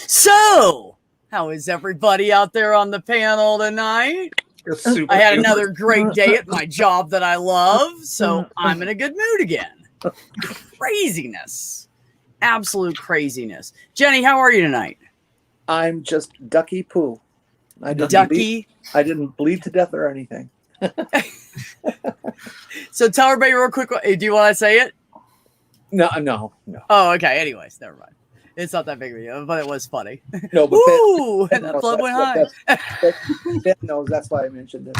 So, how is everybody out there on the panel tonight? I had another great day at my job that I love, so I'm in a good mood again. Craziness. Absolute craziness. Jenny, how are you tonight? I'm just ducky poo. I didn't bleed to death or anything. So tell everybody real quick. Do you want to say it? No. Oh, okay. Anyways, never mind. It's not that big of a deal, but it was funny. No, but Ooh, and that blood went high. Ben knows, that's why I mentioned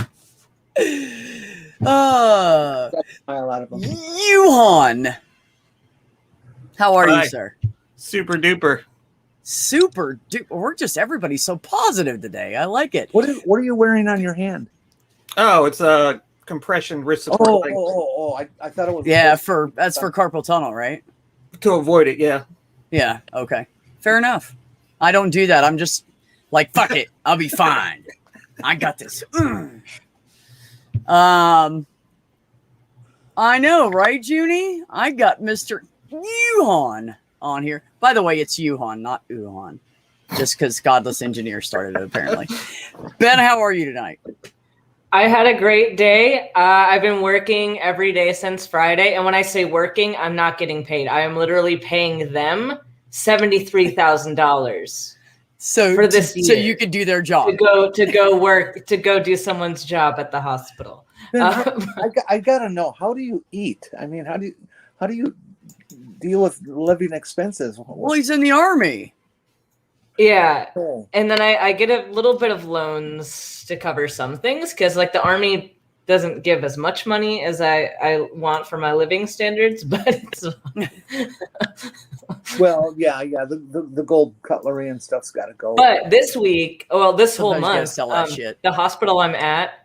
it. A lot of them. Yuhan, how are you, sir? Super duper. Super duper. We're just everybody's so positive today. I like it. What are you wearing on your hand? Oh, it's a compression wrist support. I thought it was. Yeah, that's for carpal tunnel, right? To avoid it, yeah. Yeah. Okay. Fair enough. I don't do that. I'm just like, fuck it. I'll be fine. I got this. I know, right, Junie? I got Mr. Yuhan on here. By the way, it's Yuhan, not Uhan. Just because Godless Engineer started it, apparently. Ben, how are you tonight? I had a great day. I've been working every day since Friday. And when I say working, I'm not getting paid. I am literally paying them $73,000. So for this year, so you could do their job. To go work, to go do someone's job at the hospital. I gotta know, how do you eat? I mean, how do you deal with living expenses? Well, he's in the Army. Yeah. And then I get a little bit of loans to cover some things because like the Army doesn't give as much money as I want for my living standards, but it's well, yeah. The gold cutlery and stuff's got to go. But this week, this whole month, sell that shit. The hospital I'm at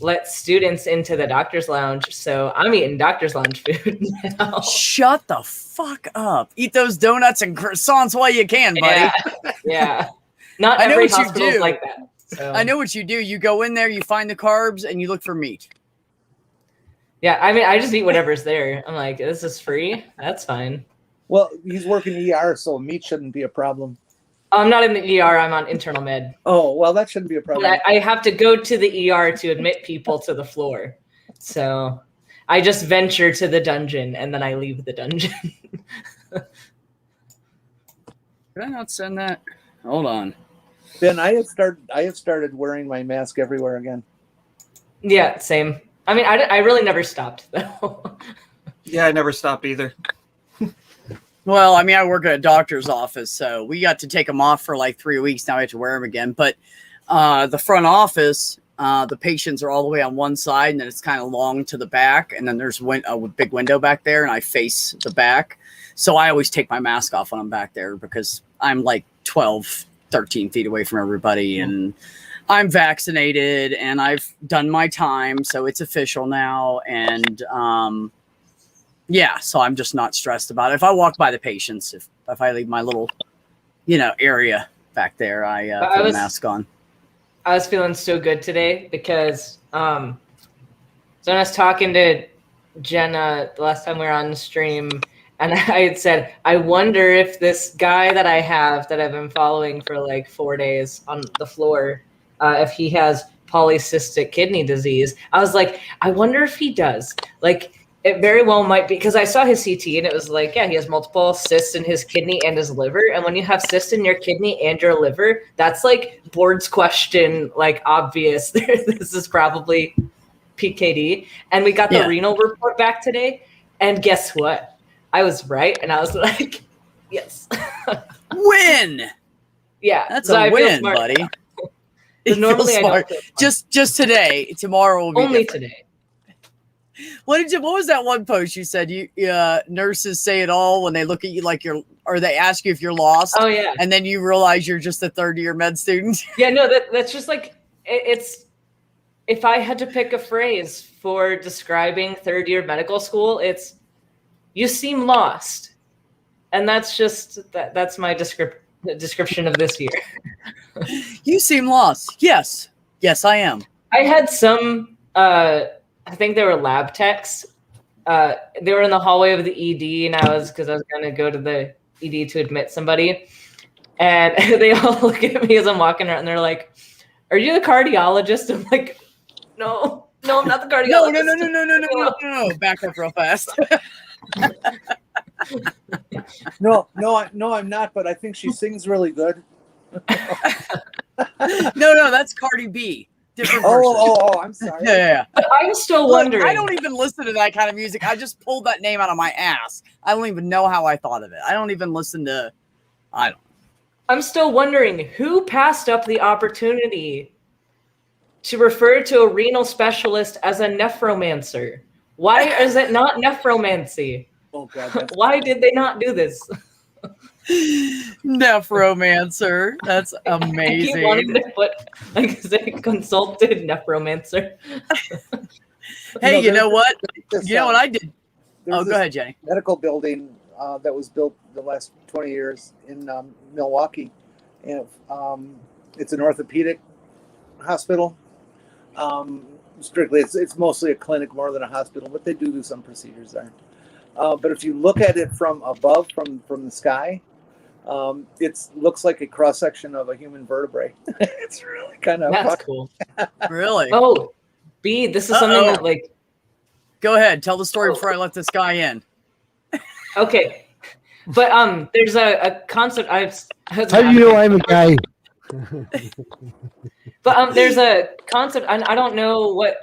lets students into the doctor's lounge, so I'm eating doctor's lounge food now. Shut the fuck up! Eat those donuts and croissants while you can, buddy. Yeah. Not every hospital's like that. So. I know what you do. You go in there, you find the carbs, and you look for meat. Yeah, I mean, I just eat whatever's there. I'm like, this is free. That's fine. Well, he's working ER, so meat shouldn't be a problem. I'm not in the ER. I'm on internal med. Oh, well, that shouldn't be a problem. But I have to go to the ER to admit people to the floor. So I just venture to the dungeon, and then I leave the dungeon. Did I not send that? Hold on. Ben, I have started wearing my mask everywhere again. Yeah, same. I mean, I really never stopped, though. Yeah, I never stopped either. Well, I mean, I work at a doctor's office, so we got to take them off for like 3 weeks. Now I have to wear them again. But the front office, the patients are all the way on one side, and then it's kind of long to the back. And then there's a big window back there, and I face the back. So I always take my mask off when I'm back there because I'm like 12, 13 feet away from everybody. And I'm vaccinated, and I've done my time. So it's official now. And yeah, so I'm just not stressed about it. If I walk by the patients, if I leave my little, area back there, I put a mask on. I was feeling so good today because so when I was talking to Jenna the last time we were on the stream, and I had said, I wonder if this guy that I have that I've been following for like 4 days on the floor, if he has polycystic kidney disease. I was like, I wonder if he does. Like, it very well might be, because I saw his CT and it was like, yeah, he has multiple cysts in his kidney and his liver. And when you have cysts in your kidney and your liver, that's like board's question, like obvious. This is probably PKD. And we got the renal report back today. And guess what? I was right. And I was like, yes. Win. Yeah. That's a win, buddy. Normally I don't. Just today. Tomorrow will be only different. today. What was that one post you said? Nurses say it all when they look at you like or they ask you if you're lost. Oh yeah. And then you realize you're just a third-year med student. Yeah, no, that's just like it's. If I had to pick a phrase for describing third-year medical school, it's "you seem lost," and that's just that's my description of this year. You seem lost. Yes, I am. I had some. I think they were lab techs they were in the hallway of the ED, and because I was going to go to the ED to admit somebody, and they all look at me as I'm walking around, and they're like, "Are you the cardiologist?" I'm like, "No, I'm not the cardiologist." No. Back up real fast. No, I'm not. But I think she sings really good. No, that's Cardi B. Different person. Oh, I'm sorry. Yeah. But I'm still Look, wondering. I don't even listen to that kind of music. I just pulled that name out of my ass. I don't even know how I thought of it. I don't even listen to. I'm still wondering who passed up the opportunity to refer to a renal specialist as a nephromancer. Why is it not nephromancy? Oh God. Why did they not do this? Nephromancer. That's I keep wanting amazing. to put say consulted nephromancer. Hey, you know what? This, You know what I did? there's Oh, go this ahead, Jenny. medical building that was built the last 20 years in Milwaukee, and it's an orthopedic hospital. Strictly, it's mostly a clinic more than a hospital, but they do some procedures there. But if you look at it from above, from the sky, it looks like a cross section of a human vertebrae. It's really kind of That's cool. Really? Oh, B, this is something that like Go ahead. Tell the story before I let this guy in. okay. But there's a concept How do you know I'm a guy? But there's a concept, and I don't know what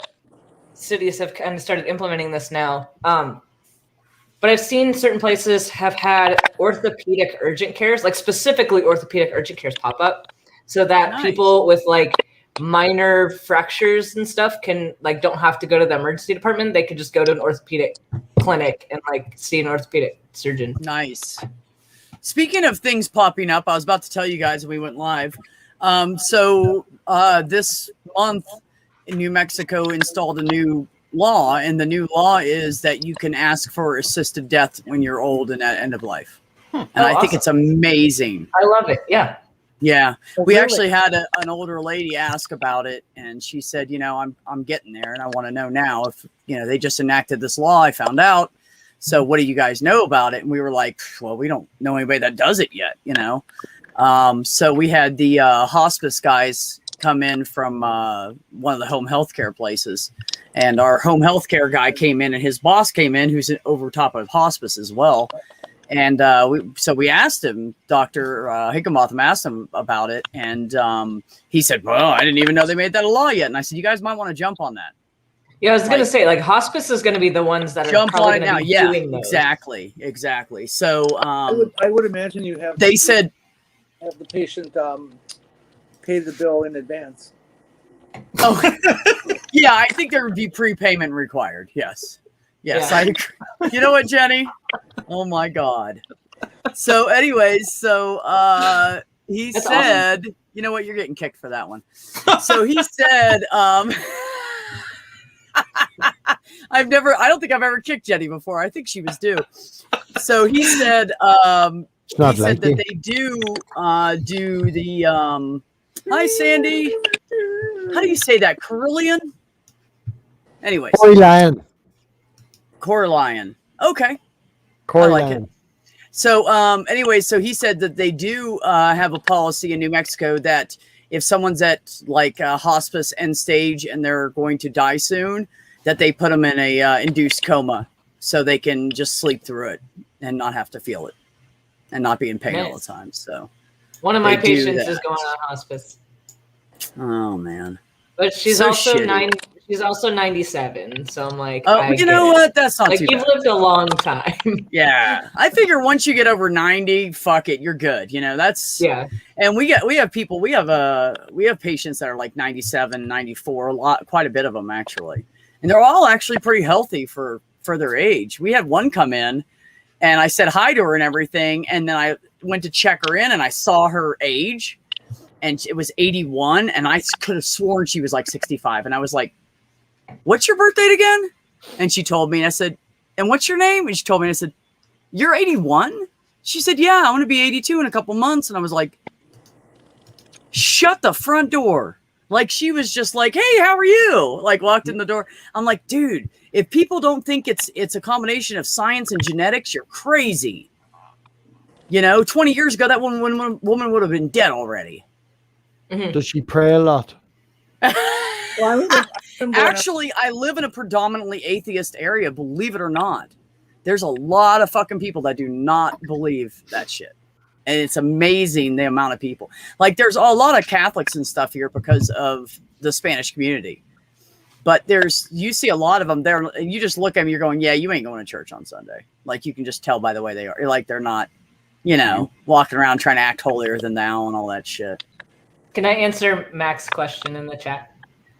cities have kind of started implementing this now. But I've seen certain places have had orthopedic urgent cares, like specifically orthopedic urgent cares pop up, so that Nice. people with like minor fractures and stuff can like don't have to go to the emergency department. They could just go to an orthopedic clinic and like see an orthopedic surgeon. Nice. Speaking of things popping up, I was about to tell you guys we went live. This month in New Mexico installed a new law, and the new law is that you can ask for assisted death when you're old and at end of life. And I think awesome. it's amazing. I love it. Yeah. Yeah. Oh, We really? actually had an older lady ask about it, and she said, I'm getting there, and I want to know now if, they just enacted this law. I found out. So what do you guys know about it? And we were like, well, we don't know anybody that does it yet, So we had the hospice guys come in from one of the home healthcare places, and our home healthcare guy came in, and his boss came in, who's over top of hospice as well. And we asked him, Dr. Higginbotham asked him about it, and he said, well, I didn't even know they made that a law yet. And I said, you guys might want to jump on that. Yeah, I was gonna say like hospice is gonna be the ones that are Jump on probably it gonna now. be Yeah, doing those. exactly. So I would imagine you have. they said, have the patient pay the bill in advance. oh, yeah, I think there would be prepayment required. Yes, Yeah. I agree. You know what, Jenny? Oh my God. So anyways, he That's said, you know what, you're getting kicked for that one. So he said, I don't think I've ever kicked Jenny before. I think she was due. So he said, It's not he said likely. that they do the hi Sandy. How do you say that? Carillion? Anyways, Corey Lion. Coralion. Okay. Corey like Lion. So so he said that they do have a policy in New Mexico that if someone's at like a hospice end stage and they're going to die soon, that they put them in a induced coma so they can just sleep through it and not have to feel it and not be in pain all the Nice. time. So, One of my They do patients that. is going on hospice, oh man. but she's So also shitty. She's also 97. So I'm like, Oh, I you get know it. what? That's not Like too you've bad. lived a long time. Yeah, I figure once you get over 90, fuck it, you're good. That's Yeah. And we have patients that are like 97, 94, quite a bit of them actually. And they're all actually pretty healthy for their age. We had one come in and I said hi to her and everything. And then I went to check her in and I saw her age and it was 81. And I could have sworn she was like 65. And I was like, what's your birth date again? And she told me, and I said, and what's your name? And she told me, and I said, you're 81? She said, yeah, I'm going to be 82 in a couple months. And I was like, shut the front door. Like she was just like, "Hey, how are you?" Like walked in the door. I'm like, dude, if people don't think it's a combination of science and genetics, you're crazy. 20 years ago, that woman would have been dead already. Does she pray a lot? Actually, I live in a predominantly atheist area, believe it or not. There's a lot of fucking people that do not believe that shit. And it's amazing the amount of people. Like there's a lot of Catholics and stuff here because of the Spanish community. But you see a lot of them there. You just look at them, you're going, yeah, you ain't going to church on Sunday. Like you can just tell by the way they are. Like they're not, walking around trying to act holier than thou and all that shit. Can I answer Mac's question in the chat?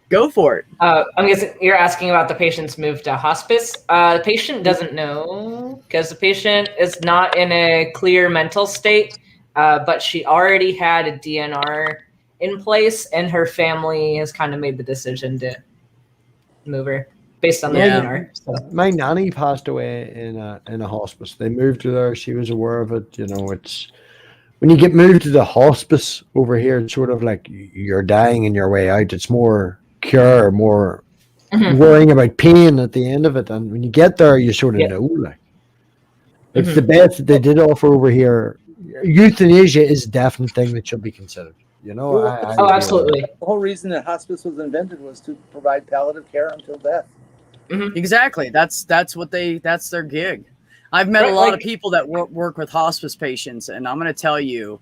Go for it. I'm guessing you're asking about the patient's move to hospice. The patient doesn't know because the patient is not in a clear mental state, but she already had a DNR in place, and her family has kind of made the decision to move her based on the DNR. So. My nanny passed away in a hospice. They moved her there. She was aware of it. It's when you get moved to the hospice over here, it's sort of like you're dying in your way out. It's more cure, more worrying about pain at the end of it. And when you get there, you sort of know. Like, it's the best that they did offer over here. Euthanasia is a definite thing that should be considered. Absolutely. The whole reason that hospice was invented was to provide palliative care until death. Exactly. That's their gig. I've met a lot of people that work with hospice patients, and I'm going to tell you,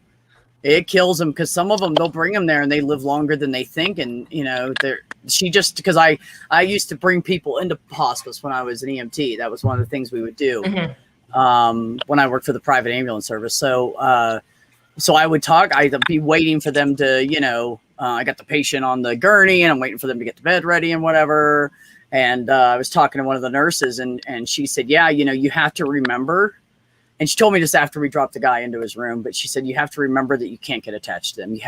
it kills them because some of them, they'll bring them there and they live longer than they think. And, because I used to bring people into hospice when I was an EMT. That was one of the things we would do when I worked for the private ambulance service. So I would talk, I'd be waiting for them to, I got the patient on the gurney and I'm waiting for them to get the bed ready and whatever. And I was talking to one of the nurses and she said, yeah, you have to remember. And she told me this after we dropped the guy into his room, but she said, you have to remember that you can't get attached to them. You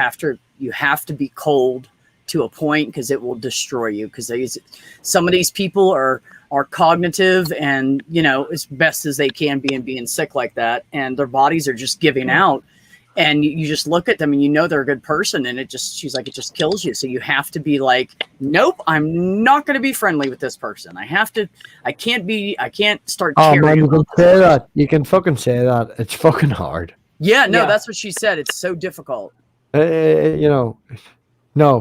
have to be cold to a point because it will destroy you. Because some of these people are cognitive and, as best as they can be and being sick like that. And their bodies are just giving out. And you just look at them and they're a good person. And she's like, it just kills you. So you have to be like, nope, I'm not going to be friendly with this person. I can't start caring. Oh man, you can say that. You can fucking say that. It's fucking hard. Yeah, no, that's what she said. It's so difficult. No,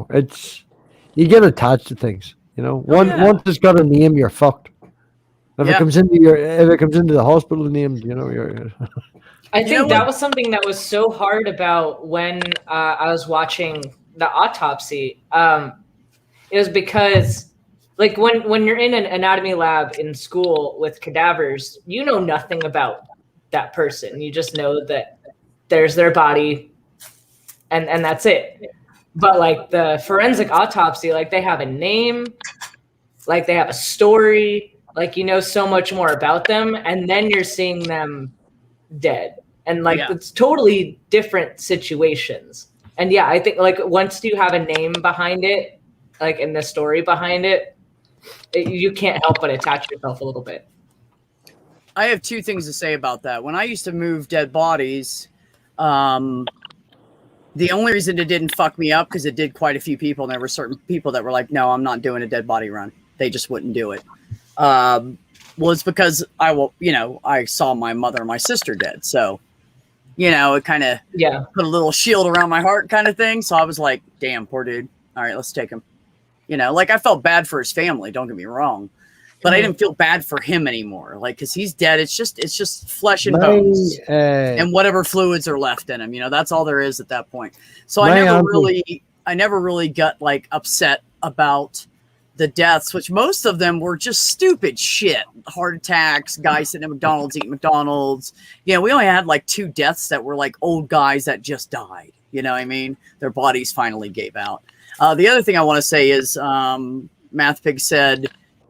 it's, you get attached to things, once it's got a name, you're fucked. If it comes into the hospital named, you're I think that was something that was so hard about when I was watching the autopsy. It was because, like, when you're in an anatomy lab in school with cadavers, you know nothing about that person. You just know that there's their body, and that's it. But like the forensic autopsy, like they have a name, like they have a story, like so much more about them, and then you're seeing them dead. And it's totally different situations. And yeah, I think like once you have a name behind it, like in the story behind it, you can't help but attach yourself a little bit. I have two things to say about that. When I used to move dead bodies, the only reason it didn't fuck me up, because it did quite a few people, and there were certain people that were like, no, I'm not doing a dead body run. They just wouldn't do it. Was because I saw my mother and my sister dead. So, it kind of put a little shield around my heart kind of thing. So I was like, damn, poor dude. All right, let's take him. I felt bad for his family. Don't get me wrong. But I didn't feel bad for him anymore. Like, because he's dead. It's just flesh and bones and whatever fluids are left in him. That's all there is at that point. So I never really got like upset about the deaths, which most of them were just stupid shit. Heart attacks, guys sitting at McDonald's eating McDonald's. We only had like 2 deaths that were like old guys that just died. You know what I mean? Their bodies finally gave out. The other thing I want to say is Math Pig said,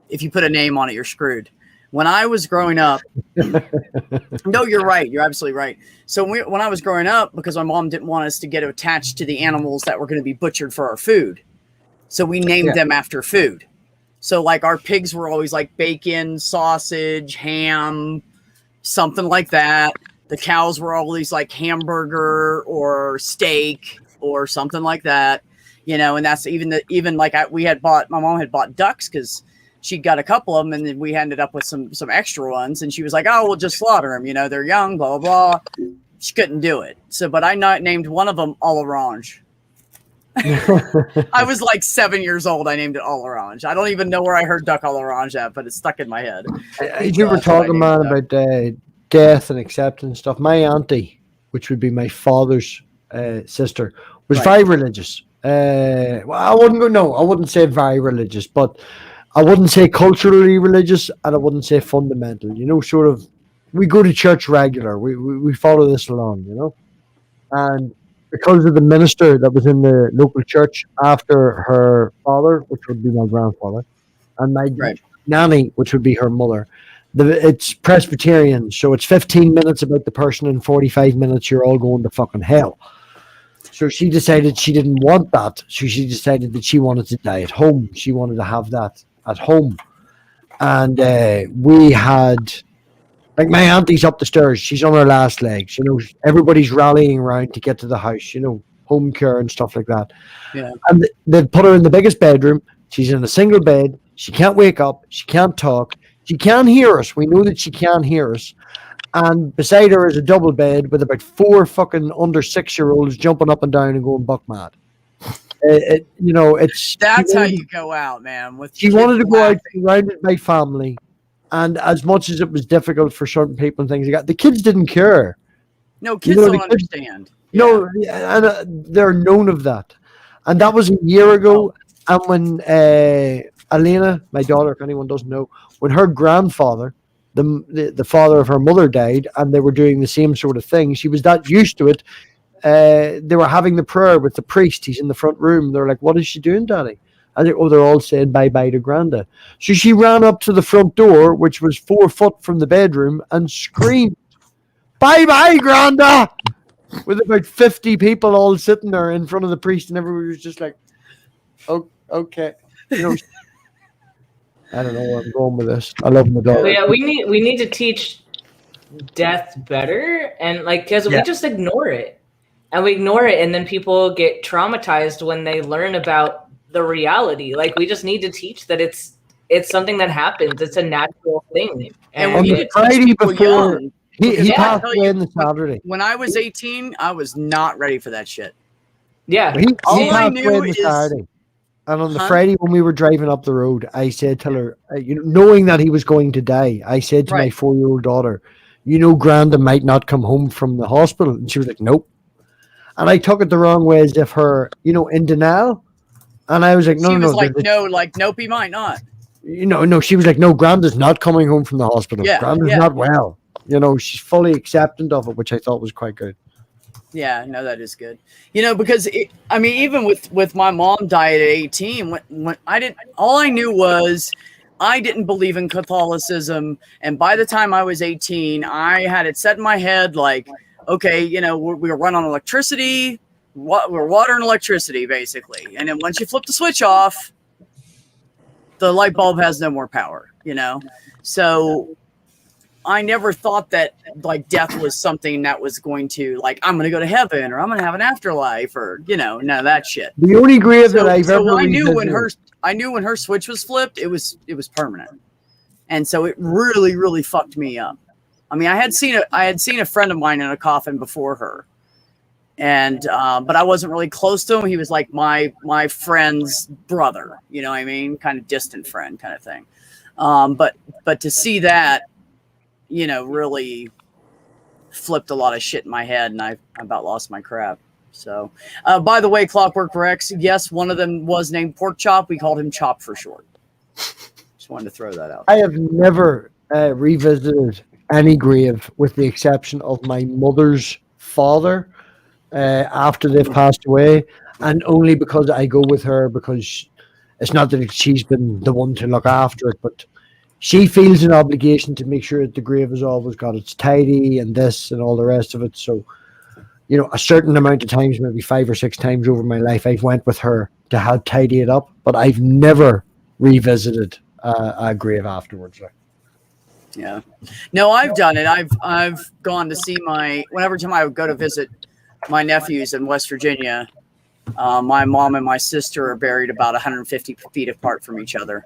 if you put a name on it, you're screwed. When I was growing up, no, you're right. You're absolutely right. So when I was growing up, because my mom didn't want us to get attached to the animals that were going to be butchered for our food, so we named them after food. So like our pigs were always like bacon, sausage, ham, something like that. The cows were always like hamburger or steak or something like that. you know, and that's even like my mom had bought ducks because she got a couple of them, and then we ended up with some extra ones, and she was like, "Oh, we'll just slaughter them, you know, they're young, blah blah blah." She couldn't do it, so but I named one of them All Orange. I was like 7 years old. I named it All Orange. I don't even know where I heard Duck All Orange at, but it's stuck in my head. You were talking, man, about death and acceptance stuff. My auntie, which would be my father's sister, was very religious. Well, I wouldn't say very religious, but I wouldn't say culturally religious, and I wouldn't say fundamental. You know, sort of, we go to church regular. We follow this along, you know, and because of the minister that was in the local church after her father, which would be my grandfather, and my nanny, which would be her mother, it's Presbyterian, so it's 15 minutes about the person and 45 minutes you're all going to fucking hell. So she decided she didn't want that. So she decided that she wanted to die at home. She wanted to have that at home. And we had, like, my auntie's up the stairs. She's on her last legs. You know, everybody's rallying around to get to the house, you know, home care and stuff like that. Yeah. And they'd put her in the biggest bedroom. She's in a single bed. She can't wake up. She can't talk. She can't hear us. We know that she can't hear us. And beside her is a double bed with about 4 fucking under 6-year-olds jumping up and down and going buck mad. You know, that's how you go out, man. She wanted to go out surrounded by family, and as much as it was difficult for certain people and things like that, the kids didn't care. No, kids don't understand. No, and they're known of that. And that was a year ago. And when Elena, my daughter, if anyone doesn't know, when her grandfather, the father of her mother, died, and they were doing the same sort of thing, she was that used to it. They were having the prayer with the priest. He's in the front room. They're like, "What is she doing, Daddy?" And they're all saying bye-bye to Granda. So she ran up to the front door, which was 4 foot from the bedroom, and screamed, "Bye-bye, Granda!" With about 50 people all sitting there in front of the priest, and everybody was just like, "Oh, okay." You know, I don't know where I'm going with this. I love my daughter. Yeah, we need to teach death better, and like, because we just ignore it, and then people get traumatized when they learn about the reality. Like, we just need to teach that it's something that happens. It's a natural thing. And on the Friday before he passed away on the Saturday. When I was 18, I was not ready for that shit. Yeah, he passed away on the Saturday. And on the Friday when we were driving up the road, I said to her, knowing that he was going to die, I said to my 4-year-old daughter, "You know, Granda might not come home from the hospital." And she was like, "Nope." And I took it the wrong way, as if her, in denial. And I was like, "No, she no, was like, nope, he might not." No, she was like, "No, Granda's not coming home from the hospital. Yeah, Granda's not well." She's fully acceptant of it, which I thought was quite good. Yeah, no, that is good. Because even with my mom died at 18, when all I knew was I didn't believe in Catholicism, and by the time I was 18, I had it set in my head like, okay, we run on electricity, we're water and electricity basically, and then once you flip the switch off, the light bulb has no more power. So I never thought that like death was something that was going to like, I'm going to go to heaven or I'm going to have an afterlife or, none of that shit. The only grave that I've ever I knew when her switch was flipped, it was permanent. And so it really, really fucked me up. I had seen a friend of mine in a coffin before her. And, but I wasn't really close to him. He was like my friend's brother, kind of distant friend kind of thing. But to see that, really flipped a lot of shit in my head, and I about lost my crap. So, by the way, Clockwork Rex, yes, one of them was named Pork Chop. We called him Chop for short. Just wanted to throw that out. I have never revisited any grave, with the exception of my mother's father, after they've passed away, and only because I go with her, because it's not that she's been the one to look after it, but she feels an obligation to make sure that the grave has always got its tidy and this and all the rest of it. So, a certain amount of times, maybe 5 or 6 times over my life, I've went with her to help tidy it up, but I've never revisited a grave afterwards. Yeah, no, I've done it. I've gone to see whenever time I would go to visit my nephews in West Virginia, My mom and my sister are buried about 150 feet apart from each other.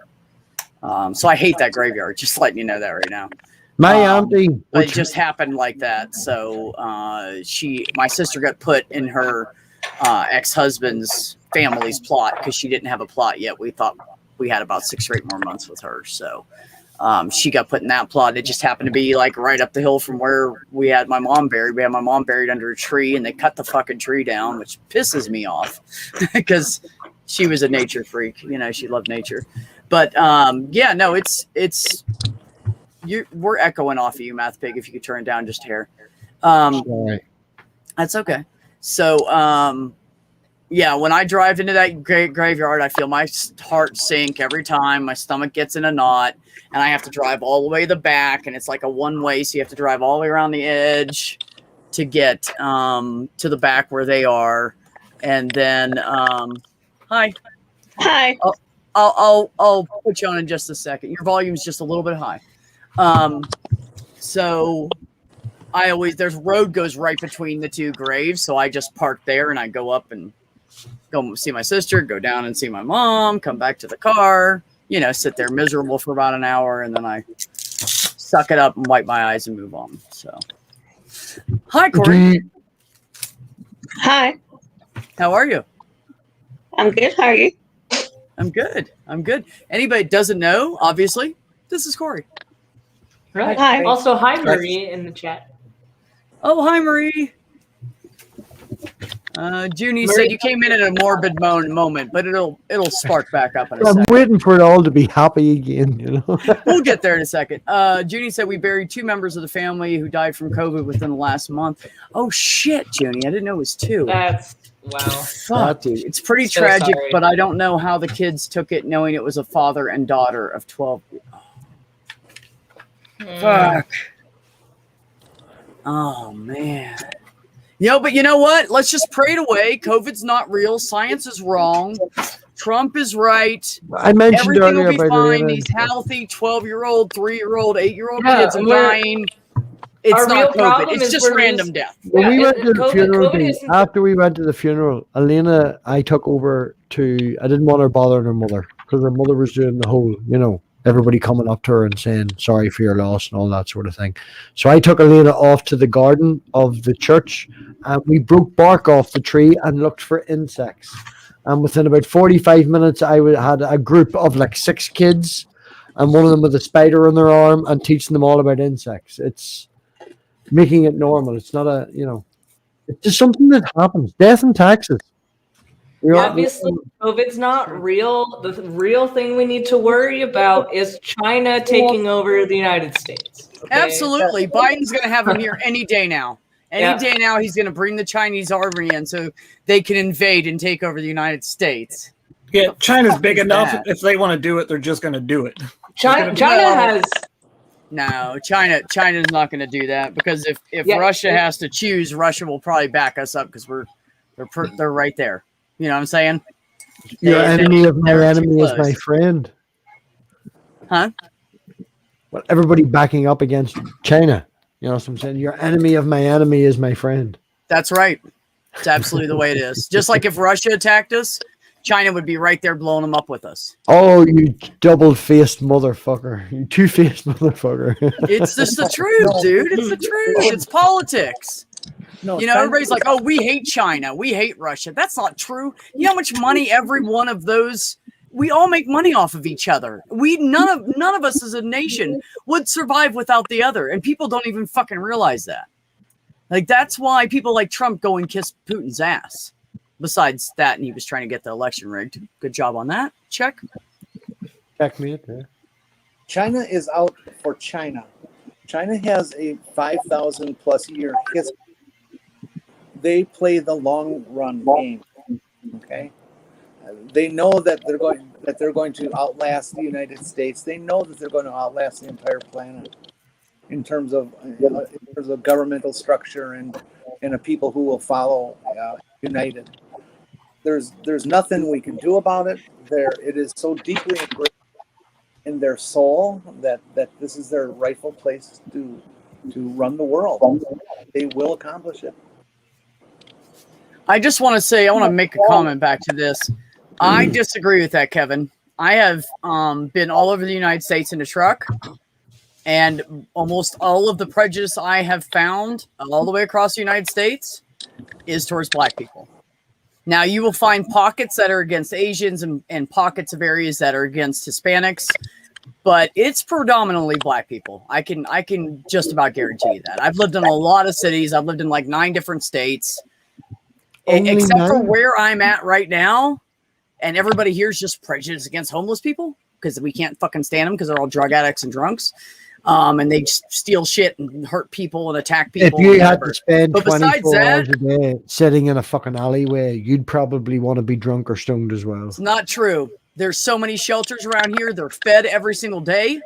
So I hate that graveyard. Just letting you know that right now. My auntie, But it just happened like that. So my sister got put in her ex-husband's family's plot because she didn't have a plot yet. We thought we had about 6 or 8 more months with her. So she got put in that plot. It just happened to be like right up the hill from where we had my mom buried. We had my mom buried under a tree, and they cut the fucking tree down, which pisses me off because she was a nature freak. You know, she loved nature. But yeah, no, we're echoing off of you, Math Pig. If you could turn it down just a hair. sorry. That's okay. So, yeah, when I drive into that graveyard, I feel my heart sink every time. My stomach gets in a knot, and I have to drive all the way to the back, and it's like a one-way, so you have to drive all the way around the edge to get to the back where they are. And then, hi. Hi. I'll put you on in just a second. Your volume's just a little bit high. So there's road goes right between the two graves. So I just park there and I go up and go see my sister, go down and see my mom, come back to the car, sit there miserable for about an hour. And then I suck it up and wipe my eyes and move on. So, hi, Corey. Hi. How are you? I'm good. How are you? I'm good. Anybody doesn't know, obviously, this is Corey. Right. Hi. Also, hi Marie in the chat. Oh, hi, Marie. Junie said you came in at a morbid moment, but it'll spark back up in a I'm second. waiting for it all to be happy again, We'll get there in a second. Junie said we buried 2 members of the family who died from COVID within the last month. Oh, shit, Junie. I didn't know it was 2. That's wow. Fuck, dude. It's pretty So tragic, sorry. but I don't know how the kids took it knowing it was a father and daughter of 12. Fuck. Oh, man. But you know what? Let's just pray it away. COVID's not real. Science is wrong. Trump is right. I mentioned Everything will earlier be about fine. Elena. These healthy 12-year-old, 3-year-old, 8-year-old Yeah, kids are we're- dying. It's our not real COVID. problem It's is just we're random death. When we Yeah, went to the COVID funeral, isn't- after we went to the funeral, Elena, I took over I didn't want her bothering her mother because her mother was doing the whole, everybody coming up to her and saying sorry for your loss and all that sort of thing. So I took Elena off to the garden of the church and we broke bark off the tree and looked for insects. And within about 45 minutes, I had a group of like 6 kids and one of them with a spider on their arm and teaching them all about insects. It's making it normal. It's not it's just something that happens. Death and taxes. Obviously, COVID's not real. The real thing we need to worry about is China taking over the United States. Okay? Absolutely. Biden's going to have them here any day now. Any Yeah. day now, he's going to bring the Chinese army in so they can invade and take over the United States. Yeah, China's big is enough. that? If they want to do it, they're just going to do it. China Well, has No, China's not going to do that because if Yeah. Russia has to choose, Russia will probably back us up because they're right there. You know what I'm saying? Your They- enemy of my they're too enemy is close. my friend. Huh? Well, everybody backing up against China. You know what I'm saying? Your enemy of my enemy is my friend. That's right. It's absolutely the way it is. Just like if Russia attacked us, China would be right there blowing them up with us. Oh, you double-faced motherfucker. You two-faced motherfucker. It's just the truth, dude. It's the truth. It's politics. No, Everybody's like, "Oh, we hate China. We hate Russia." That's not true. You know how much money every one of those. We all make money off of each other. None of us as a nation would survive without the other, and people don't even fucking realize that. Like that's why people like Trump go and kiss Putin's ass. Besides that, and he was trying to get the election rigged. Good job on that. Check. Checkmate. Yeah. China is out for China. China has a 5,000 plus year history. They play the long run game. Okay, they know that they're going to outlast the United States. They know that they're going to outlast the entire planet in terms of governmental structure and a people who will follow united. There's nothing we can do about it. It is so deeply ingrained in their soul that this is their rightful place to run the world. They will accomplish it. I just want to say, I want to make a comment back to this. I disagree with that, Kevin. I have been all over the United States in a truck, and almost all of the prejudice I have found all the way across the United States is towards black people. Now, you will find pockets that are against Asians and pockets of areas that are against Hispanics, but it's predominantly black people. I can just about guarantee you that. I've lived in a lot of cities. I've lived in like 9 different states. Except for where I'm at right now, and everybody here is just prejudiced against homeless people because we can't fucking stand them because they're all drug addicts and drunks, and they just steal shit and hurt people and attack people. If you had to spend But besides 24 hours that- a day sitting in a fucking alleyway, you'd probably want to be drunk or stoned as well. It's not true. There's so many shelters around here. They're fed every single day.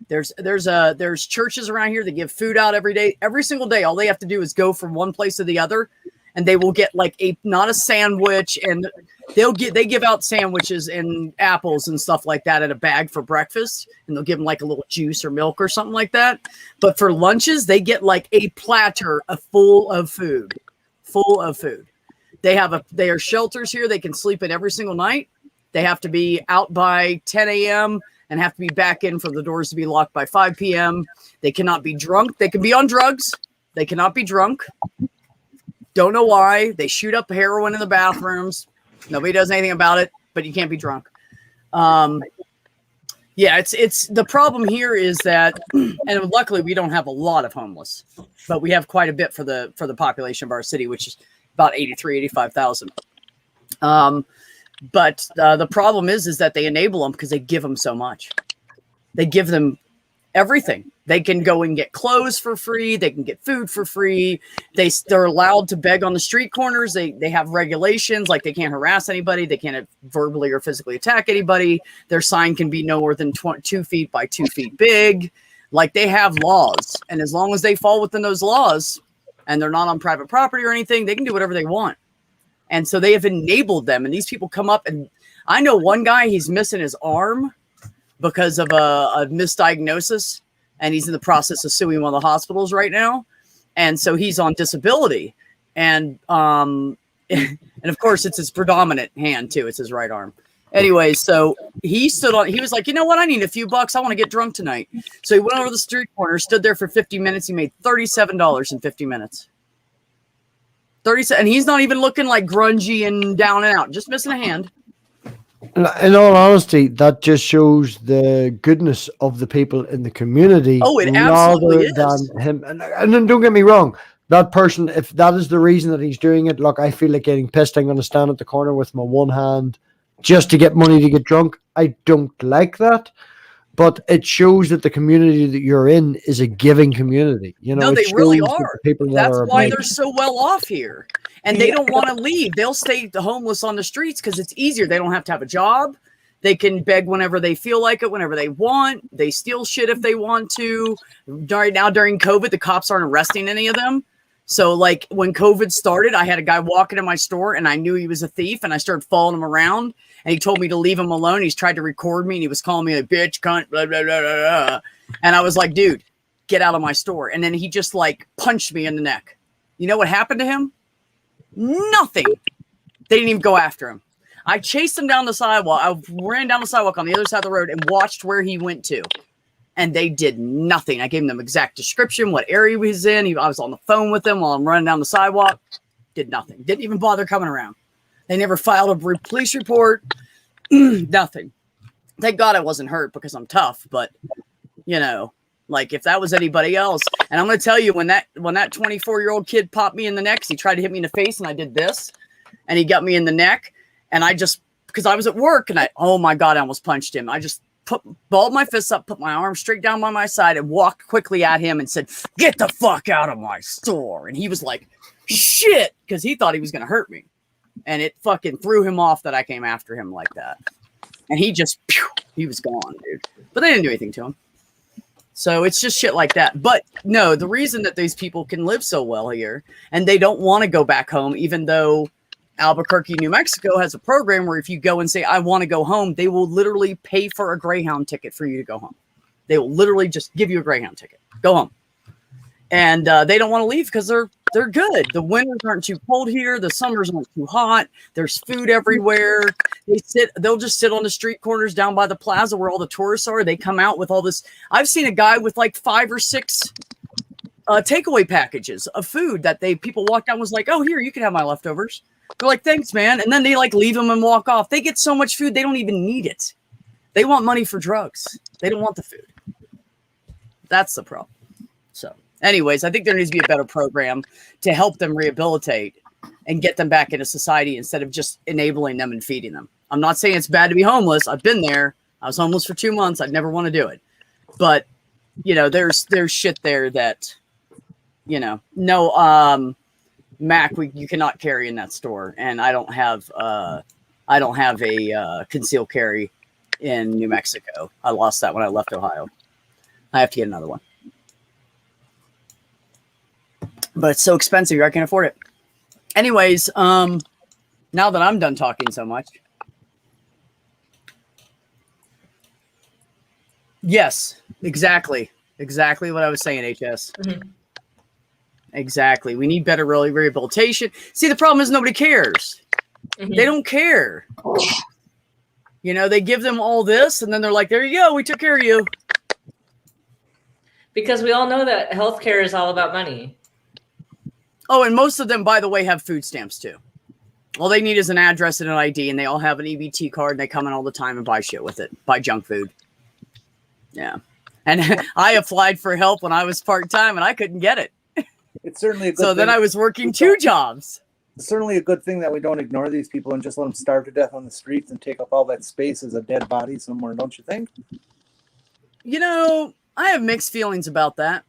There's churches around here that give food out every day, every single day. All they have to do is go from one place to the other, and they will get like not a sandwich, and they give out sandwiches and apples and stuff like that in a bag for breakfast, and they'll give them like a little juice or milk or something like that. But for lunches, they get like a platter full of food. They are shelters here. They can sleep in every single night. They have to be out by 10 a.m. and have to be back in for the doors to be locked by 5 p.m. They cannot be drunk. They can be on drugs. They cannot be drunk. Don't know why. They shoot up heroin in the bathrooms. Nobody does anything about it, but you can't be drunk. Yeah, it's the problem here is that, and luckily we don't have a lot of homeless, but we have quite a bit for the population of our city, which is about 85,000. But the problem is that they enable them because they give them so much. They give them everything. They can go and get clothes for free. They can get food for free. They're allowed to beg on the street corners. They have regulations, like they can't harass anybody. They can't verbally or physically attack anybody. Their sign can be no more than 2 feet by 2 feet big. Like, they have laws. And as long as they fall within those laws and they're not on private property or anything, they can do whatever they want. And so they have enabled them. And these people come up, and I know one guy, he's missing his arm because of a misdiagnosis. And he's in the process of suing one of the hospitals right now. And so he's on disability. And and of course, it's his predominant hand, too. It's his right arm. Anyway, so he was like, you know what? I need a few bucks. I want to get drunk tonight. So he went over the street corner, stood there for 50 minutes. He made $37 in 50 minutes. 37, and he's not even looking like grungy and down and out, just missing a hand. In all honesty, that just shows the goodness of the people in the community. Oh, it absolutely is. Than him. And then don't get me wrong, that person, if that is the reason that he's doing it, look, I feel like getting pissed. I'm going to stand at the corner with my one hand just to get money to get drunk. I don't like that. But it shows that the community that you're in is a giving community. You know, no, they really shows are. The people That's that are why they're so well off here. And they don't want to leave. They'll stay the homeless on the streets because it's easier. They don't have to have a job. They can beg whenever they feel like it, whenever they want. They steal shit if they want to. Right now, during COVID, the cops aren't arresting any of them. So, like, when COVID started, I had a guy walking in my store, and I knew he was a thief, and I started following him around. And he told me to leave him alone. He's tried to record me, and he was calling me a bitch, cunt, blah, blah, blah, blah, blah. And I was like, dude, get out of my store. And then he just, like, punched me in the neck. You know what happened to him? Nothing. They didn't even go after him. I chased him down the sidewalk. I ran down the sidewalk on the other side of the road and watched where he went to. And they did nothing. I gave them the exact description, what area he was in. I was on the phone with them while I'm running down the sidewalk. Did nothing. Didn't even bother coming around. They never filed a police report. Nothing. Thank God I wasn't hurt because I'm tough. But, you know, like if that was anybody else. And I'm going to tell you, when that 24-year-old kid popped me in the neck, he tried to hit me in the face and I did this. And he got me in the neck. And I just, because I was at work and oh my God, I almost punched him. I just balled my fists up, put my arm straight down by my side and walked quickly at him and said, get the fuck out of my store. And he was like, shit, because he thought he was going to hurt me. And it fucking threw him off that I came after him like that. And he just, he was gone, dude. But they didn't do anything to him. So it's just shit like that. But no, the reason that these people can live so well here and they don't want to go back home, even though Albuquerque, New Mexico has a program where if you go and say, I want to go home, they will literally pay for a Greyhound ticket for you to go home. They will literally just give you a Greyhound ticket. Go home. And they don't want to leave because they're They're good. The winters aren't too cold here. The summers aren't too hot. There's food everywhere. They'll just sit on the street corners down by the plaza where all the tourists are. They come out with all this. I've seen a guy with like 5 or 6 takeaway packages of food that people walked down and was like, oh, here, you can have my leftovers. They're like, thanks, man. And then they like leave them and walk off. They get so much food, they don't even need it. They want money for drugs. They don't want the food. That's the problem. So anyways, I think there needs to be a better program to help them rehabilitate and get them back into society instead of just enabling them and feeding them. I'm not saying it's bad to be homeless. I've been there. I was homeless for 2 months. I'd never want to do it. But, you know, there's shit there that, you know, no, Mac, you cannot carry in that store. And I don't have a concealed carry in New Mexico. I lost that when I left Ohio. I have to get another one. But it's so expensive here, I can't afford it. Anyways, now that I'm done talking so much. Yes, exactly. Exactly what I was saying, HS. Mm-hmm. Exactly. We need better rehabilitation. See, the problem is nobody cares. Mm-hmm. They don't care. You know, they give them all this and then they're like, there you go, we took care of you. Because we all know that healthcare is all about money. Oh, and most of them, by the way, have food stamps too. All they need is an address and an ID, and they all have an EBT card, and they come in all the time and buy shit with it, buy junk food. Yeah. And I applied for help when I was part-time, and I couldn't get it. It's certainly a good So thing. then I was working 2 jobs. It's certainly a good thing that we don't ignore these people and just let them starve to death on the streets and take up all that space as a dead body somewhere, don't you think? You know, I have mixed feelings about that.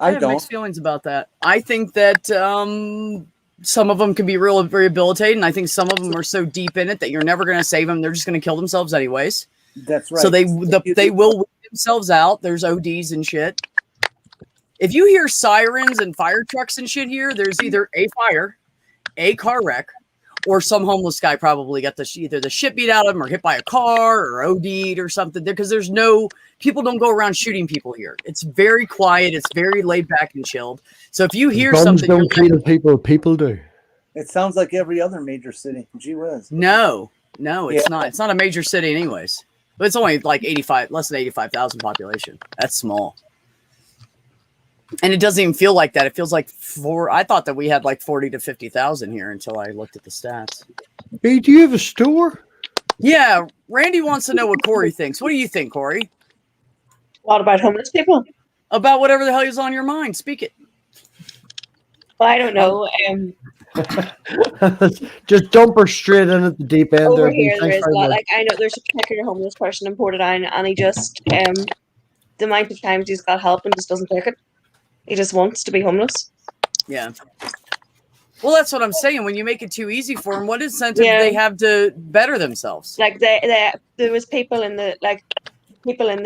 I have mixed feelings about that. I think that some of them can be real rehabilitating. I think some of them are so deep in it that you're never going to save them. They're just going to kill themselves anyways. That's right. So they will weed themselves out. There's ODs and shit. If you hear sirens and fire trucks and shit here, there's either a fire, a car wreck, or some homeless guy probably got either the shit beat out of him or hit by a car or OD'd or something. Because people don't go around shooting people here. It's very quiet. It's very laid back and chilled. So if you hear Guns something, don't kill people. People do. It sounds like every other major city. Gee whiz. No, it's not. It's not a major city anyways. But it's only like less than 85,000 population. That's small. And it doesn't even feel like that. It feels like I thought that we had like 40 to 50,000 here until I looked at the stats. Hey, do you have a store? Yeah, Randy wants to know what Corey thinks. What do you think, Corey? What about homeless people? About whatever the hell is on your mind. Speak it. Well, I don't know. Just dump her straight in at the deep end. Over there. here, there Thanks is a very lot. much. Like, I know there's a particular homeless person in Portadown, and he just, the amount of times he's got help and just doesn't take it. He just wants to be homeless. Yeah. Well, that's what I'm saying. When you make it too easy for them, what incentive do Yeah. they have to better themselves? Like, there was people in the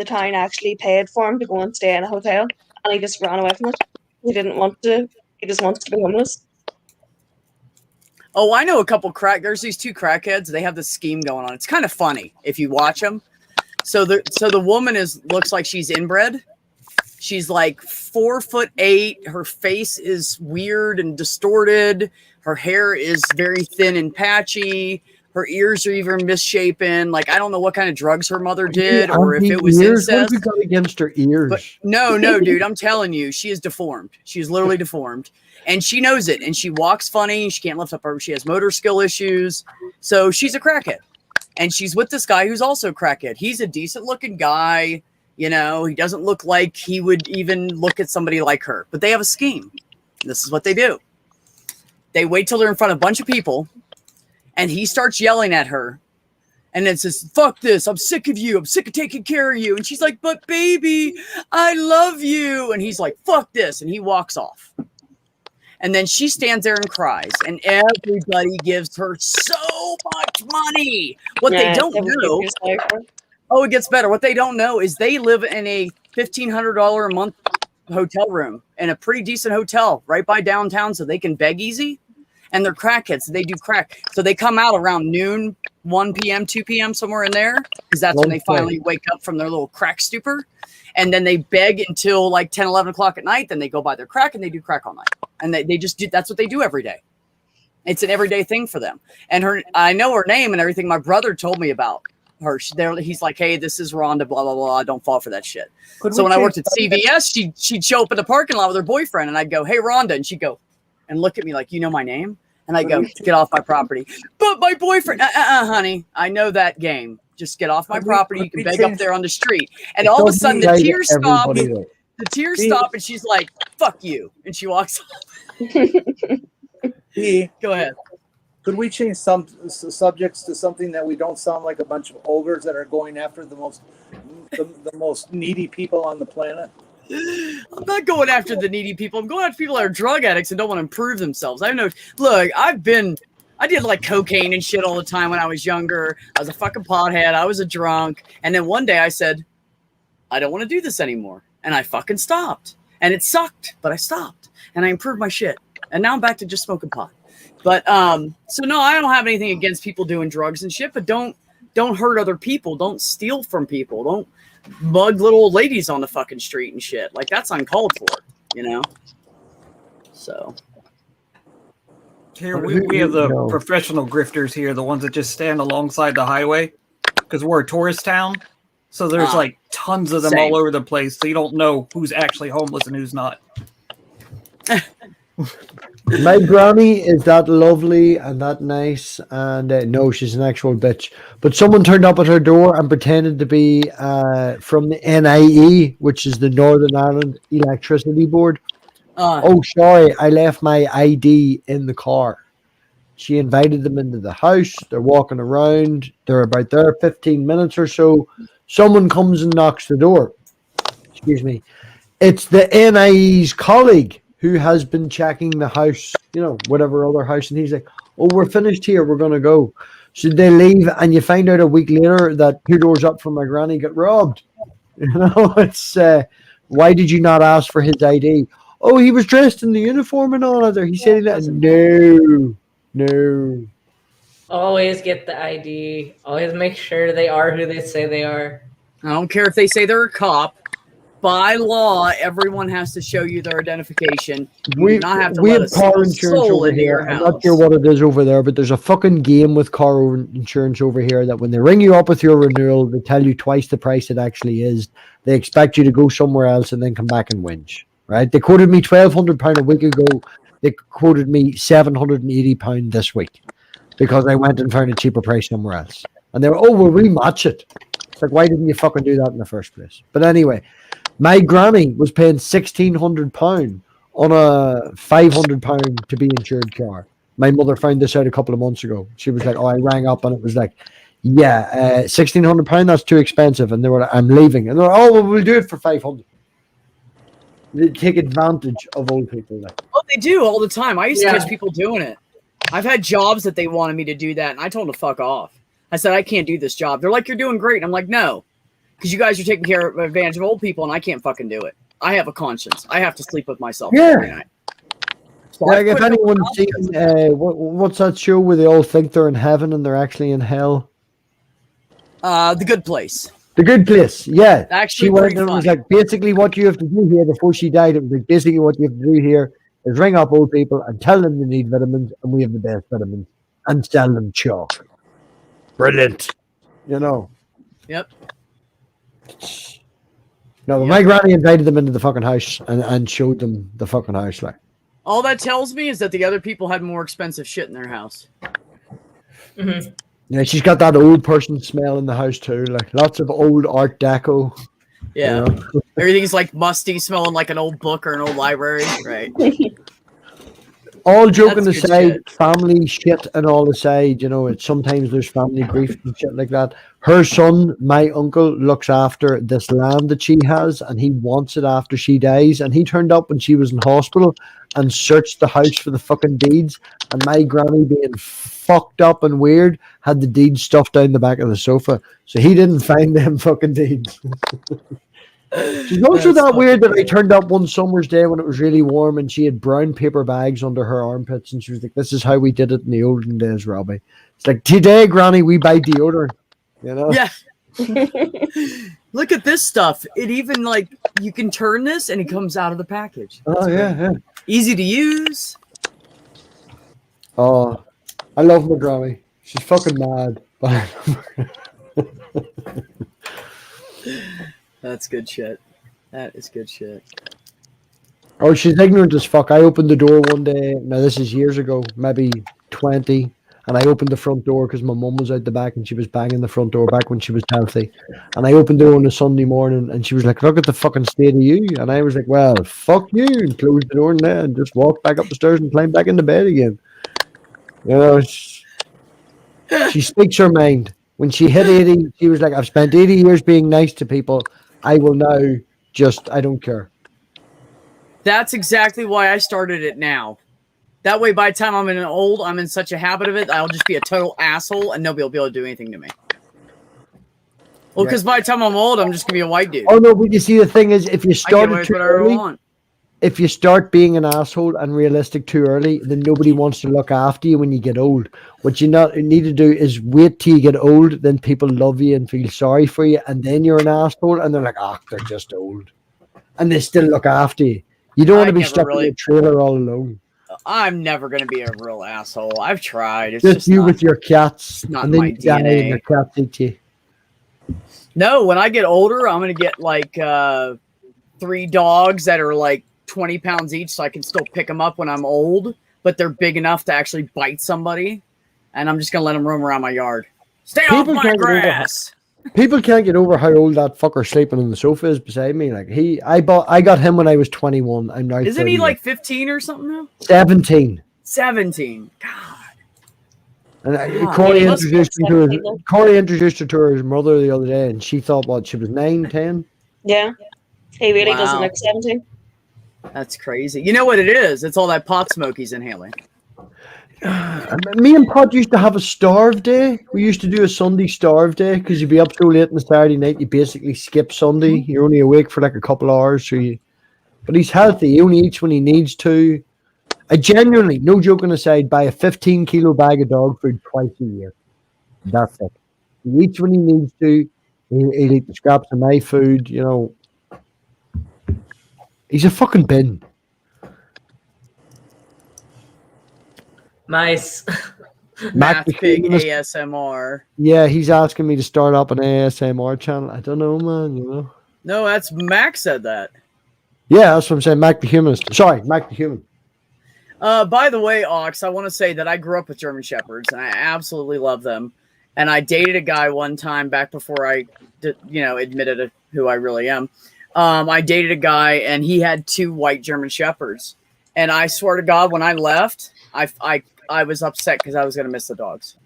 town actually paid for him to go and stay in a hotel, and he just ran away from it. He didn't want to. He just wants to be homeless. Oh, I know a couple there's these 2 crackheads. They have this scheme going on. It's kind of funny if you watch them. So the woman looks like she's inbred. She's like 4'8". Her face is weird and distorted. Her hair is very thin and patchy. Her ears are even misshapen. Like, I don't know what kind of drugs her mother did or if it was Ears? What have incest. we got against her ears? But no, dude, I'm telling you, she is deformed. She is literally deformed. And she knows it. And she walks funny. She can't lift up she has motor skill issues. So she's a crackhead. And she's with this guy who's also a crackhead. He's a decent looking guy. You know, he doesn't look like he would even look at somebody like her. But they have a scheme. This is what they do. They wait till they're in front of a bunch of people. And he starts yelling at her. And then says, fuck this. I'm sick of you. I'm sick of taking care of you. And she's like, but baby, I love you. And he's like, fuck this. And he walks off. And then she stands there and cries. And everybody gives her so much money. What they don't know. Oh, it gets better. What they don't know is they live in a $1,500 a month hotel room in a pretty decent hotel right by downtown so they can beg easy. And they're crackheads. So they do crack. So they come out around noon 1 p.m., 2 p.m., somewhere in there, because that's when they Okay. finally wake up from their little crack stupor. And then they beg until like 10, 11 o'clock at night. Then they go buy their crack and they do crack all night. And they just do, that's what they do every day. It's an everyday thing for them. And I know her name and everything. My brother told me about her. He's like, hey, this is Rhonda, blah, blah, blah. Don't fall for that shit. Could So we when I worked at change CVS, she'd show up in the parking lot with her boyfriend, and I'd go, "Hey, Rhonda," and she'd go and look at me like, "You know my name?" And I go, "Get off my property." But my boyfriend, honey, I know that game. Just get off my property. You can beg up there on the street, and all of a sudden the tears stop. Everybody though. The tears stop, and she's like, "Fuck you," and she walks off. Dee, Go ahead. could we change some subjects to something that we don't sound like a bunch of ogres that are going after the most needy people on the planet? I'm not going after the needy people. I'm going after people that are drug addicts and don't want to improve themselves. I know. Look, I did like cocaine and shit all the time when I was younger. I was a fucking pothead. I was a drunk. And then one day I said, I don't want to do this anymore. And I fucking stopped. And it sucked, but I stopped. And I improved my shit. And now I'm back to just smoking pot. But so no, I don't have anything against people doing drugs and shit, but don't hurt other people. Don't steal from people. Don't mug little old ladies on the fucking street and shit. Like, that's uncalled for, you know? So Here we have the professional grifters here, the ones that just stand alongside the highway, because we're a tourist town. So there's like tons of them same. all over the place. So you don't know who's actually homeless and who's not. My granny is that lovely and that nice, and no, she's an actual bitch. But someone turned up at her door and pretended to be from the NIE, which is the Northern Ireland Electricity Board. Oh, sorry, I left my ID in the car. She invited them into the house. They're walking around. They're about there 15 minutes or so. Someone comes and knocks the door. Excuse me. It's the NIE's colleague who has been checking the house, you know, whatever other house. And he's like, oh, we're finished here. We're going to go. So they leave, and you find out a week later that 2 doors up from my granny got robbed. You know, it's, why did you not ask for his ID? Oh, he was dressed in the uniform and all other. He said that. No. Always get the ID. Always make sure they are who they say they are. I don't care if they say they're a cop. By law, everyone has to show you their identification. You do not have to let have a car single insurance soul over into here. your I'm house. not sure what it is over there, but there's a fucking game with car insurance over here that when they ring you up with your renewal, they tell you twice the price it actually is. They expect you to go somewhere else and then come back and whinge. Right? They quoted me £1,200 a week ago. They quoted me £780 this week because I went and found a cheaper price somewhere else. And they were, oh, we'll rematch it. It's like, why didn't you fucking do that in the first place? But anyway, my granny was paying £1,600 on a £500 to be insured car. My mother found this out a couple of months ago. She was like, oh, I rang up and it was like, yeah, £1,600, that's too expensive. And they were like, I'm leaving. And they were like, oh, well, we'll do it for $500. They take advantage of old people. Like. Well, they do all the time. I used to Yeah. catch people doing it. I've had jobs that they wanted me to do that, and I told them to fuck off. I said, I can't do this job. They're like, you're doing great. And I'm like, no, because you guys are taking advantage of old people, and I can't fucking do it. I have a conscience. I have to sleep with myself every night. So Like, I if quit anyone's doing seen, that. what's that show where they all think they're in heaven and they're actually in hell? The Good Place. The Good Place, yeah. Actually, She went pretty and was funny. like, basically what you have to do here before she died, it was like, basically what you have to do here is ring up old people and tell them they need vitamins, and we have the best vitamins, and sell them chalk. Brilliant. You know. Yep. No, but my granny invited them into the fucking house and showed them the fucking house. Like, All that tells me is that the other people had more expensive shit in their house. Mm-hmm. yeah, she's got that old person smell in the house too. Like lots of old Art Deco. Yeah. You know? Everything's like musty, smelling like an old book or an old library. Right. All joking That's good aside, shit. family shit and all aside, you know, it's sometimes there's family grief and shit like that. Her son, my uncle, looks after this land that she has, and he wants it after she dies. And he turned up when she was in hospital and searched the house for the fucking deeds. And my granny, being fucked up and weird, had the deeds stuffed down the back of the sofa. So he didn't find them fucking deeds. She's also That's that weird that I fucking turned up one summer's day when it was really warm and she had brown paper bags under her armpits and she was like, "This is how we did it in the olden days, Robbie." It's like, "Today, Granny, we buy deodorant." You know? Yeah. Look at this stuff. It even like you can turn this and it comes out of the package. Oh yeah. Easy to use. Oh, I love my Granny. She's fucking mad. But I love her. That's good shit. That is good shit. Oh, she's ignorant as fuck. I opened the door one day. Now this is years ago, maybe 20, and I opened the front door because my mum was out the back and she was banging the front door back when she was healthy. And I opened the door on a Sunday morning and she was like, "Look at the fucking state of you." And I was like, "Well, fuck you," and closed the door and then and just walked back up the stairs and climbed back into bed again. You know, she speaks her mind. When she hit 80, she was like, "I've spent 80 years being nice to people. I will now I don't care." That's exactly why I started it now. That way, by the time I'm in such a habit of it, I'll just be a total asshole and nobody will be able to do anything to me. Well, because by the time I'm old, I'm just gonna be a white dude. Oh no, but you see, the thing is, if you I can start always too whatever I early, want. if you start being an asshole and realistic too early, then nobody wants to look after you when you get old. What you need to do is wait till you get old, then people love you and feel sorry for you, and then you're an asshole, and they're like, "Ah, they're just old," and they still look after you. You don't want to be never stuck really- in a trailer all alone. I'm never gonna be a real asshole. I've tried. It's Just just you not, with your cats, not and then my you die and DNA. your cats eat you. No, when I get older, I'm gonna get like 3 dogs that are like 20 pounds each, so I can still pick them up when I'm old, but they're big enough to actually bite somebody, and I'm just gonna let them roam around my yard. Stay off People my can't get over grass. People can't get over how old that fucker sleeping on the sofa is beside me. Like I got him when I was 21. I'm now Isn't he 38. like 15 or something now? 17? 17. God. And Ah, Corey he must be introduced me to her. 17 though. Corey introduced her to her mother the other day, and she thought, what, she was 9, 10? Yeah. He really doesn't Wow. look 17. That's crazy. You know what it is? It's all that pot smoke he's inhaling. Me and Pat used to have a starve day. We used to do a Sunday starve day because you'd be up so late on the Saturday night, you basically skip Sunday. You're only awake for like a couple of hours. But he's healthy. He only eats when he needs to. I genuinely, no joking aside, buy a 15-kilo bag of dog food twice a year. That's it. He eats when he needs to. He'll eat the scraps of my food, you know. He's a fucking bin. Nice. Math the Pig Humanist- ASMR. Yeah, he's asking me to start up an ASMR channel. I don't know, man, you know. No, that's Mac said that. Yeah, that's what I'm saying. Mac the Humanist. Sorry, Mac the Human. By the way, Ox, I want to say that I grew up with German Shepherds and I absolutely love them. And I dated a guy one time back before I, admitted who I really am. I dated a guy and he had 2 white German Shepherds. And I swear to God, when I left, I was upset because I was going to miss the dogs.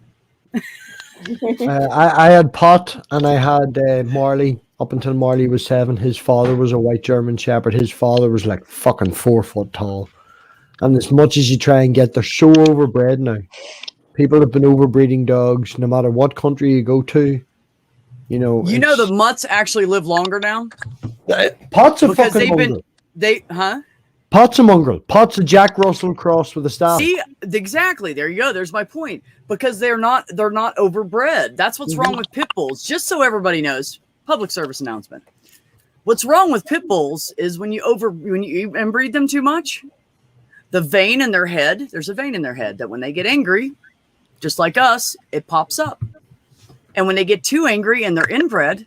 I had Pot and I had Marley up until Marley was 7. His father was a white German Shepherd. His father was like fucking 4 foot tall. And as much as you try and get, they're so overbred now. People have been overbreeding dogs no matter what country you go to. You know, The mutts actually live longer now? Pot's a Because fucking mongrel. Pot's a mongrel. Pot's a Jack Russell cross with a staff. See, exactly. There you go. There's my point. Because they're not overbred. That's what's wrong with pit bulls. Just so everybody knows, public service announcement. What's wrong with pit bulls is when you inbreed them too much, the vein in their head, there's a vein in their head that when they get angry, just like us, it pops up. And when they get too angry and they're inbred,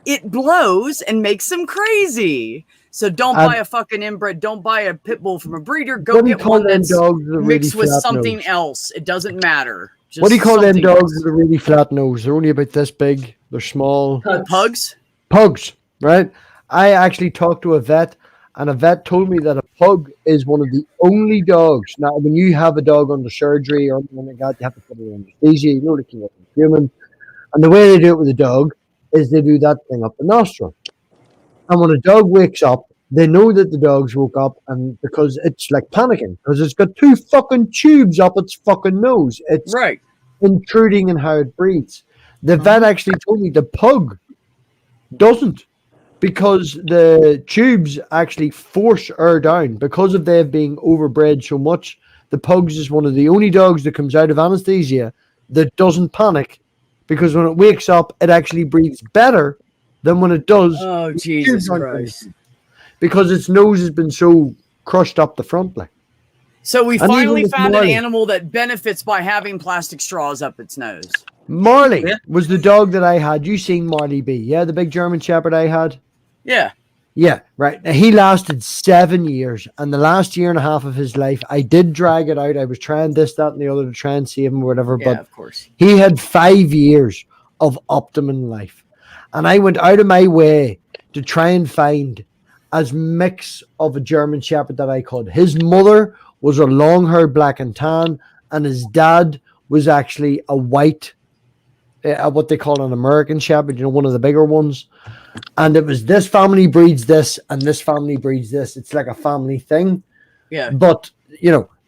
it blows and makes them crazy. So don't buy a fucking inbred. Don't buy a pit bull from a breeder. Go get one that's mixed with something else. It doesn't matter. Just what do you call them dogs else. with a really flat nose? They're only about this big. They're small. Pugs? Pugs, right? I actually talked to a vet, and a vet told me that a pug is one of the only dogs. Now, when you have a dog under surgery or anything like that, you have to put it in anesthesia. You know, they can get human. And the way they do it with a dog is they do that thing up the nostril. And when a dog wakes up, they know that the dog's woke up, and because it's like panicking, because it's got 2 fucking tubes up its fucking nose. It's right. Intruding in how it breathes. The vet actually told me the pug doesn't, because the tubes actually force air down because of them being overbred so much. The Pugs is one of the only dogs that comes out of anesthesia that doesn't panic, because when it wakes up, it actually breathes better than when it does. Oh, with Jesus tubes on Christ. it, because its nose has been so crushed up the front. Like. So we And finally even with found an Marley. animal that benefits by having plastic straws up its nose. Marley Yeah. was the dog that I had. You seen Marley B? Yeah, the big German Shepherd I had. Yeah. Yeah, right. Now, he lasted 7 years, and the last year and a half of his life, I did drag it out. I was trying this, that, and the other to try and save him or whatever, Yeah, but of course. he had 5 years of optimum life. And I went out of my way to try and find as mix of a German Shepherd that I could. His mother was a long-haired black and tan, and his dad was actually a white, what they call an American Shepherd, one of the bigger ones. And it was this family breeds this, and this family breeds this. It's like a family thing. Yeah. But,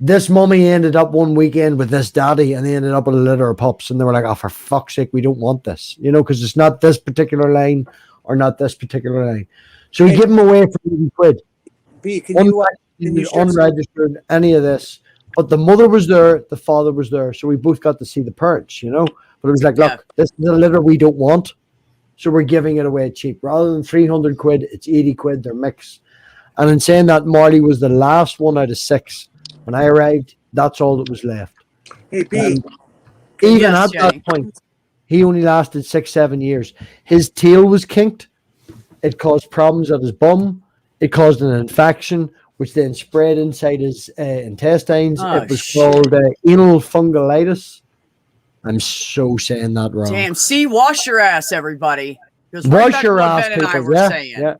this mummy ended up one weekend with this daddy, and they ended up with a litter of pups, and they were like, oh, for fuck's sake, we don't want this, because it's not this particular line or not this particular line. So we Hey. give them away for £80. B, can you share some- Unregistered, any of this. But the mother was there, the father was there, so we both got to see the parents, But it was like, look, Yeah. this is a litter we don't want, so we're giving it away cheap. Rather than £300, it's £80. They're mixed. And in saying that, Marley was the last one out of 6. When I arrived, that's all that was left. Hey, B, And even Yes, at Jenny. that point, he only lasted 6-7 years. His tail was kinked. It caused problems at his bum. It caused an infection, which then spread inside his intestines. Oh, It was shit. called anal fungulitis. I'm so saying that wrong. Damn. See, wash your ass, everybody. Goes Wash back to your what ass, Ben and I people. were Yeah, saying. yeah.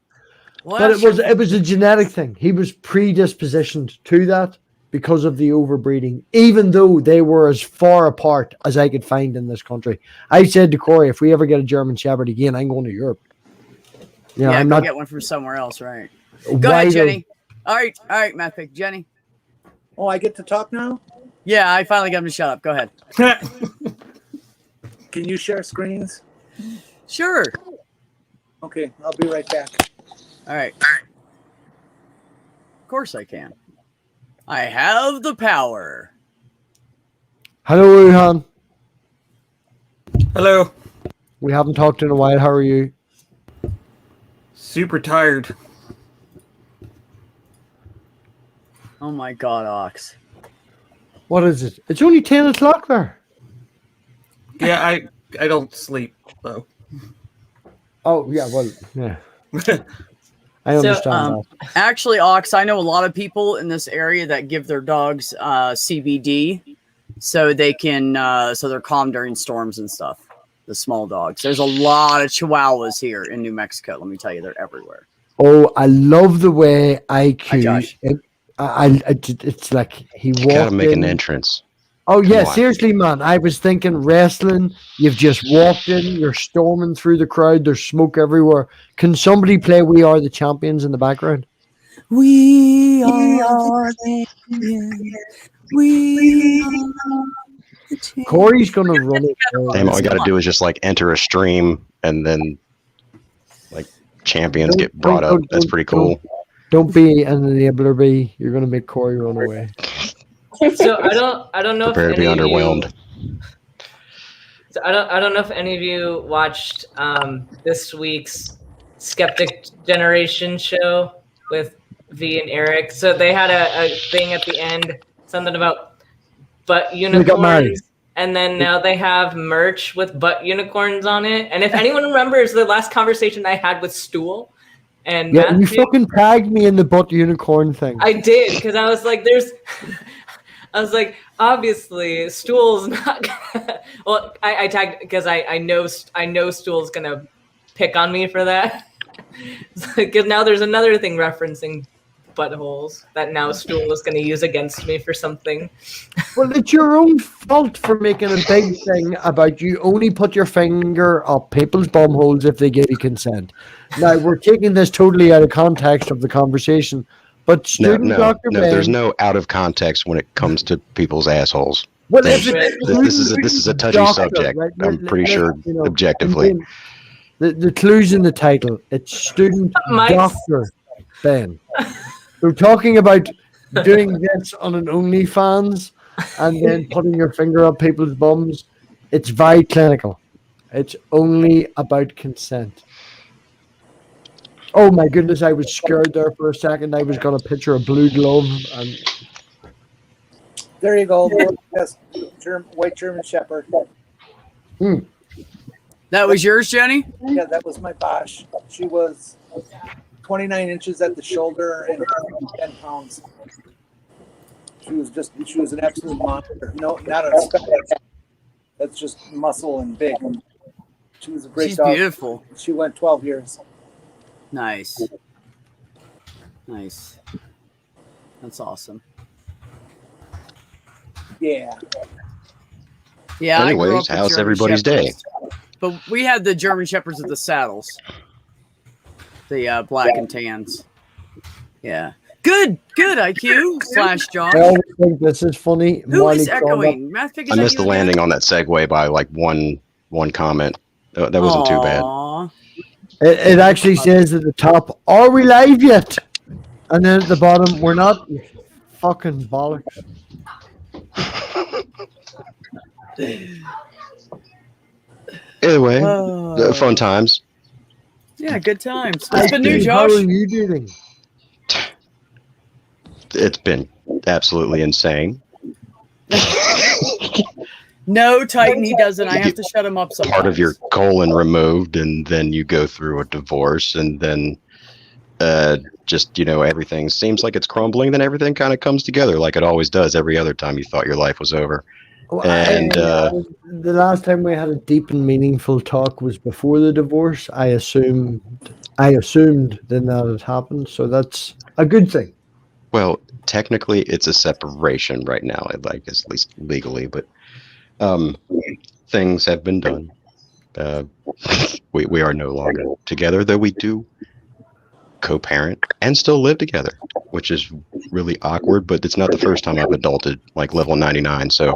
Wash But your- it was a genetic thing. He was predispositioned to that because of the overbreeding, even though they were as far apart as I could find in this country. I said to Corey, if we ever get a German Shepherd again, I'm going to Europe. yeah, I'm go not get one from somewhere else, right? Go ahead, wider- Jenny. All right, Matt Pick. Jenny. oh, I get to talk now? Yeah, I finally got him to shut up. Go ahead. Can you share screens? Sure. Okay, I'll be right back. All right. Of course I can. I have the power. Hello, Wuhan. Hello. We haven't talked in a while. How are you? Super tired. Oh my God, Ox. What is it? It's only 10 o'clock there. Yeah, I don't sleep though. Oh, yeah, well, yeah. I So, understand that. Actually, Ox, I know a lot of people in this area that give their dogs CBD so they can so they're calm during storms and stuff. The small dogs. There's a lot of Chihuahuas here in New Mexico. Let me tell you, they're everywhere. Oh, I love the way Hi, IQ. Josh. It's like he You gotta walked make in. an entrance. Oh yeah, on. seriously, man. I was thinking wrestling. You've just walked in. You're storming through the crowd. There's smoke everywhere. Can somebody play "We Are the Champions" in the background? We are the champions. We are the champions. Corey's gonna run it. Damn, all you gotta do is just like enter a stream and then like champions get brought up. That's pretty cool. Don't be an enabler, B. You're gonna make Corey run away. So I don't know Prepare if to be any of you- underwhelmed. So I don't know if any of you watched this week's Skeptic Generation show with V and Eric. So they had a thing at the end, something about butt got married. unicorns. And then now they have merch with butt unicorns on it. And if anyone remembers the last conversation I had with Stool and Yeah, you Matthew, fucking tagged me in the butt unicorn thing. I did, because I was like, I was like, obviously, Stool's not gonna. Well, I tagged because I know Stool's gonna pick on me for that. Because now there's another thing referencing buttholes that now Stool is gonna use against me for something. Well, it's your own fault for making a big thing about you only put your finger up people's bum holes if they give you consent. Now, we're taking this totally out of context of the conversation, but No, student no, Dr. no. Ben, There's no out of context when it comes to people's assholes. well, This if it's is a touchy doctor, subject. right? I'm pretty sure you know, objectively. and The clue's in the title. It's student Mike's- doctor Ben. We're talking about doing this on an OnlyFans and then putting your finger up people's bums. It's very clinical. It's only about consent. Oh my goodness, I was scared there for a second. I was going to picture a blue glove and There you go. Yes, white German Shepherd. That was yours, Jenny? Yeah, that was my Bosch. She was 29 inches at the shoulder and 10 pounds. She was an absolute monster. No, not a spec. That's just muscle and big. She was a great She's dog. beautiful. She went 12 years. Nice. Nice. That's awesome. Yeah. Yeah. I grew Anyways, up with how's German everybody's day? Shepherds. But we had the German Shepherds with the saddles. The black and tans. Yeah. Good IQ / Josh. I always think this is funny. Who Molly is called up- echoing? Math Pig, is I that missed you the again? landing on that segue by like one comment. That wasn't too bad. Aw. It actually says at the top, "Are we live yet?" And then at the bottom, "We're not." You fucking bollocks. Either way, Oh. fun times. Yeah, good times. What's been new, How Josh? are you doing? It's been absolutely insane. No, Titan, he doesn't. I have to shut him up sometimes. Part of your colon removed, and then you go through a divorce, and then just everything seems like it's crumbling. Then everything kind of comes together like it always does every other time you thought your life was over. Well, And, the last time we had a deep and meaningful talk was before the divorce. I assumed then that had happened, so that's a good thing. Well, technically, it's a separation right now. I guess at least legally, but things have been done. We are no longer together, though we do co-parent and still live together, which is really awkward. But it's not the first time I've adulted like level 99. So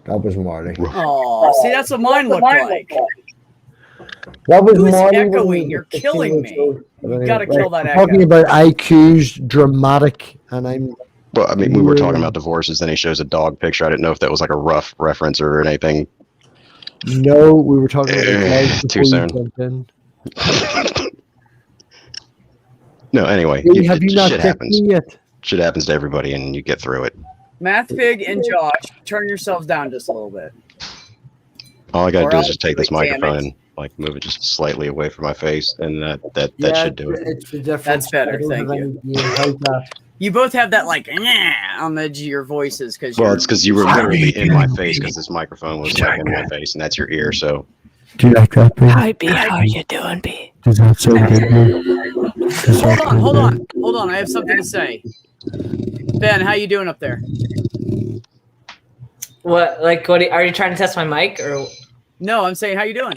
That was Marty. Oh, see, that's what mine looked like. That was Who's Marty when he echoing? was You're 15 killing years me. old. You gotta kill that we're talking echo. about IQ's dramatic, and I'm Well, I mean, we were talking Yeah. about divorces, then he shows a dog picture. I didn't know if that was like a rough reference or anything. no, we were talking about dogs Too before soon. you jumped in. No, anyway, Hey, have you not shit kicked happens. me yet? Shit happens to everybody, and you get through it. Math Pig and Josh, turn yourselves down just a little bit. All I gotta Or do is else, just take this damn it. microphone and like move it just slightly away from my face, and that Yeah, should do it. It's the difference. That's better, I don't thank have you. any idea how that. You both have that like on the edge of your voices because Well, it's because you were literally in my face because this microphone was like in my face, and that's your ear. So Do you like that? Hi, B. How are you doing, B? Does that sound good? hold on. I have something to say. Ben, how you doing up there? What? Like, what? Are you trying to test my mic or? No, I'm saying how you doing.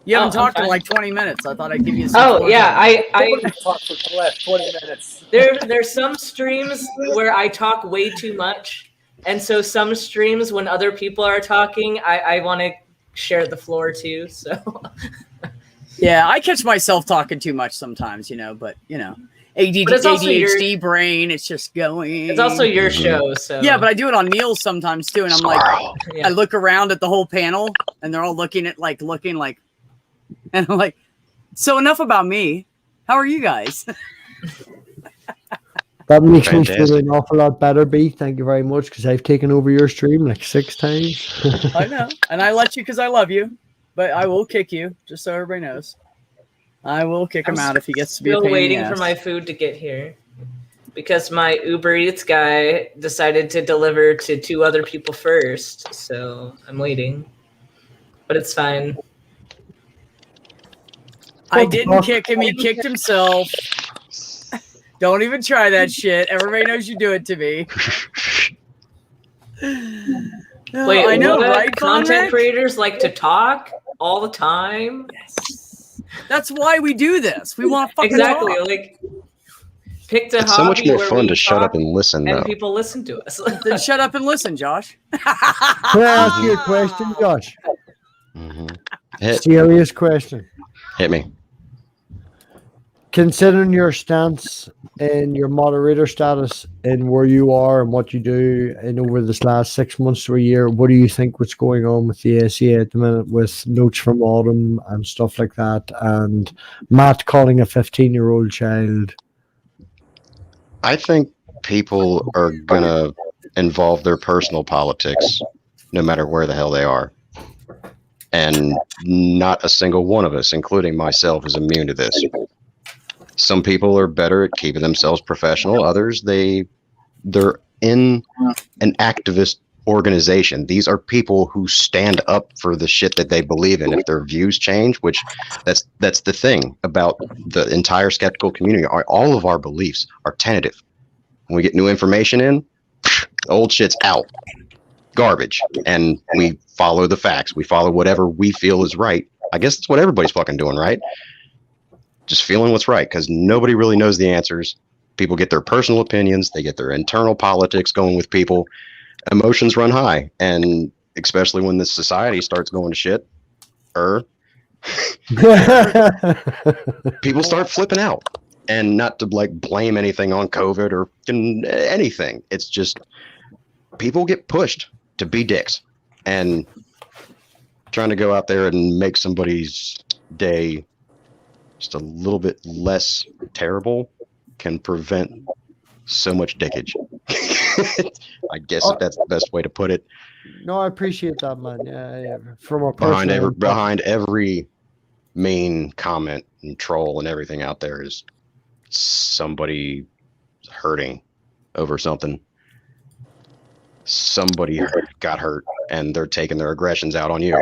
You haven't Oh, I'm talked in fine. like 20 minutes. I thought I'd give you some. Oh floor yeah, time. I Talk for the last 20 minutes. there's some streams where I talk way too much, and so some streams when other people are talking, I want to share the floor too. So Yeah, I catch myself talking too much sometimes, but ADD, But it's also ADHD brain, it's just going. it's also your show. So Yeah, but I do it on Neil's sometimes too, and I'm like, yeah. I look around at the whole panel, and they're all looking, and I'm like, so enough about me. How are you guys? That makes me feel Fantastic. an awful lot better, B. Thank you very much, because I've taken over your stream like 6 times. I know, and I let you because I love you, but I will kick you, just so everybody knows. I will kick him out if he gets to be a Still pain in the waiting for ass. my food to get here because my Uber Eats guy decided to deliver to 2 other people first. So I'm waiting, but it's fine. I didn't kick him. He kicked himself. Don't even try that shit. Everybody knows you do it to me. Wait, I know, what? right? Content Conrad? creators like to talk all the time. That's why we do this. We want to fucking Exactly. talk. Like, picked a it's so much hobby more where fun we to shut up talk and listen, and though. people listen to us. Then shut up and listen, Josh. Can I ask you a question, Josh? Serious question. Hit me. Considering your stance and your moderator status and where you are and what you do and over this last 6 months to a year, what do you think what's going on with the ACA at the minute with Notes from Autumn and stuff like that, and Matt calling a 15-year-old child? I think people are gonna involve their personal politics no matter where the hell they are. And not a single one of us, including myself, is immune to this. Some people are better at keeping themselves professional. Others, they're in an activist organization. These are people who stand up for the shit that they believe in. If their views change, which that's the thing about the entire skeptical community, all of our beliefs are tentative. When we get new information in, old shit's out. Garbage. And we follow the facts. We follow whatever we feel is right. I guess that's what everybody's fucking doing, right? Just feeling what's right, because nobody really knows the answers. People get their personal opinions. They get their internal politics going with people. Emotions run high. And especially when this society starts going to shit, people start flipping out. And not to like blame anything on COVID or anything. It's just people get pushed to be dicks. And trying to go out there and make somebody's day just a little bit less terrible can prevent so much dickage. I guess that's the best way to put it. No, I appreciate that, man. Yeah. From a personal behind every mean comment and troll and everything out there is somebody hurting over something. Somebody got hurt and they're taking their aggressions out on you.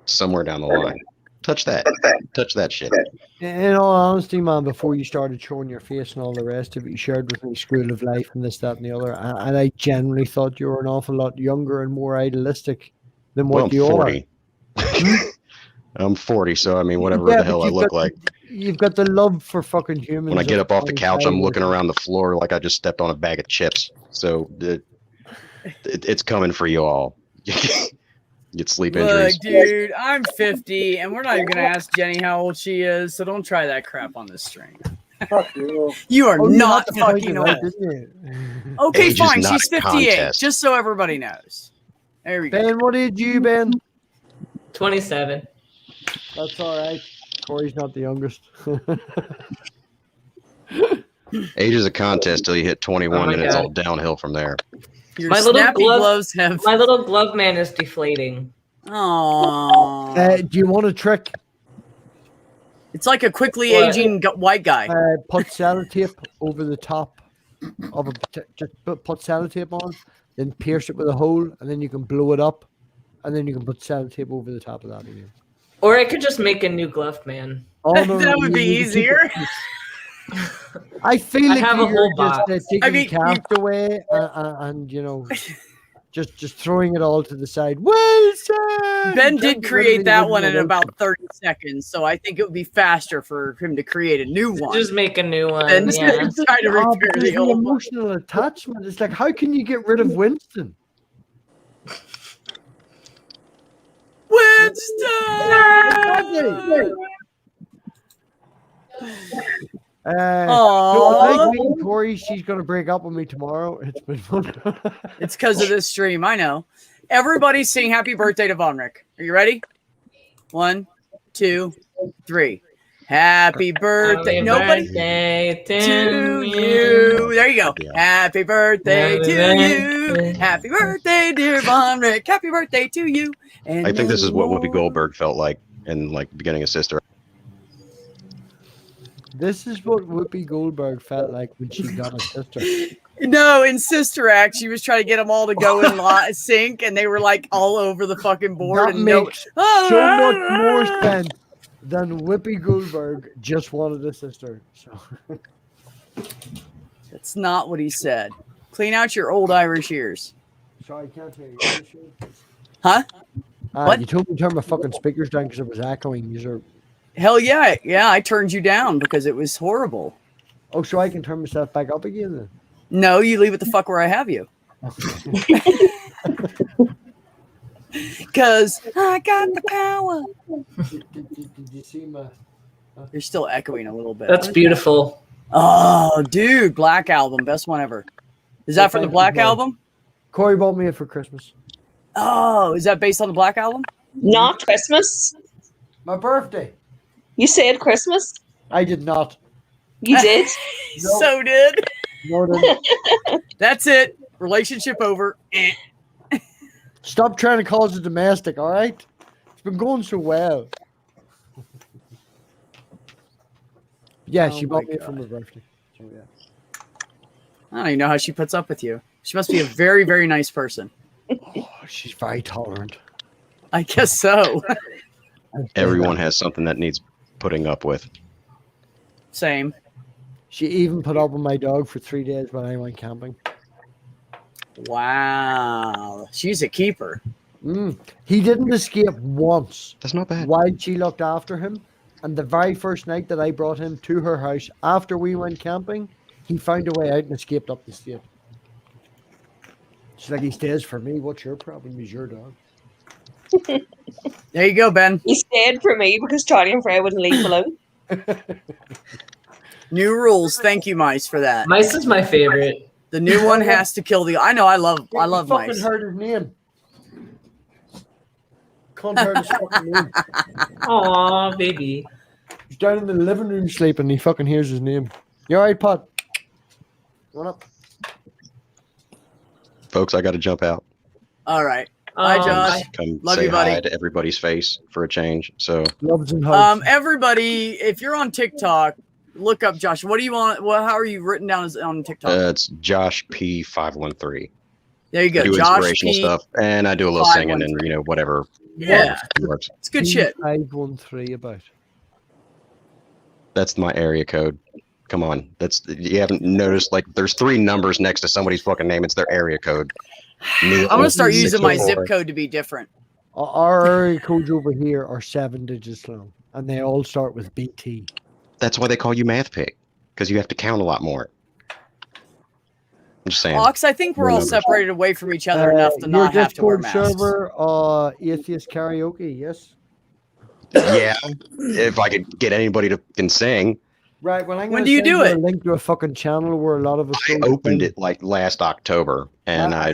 Somewhere down the line. Touch that shit. In all honesty, man, before you started showing your face and all the rest of it, you shared with me School of Life and this, that, and the other. And I genuinely thought you were an awful lot younger and more idealistic than what you are. I'm 40, so I mean, whatever the hell I look like. You've got the love for fucking humans. When I get up off the couch, I'm looking around the floor like I just stepped on a bag of chips. So it's coming for you all. Get sleep injuries. Look, dude, I'm 50, and we're not even gonna ask Jenny how old she is, so don't try that crap on this stream. Fuck you. You are not fucking old. Okay, Age is fine. not She's a 58, contest. just so everybody knows. There we go. Ben, what did you, Ben? 27. That's all right. Corey's not the youngest. Age is a contest till you hit 21, Oh my and it's God. all downhill from there. Your My little snappy glove- gloves have. My little glove man is deflating. Aww. Do you want a trick? It's like a quickly What? aging white guy. Put sellotape over the top of a just put sellotape on, then pierce it with a hole, and then you can blow it up, and then you can put sellotape over the top of that again. Or I could just make a new glove man. Oh, That would be you need to keep easier. it- I feel I like have a you're whole just box. taking I mean, cast away and you know, just throwing it all to the side. Wilson! Ben did Trying to create get that rid one of in Wilson. about 30 seconds, so I think it would be faster for him to create a new one. Just make a new one. than Yeah. try to Oh, repair but there's the the old one. emotional attachment. It's like, how can you get rid of Winston? Winston! So like Aww. me and Corey, she's gonna break up with me tomorrow. It's been fun. It's because of this stream, I know. Everybody sing happy birthday to Von Rick. Are you ready? 1, 2, 3. Happy birthday. Happy Nobody birthday to you. There you go. Happy birthday Happy to you. birthday. Happy birthday, dear Von Rick. Happy birthday to you. And I think this is what many Whoopi more. Goldberg felt like in like the beginning of Sister. This is what Whoopi Goldberg felt like when she got a sister. No, in Sister Act, she was trying to get them all to go in sync, and they were like all over the fucking board. That and no, makes so much more sense than Whoopi Goldberg just wanted a sister. So That's not what he said. Clean out your old Irish ears. sorry, I can't hear you. Huh? What? You told me to turn my fucking speakers down because it was echoing. These are Hell yeah. Yeah, I turned you down because it was horrible. oh, so I can turn myself back up again then. No, you leave it the fuck where I have you. Because I got the power. Did you see my? You're still echoing a little bit. That's beautiful. Oh, dude, Black Album, best one ever. Is that for the Black Album? Corey bought me it for Christmas. Oh, is that based on the Black Album? Not Christmas. My birthday. You said Christmas. I did not. You did. No. So did. No, didn't. That's it. Relationship over. Stop trying to cause it domestic, all right? It's been going so well. Yeah, Oh she my bought me it God. for my birthday. So yeah. I don't even know how she puts up with you. She must be a very, very nice person. Oh, she's very tolerant. I guess so. Everyone has something that needs putting up with. Same. She even put up with my dog for 3 days when I went camping. Wow. She's a keeper. He didn't escape once That's not bad. while she looked after him. And the very first night that I brought him to her house after we went camping, he found a way out and escaped up the state. She's like, he stays for me. What's your problem? He's your dog. There you go, Ben. He stayed for me because Charlie and Freya wouldn't leave him alone. New rules. Thank you, Mice, for that. Mice is my favorite. The new one has to kill the. I know. I love You Mice. fucking heard his name. Can't heard his fucking name. Aw, baby. He's down in the living room sleeping. He fucking hears his name. You all right, Pod? What up? Folks, I got to jump out. All right. Bye, Josh. Come Love say you, buddy. hi to everybody's face for a change. So Loves and hugs. Everybody, if you're on TikTok, look up Josh. What do you want? Well, how are you written down as on TikTok? it's Josh P513. There you go. I do Josh inspirational P. stuff, and I do a little singing and whatever. Yeah, works. it's good shit. 513 about. That's my area code. Come on, you haven't noticed like there's 3 numbers next to somebody's fucking name. It's their area code. I'm gonna start using my 604. zip code to be different. Our area codes over here are 7 digits long, and they all start with BT. That's why they call you Math Pig, because you have to count a lot more. I'm just saying. Ox, I think we're all Numbers. separated away from each other enough to not your have to wear Discord masks. server, Atheist Karaoke, yes? Yeah, if I could get anybody to can sing. Right, well, I'm When gonna do you send do a it? link to a fucking channel where a lot of us I go to opened sing. it like last October, and I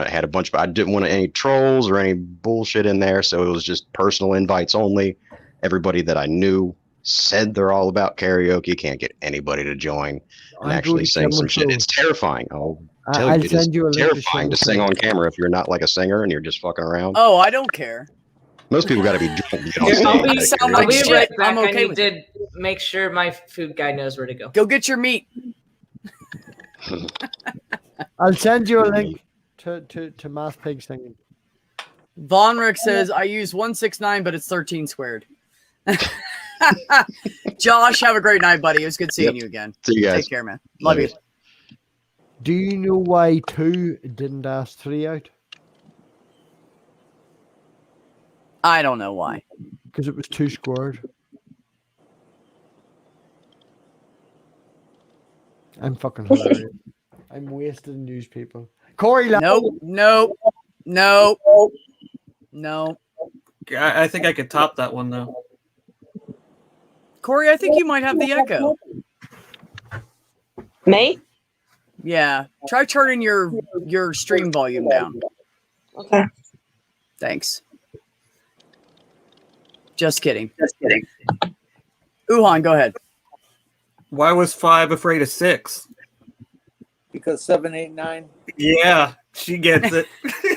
had a bunch of. I didn't want any trolls or any bullshit in there, so it was just personal invites only. Everybody that I knew said they're all about karaoke. Can't get anybody to join and I go actually to sing some shit. Summer It's terrifying. I'll tell I'll you, it is send you a link to terrifying to Summer sing Show. on camera if you're not like a singer and you're just fucking around. Oh, I don't care. Most people got to be drunk to get on Here, stage. I'll be, at sound I'll like be karaoke. shit. right back. I'm okay I need with to make sure my food guy knows where to go. Go get your meat. I'll send you a link to Math Pig singing. Von Rick says I use 169, but it's 13 squared. Josh, have a great night, buddy. It was good seeing you again. See you guys. Take care, man. Love you. Do you know why 2 didn't ask 3 out? I don't know why. Because it was 2 squared. I'm fucking hilarious. I'm wasting news people. Corey, Nope. Nope. Nope. No. I think I could top that one though. Corey, I think you might have the echo. Me? Yeah. Try turning your stream volume down. Okay. Thanks. Just kidding. Uhan, go ahead. Why was 5 afraid of 6? Because 7, 8, 9. Yeah, she gets it.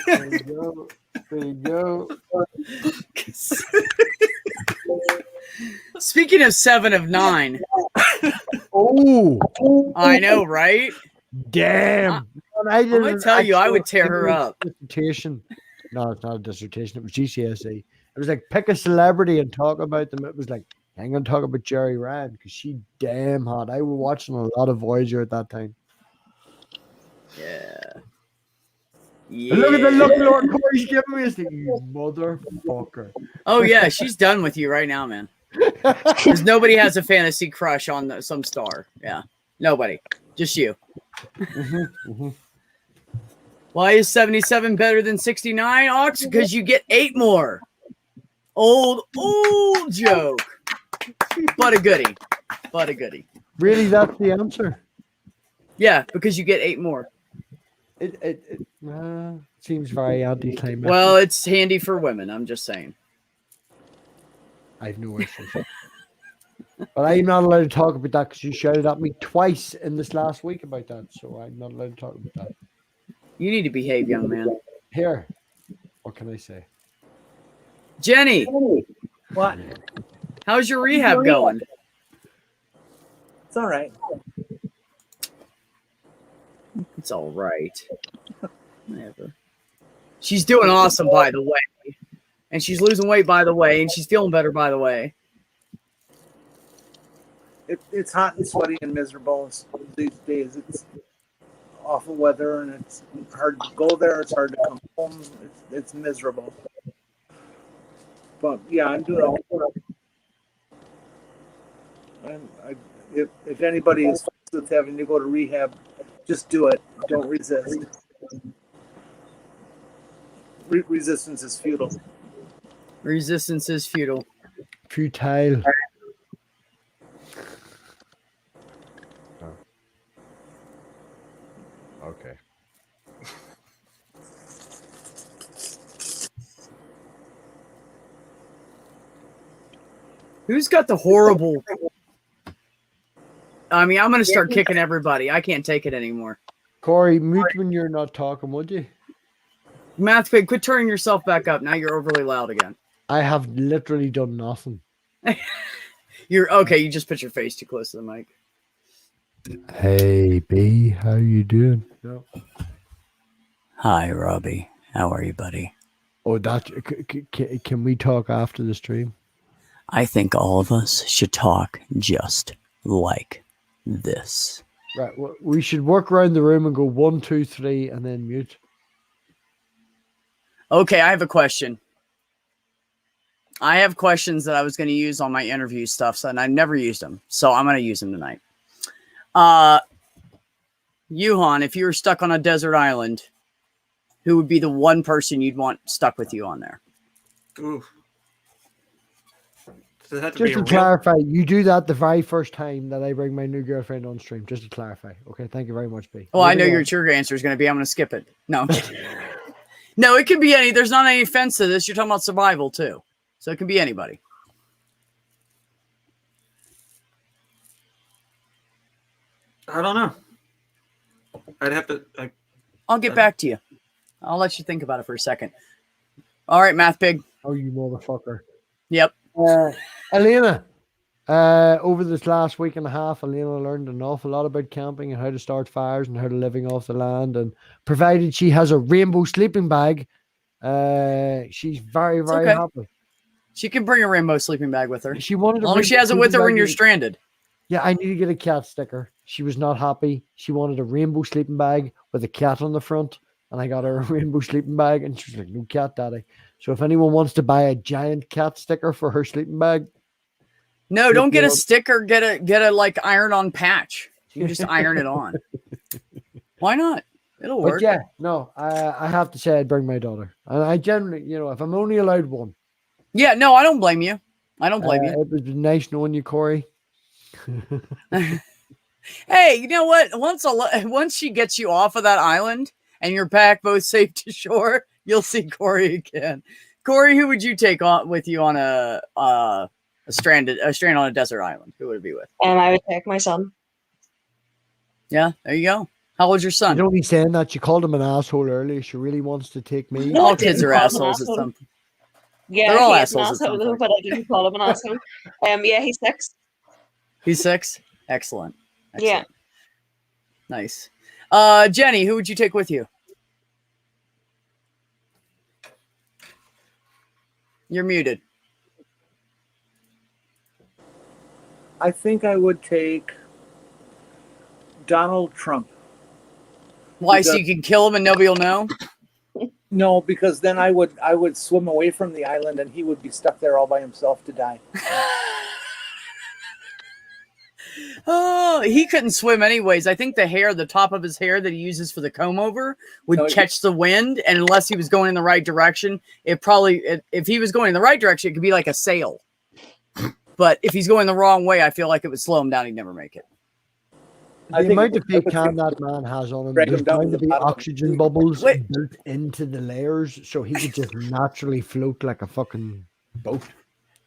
there you go. There you go. Speaking of 7 of 9, Oh, I know, right? damn. I'm gonna tell you, I would tear her up. Dissertation. No, it's not a dissertation. It was GCSE. It was like pick a celebrity and talk about them. It was like, I'm going to talk about Jerry Ryan because she damn hot. I was watching a lot of Voyager at that time. Yeah. And look at the look Lord Corey's giving me. It's like, you motherfucker. Oh yeah, she's done with you right now, man. Because nobody has a fantasy crush on some star. Yeah, nobody. Just you. Why is 77 better than 69, Ox? Because you get 8 more. Old joke. But a goodie. Really, that's the answer. Yeah, because you get 8 more. It seems very anticlimactic. Well, it's handy for women. I'm just saying. I have no issues. But I'm not allowed to talk about that because you shouted at me twice in this last week about that. So I'm not allowed to talk about that. You need to behave, young man. Here, what can I say? Jenny, What? how's your rehab going? It's all right. It's all right. Whatever. She's doing awesome, by the way. And she's losing weight, by the way. And she's feeling better, by the way. It's hot and sweaty and miserable these days. It's awful weather, and it's hard to go there. It's hard to come home. It's miserable. But yeah, I'm doing all right. If anybody is with having to go to rehab, just do it. Don't resist. Resistance is futile. Resistance is futile. Futile. Okay. Who's got the horrible... I mean, I'm going to start kicking everybody. I can't take it anymore. Corey, mute when you're not talking, would you? Mathpig, quit turning yourself back up. Now you're overly loud again. I have literally done nothing. You're okay. You just put your face too close to the mic. Hey, B, how you doing? No. Hi, Robbie. How are you, buddy? Oh, that can we talk after the stream? I think all of us should talk just like this. Right. Well, we should work around the room and go 1, 2, 3, and then mute. Okay, I have a question. I have questions that I was going to use on my interview stuff, and I've never used them, so I'm going to use them tonight. Yuhan, if you were stuck on a desert island, who would be the one person you'd want stuck with you on there? Ooh. Does it have to Just be to a real? clarify, you do that the very first time that I bring my new girlfriend on stream, just to clarify. Okay, thank you very much, B. Well, I know Moving on. your answer is going to be, I'm going to skip it. No, I'm kidding. No, it can be any. There's not any offense to this. You're talking about survival, too. So it can be anybody. I don't know. I'd have to. I'll get back to you. I'll let you think about it for a second. All right, Math Pig. Oh, you motherfucker. Yep. Elena, over this last week and a half, Elena learned an awful lot about camping and how to start fires and how to living off the land. And provided she has a rainbow sleeping bag, she's very, very okay. happy. She can bring a rainbow sleeping bag with her. She wanted as long as she has it with her when you're stranded. Yeah, I need to get a cat sticker. She was not happy. She wanted a rainbow sleeping bag with a cat on the front. And I got her a rainbow sleeping bag. And she was like, no cat, daddy. So if anyone wants to buy a giant cat sticker for her sleeping bag. No, don't get a sticker. Get a like iron-on patch. You can just iron it on. Why not? It'll work. But yeah, no, I have to say I'd bring my daughter. And I generally, if I'm only allowed one. Yeah, no, I don't blame you. I don't blame you. It was nice knowing you, Corey. Hey, you know what? Once she gets you off of that island and you're back both safe to shore, you'll see Corey again. Corey, who would you take on with you on a strand on a desert island? Who would it be with? I would take my son. Yeah, there you go. How old's your son? You don't be saying that. She called him an asshole earlier. She really wants to take me. No, All kids are assholes at some point. Yeah, They're all he is an assholes at some asshole, point. but I didn't call him an asshole. Yeah, he's 6. He's 6? Excellent. Yeah. Nice. Jenny, who would you take with you? You're muted. I think I would take Donald Trump. Why, so you can kill him and nobody will know? No, because then I would swim away from the island and he would be stuck there all by himself to die. Oh, he couldn't swim anyways. I think the top of his hair that he uses for the comb over would Oh, catch the wind, and unless he was going in the right direction, if he was going in the right direction, it could be like a sail. But if he's going the wrong way, I feel like it would slow him down. He'd never make it. I The think amount it of would- feet can that man has on him, Break there's him down going to to the be bottom. oxygen bubbles Wait. built into the layers, so he could just naturally float like a fucking boat.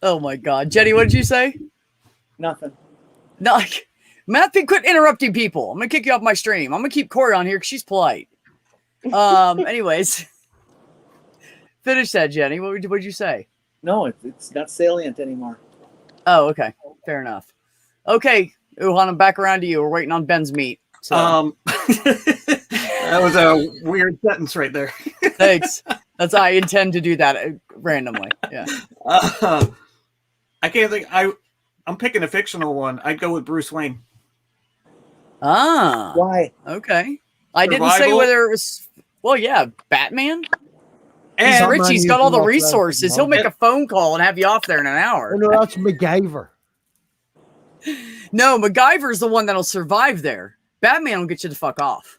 Oh my God, Jenny, what did you say? Nothing. No, Matthew, quit interrupting people. I'm gonna kick you off my stream. I'm gonna keep Corey on here because she's polite. Anyways, finish that, Jenny. What did you say? No, it's not salient anymore. Oh, okay, fair enough. Okay, Uhan, I'm back around to you. We're waiting on Ben's meat. So That was a weird sentence right there. thanks. I intend to do that randomly. Yeah. I can't think. I'm picking a fictional one. I'd go with Bruce Wayne. Ah. Why? Okay. I didn't say Survival. whether it was. Well, yeah, Batman. He's And rich. Batman He's you got all can the walk around resources. He'll make a phone call and have you off there in an hour. Oh no, that's MacGyver. No, MacGyver's the one that'll survive there. Batman will get you the fuck off.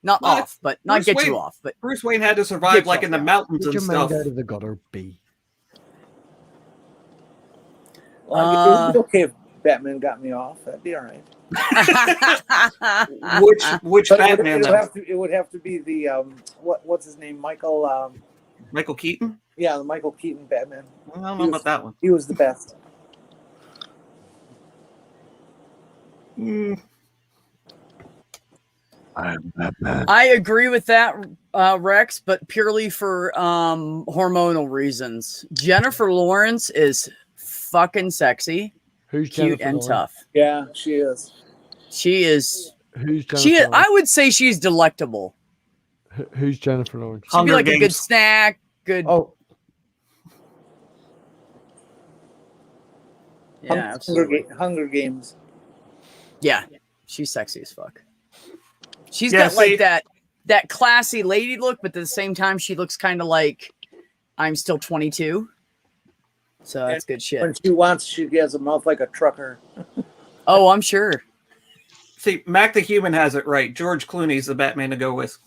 Not What? off, but not Bruce get Wayne- you off. But Bruce Wayne had to survive Get like in the yourself mountains Get and your mind stuff. out of the gutter, B. Well, it'd be okay if Batman got me off. That'd be all right. Which But Batman though? it would have to be the what's his name? Michael. Michael Keaton? Yeah, the Michael Keaton Batman. I don't know about that one. He was the best. I'm Batman. I agree with that, Rex, but purely for hormonal reasons. Jennifer Lawrence is fucking sexy, Who's cute, Jennifer and Lawrence? tough. Yeah, she is. She is. Who's Jennifer She is. Lawrence? I would say she's delectable. Who's Jennifer Lawrence? She'd be Hunger like a good Games. snack. Good. Oh, yeah, absolutely. Hunger Games. Yeah, she's sexy as fuck. She's Yeah, got like see- that classy lady look, but at the same time, she looks kind of like I'm still 22. So that's good shit. When she wants, she has a mouth like a trucker. Oh, I'm sure. See, Mac the Human has it right. George Clooney's the Batman to go with.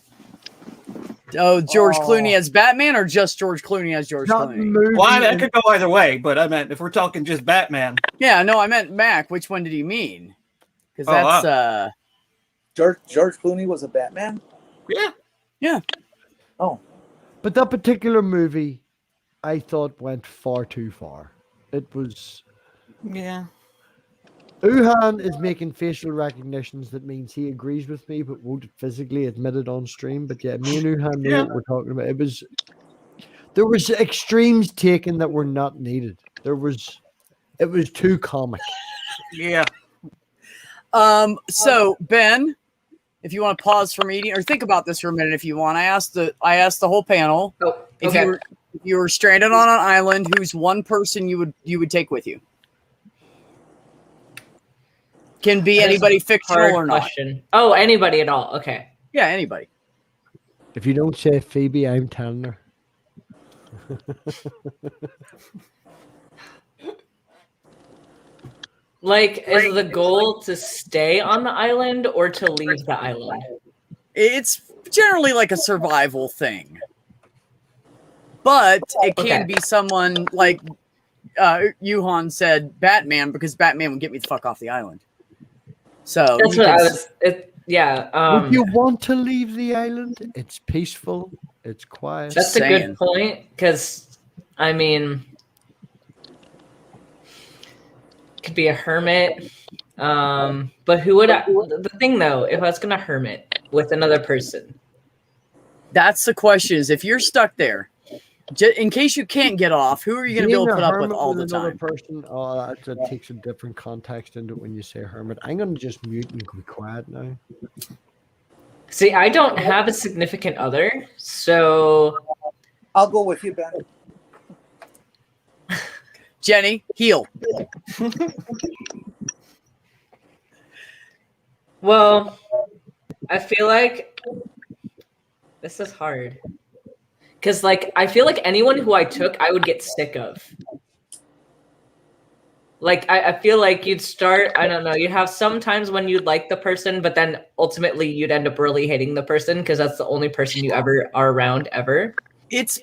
Oh, George Oh. Clooney as Batman, or just George Clooney as George not Clooney? movie. Well, that could go either way, but I meant if we're talking just Batman. Yeah, no, I meant Mac. Which one did he mean? Because Oh, that's George Clooney was a Batman. Yeah. Oh, But that particular movie, I thought went far too far. It was. Yeah. Uhan is making facial recognitions that means he agrees with me, but won't physically admit it on stream. But yeah, me and Uhan know Yeah. what we're talking about. There was extremes taken that were not needed. It was too comic. Yeah. So Ben, if you want to pause from eating or think about this for a minute, if you want, I asked the whole panel Oh, if okay. you were stranded on an island, who's one person you would take with you? Can be That is anybody a fictional hard or not. question. Oh, anybody at all. Okay. Yeah, anybody. If you don't say Phoebe, I'm telling her. Like, is the goal to stay on the island or to leave the island? It's generally like a survival thing. But it can Okay. be someone like Yuhan said, Batman, because Batman would get me the fuck off the island. So That's you what I can- was. Yeah. Would you want to leave the island? It's peaceful. It's quiet. That's a saying. good point because, I mean, could be a hermit. But who would I? The thing though, if I was gonna hermit with another person, That's the question: is if you're stuck there, in case you can't get off, who are you going to be able to Being put a up with hermit all the another time? Person, oh, that takes a different context into it when you say hermit. I'm going to just mute and be quiet now. see, I don't have a significant other, so I'll go with you, Ben. Jenny, heal. well, I feel like this is hard. Because, like, I feel like anyone who I took, I would get sick of. Like I feel like you'd start, I don't know, you have some times when you'd like the person, but then ultimately you'd end up really hating the person because that's the only person you ever are around ever.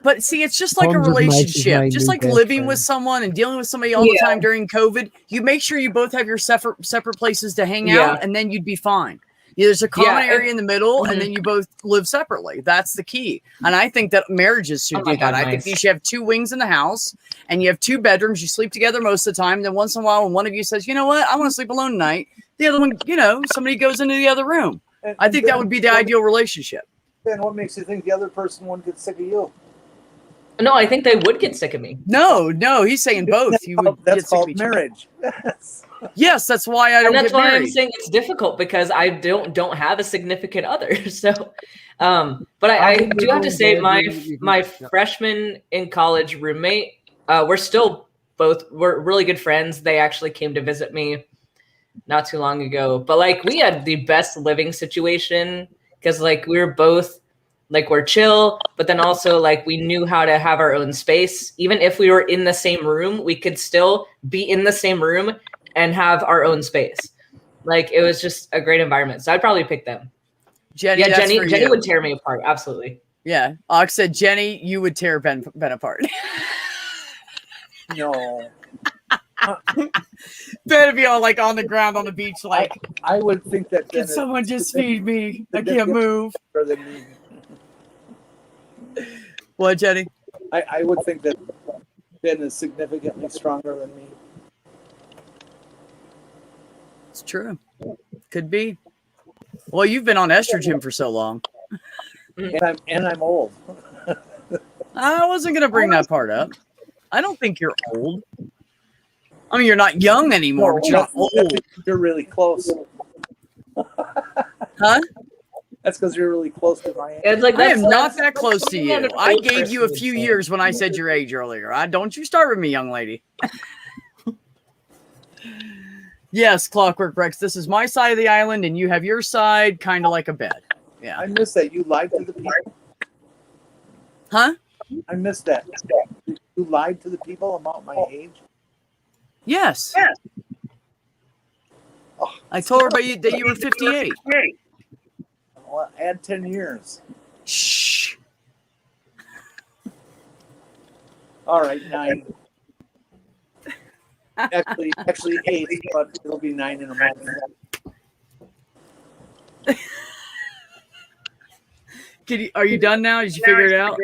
But see, it's just like a Tons of nights is relationship, my just new like best living friend. with someone and dealing with somebody all the Yeah. time during COVID. You make sure you both have your separate places to hang Yeah. out, and then you'd be fine. Yeah, there's a common Yeah, area in the middle, Mhm. and then you both live separately. That's the key. And I think that marriages should Oh my do that. God, I think nice. you should have two wings in the house, and you have two bedrooms. You sleep together most of the time. Then once in a while, when one of you says, "You know what, I want to sleep alone tonight," the other one, somebody goes into the other room. I think that would be the ideal relationship. Then what makes you think the other person wouldn't get sick of you? No, I think they would get sick of me. No, he's saying both. You would That's get sick of called each other. marriage. Yes, that's why I don't And that's get why married. I'm saying it's difficult because I don't have a significant other. So, but I do have to say my freshman in college roommate, we're really good friends. They actually came to visit me not too long ago, but like we had the best living situation because like we were both like we're chill, but then also like we knew how to have our own space. Even if we were in the same room, we could still be in the same room and have our own space. Like it was just a great environment. So I'd probably pick them. Jenny, Yeah, that's Jenny for Jenny you. would tear me apart. Absolutely. Yeah, Ox said, Jenny, you would tear Ben apart. No. Ben would be all like on the ground on the beach, like, I would think that can then someone just feed me? I Ben can't is move. stronger than me. What, Jenny? I would think that Ben is significantly stronger than me. It's true. Could be. Well, you've been on estrogen for so long. And I'm old. I wasn't going to bring that part up. I don't think you're old. I mean, you're not young anymore, but you're not old. You're really close. Huh? That's because you're really close to my age. It's like I am that's not that close to something you. that an I old gave you a person few would say. years when I said your age earlier. Don't you start with me, young lady. Yes, Clockwork Rex, this is my side of the island, and you have your side kind of like a bed. Yeah. I missed that. You lied to the people. Huh? I missed that. You lied to the people about my age. Yes. I told everybody that you were 58. Well, add 10 years. Shh. All right, 9. Actually 8, but it'll be 9 in a moment. Are you done now? Did you figure it out?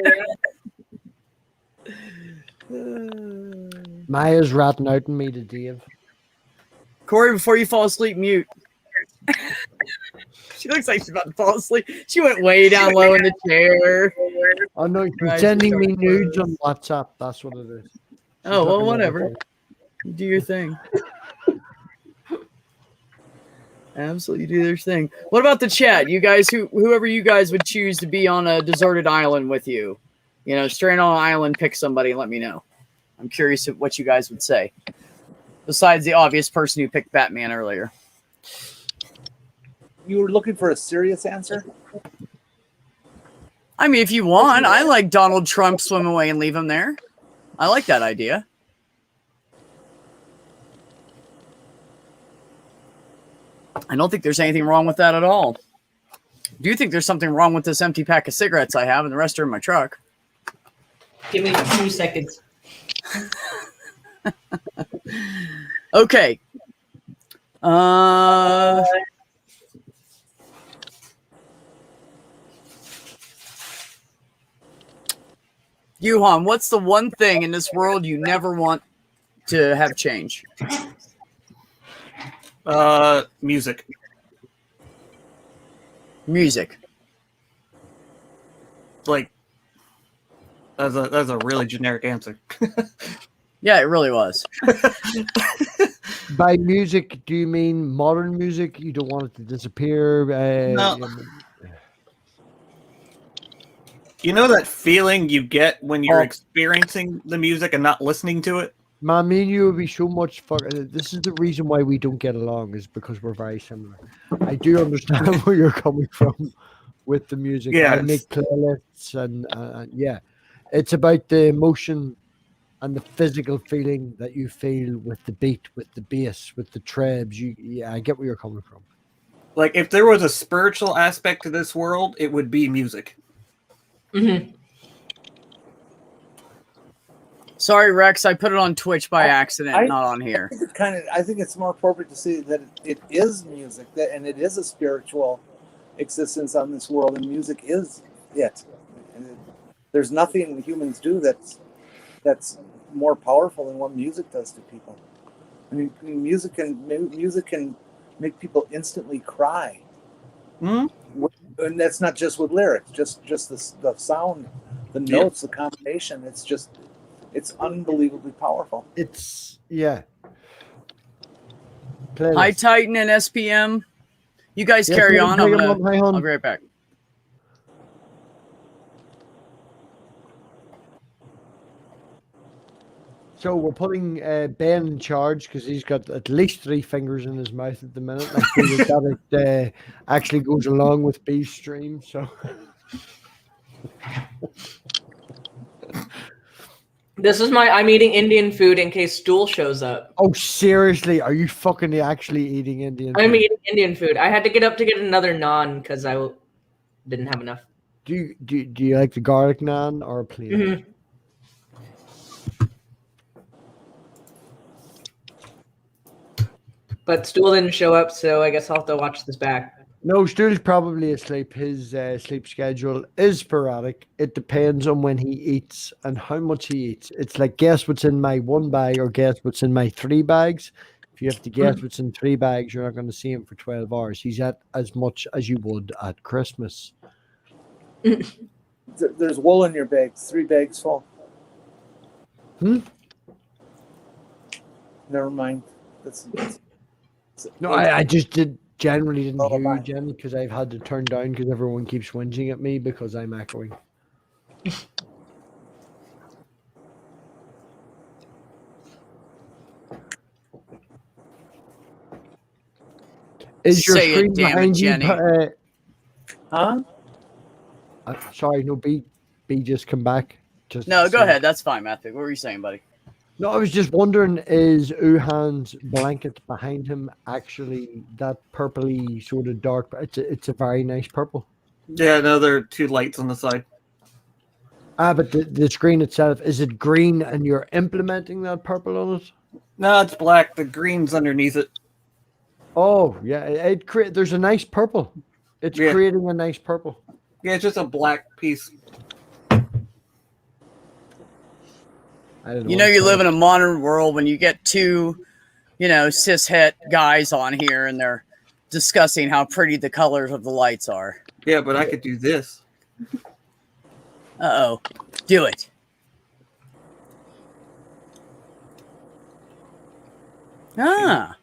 Maya's ratting out in me to Dave. Corey, before you fall asleep, mute. She looks like she's about to fall asleep. She went way down low in the chair. Oh no, you're Right. sending me nudes on WhatsApp. That's what it is. Oh, well, whatever. Do your thing. Absolutely do their thing. What about the chat? You guys, whoever you guys would choose to be on a deserted island with you, stranded on an island, pick somebody and let me know. I'm curious of what you guys would say. Besides the obvious person who picked Batman earlier. You were looking for a serious answer? I mean, if you want, I like Donald Trump swim away and leave him there. I like that idea. I don't think there's anything wrong with that at all. Do you think there's something wrong with this empty pack of cigarettes I have and the rest are in my truck? Give me 2 seconds. Okay. Yuhan, what's the one thing in this world you never want to have change? Music. Music. Like that's a really generic answer. Yeah, it really was. By music, do you mean modern music? You don't want it to disappear? No. You know that feeling you get when you're experiencing the music and not listening to it? Man, me and you would be so much fun. This is the reason why we don't get along, is because we're very similar. I do understand where you're coming from with the music. Yes. I make playlists and yeah, it's about the emotion and the physical feeling that you feel with the beat, with the bass, with the trebs. Yeah, I get where you're coming from. Like if there was a spiritual aspect to this world, it would be music. Mm-hmm. Sorry, Rex. I put it on Twitch by accident, not on here. I think it's more appropriate to say that it is music, and it is a spiritual existence on this world, and music is it. And there's nothing humans do that's more powerful than what music does to people. I mean, music can make people instantly cry. Mm-hmm. And that's not just with lyrics, just the sound, the notes, the combination. It's unbelievably powerful. Yeah. Hi, Titan and SPM. You guys carry on. I'll be right back. So we're putting Ben in charge because he's got at least 3 fingers in his mouth at the minute. I feel that it actually goes along with B's stream. So This is I'm eating Indian food in case Stool shows up. Oh, seriously? Are you fucking actually eating Indian food? I'm eating Indian food. I had to get up to get another naan because I didn't have enough. Do you like the garlic naan or plain? Mm-hmm. But Stool didn't show up, so I guess I'll have to watch this back. No, Stu's probably asleep. His sleep schedule is sporadic. It depends on when he eats and how much he eats. It's like guess what's in my 1 bag or guess what's in my 3 bags. If you have to guess what's in 3 bags, you're not going to see him for 12 hours. He's at as much as you would at Christmas. There's wool in your bags. 3 bags full. Never mind. No, I just generally didn't hear you, Jenny, because I've had to turn down because everyone keeps whinging at me because I'm echoing. Is your screen behind you, Jenny? Huh? Sorry, no, B just come back. No, go ahead. That's fine, Matthew. What were you saying, buddy? No, I was just wondering, is Uhan's blanket behind him actually that purpley sort of dark? It's a very nice purple. Yeah, no, there are 2 lights on the side. But the screen itself, is it green and you're implementing that purple on it? No, it's black. The green's underneath it. Oh, yeah. There's a nice purple. It's creating a nice purple. Yeah, it's just a black piece. You live in a modern world when you get 2, cishet guys on here and they're discussing how pretty the colors of the lights are. Yeah, but I could do this. Uh-oh. Do it. Ah.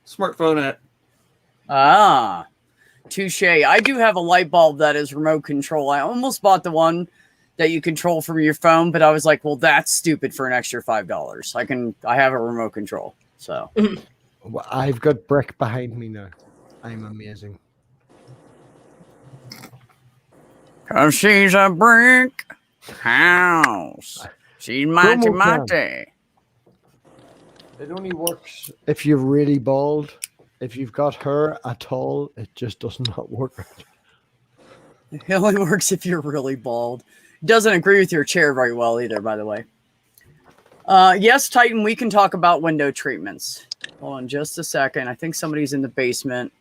Smartphone app. Ah. Touche. I do have a light bulb that is remote control. I almost bought the one that you control from your phone, but I was like, well, that's stupid for an extra $5. I have a remote control. So well, I've got brick behind me now. I'm amazing. Cause she's a brick house. She's mighty. It only works if you're really bald. If you've got hair at all, it just does not work. It only works if you're really bald. Doesn't agree with your chair very well either, by the way. Yes, Titan, we can talk about window treatments. Hold on just a second. I think somebody's in the basement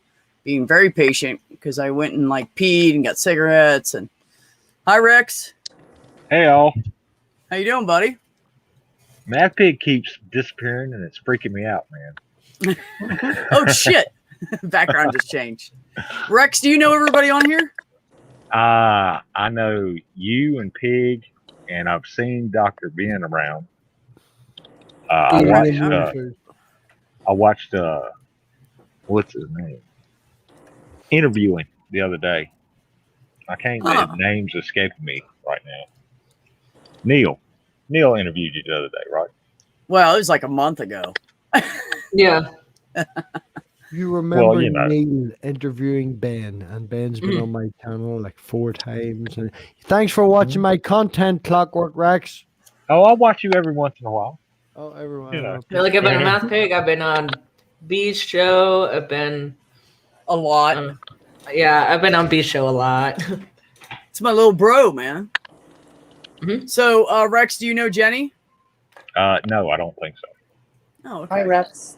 being very patient because I went and peed and got cigarettes. And hi, Rex. Hey, all. How you doing, buddy? Math Pig keeps disappearing and it's freaking me out, man. Oh, shit. Background just changed. Rex, do you know everybody on here? I know you and Pig, and I've seen Dr. Ben around. I watched what's his name? Interviewing the other day. I can't the name's escaping me right now. Neil interviewed you the other day, right? Well, it was like a month ago. Yeah. You remember you know. Neil interviewing Ben, and Ben's been on my channel like 4 times. And thanks for watching my content, Clockwork Rex. Oh, I'll watch you every once in a while. Oh, everyone. You know. I Like I've been on Yeah. Math Pig. I've been on B's show. I've been A lot. I've been on B's show a lot. It's my little bro, man. Mhm. So, Rex, do you know Jenny? No, I don't think so. Oh, Hi, okay. Rex.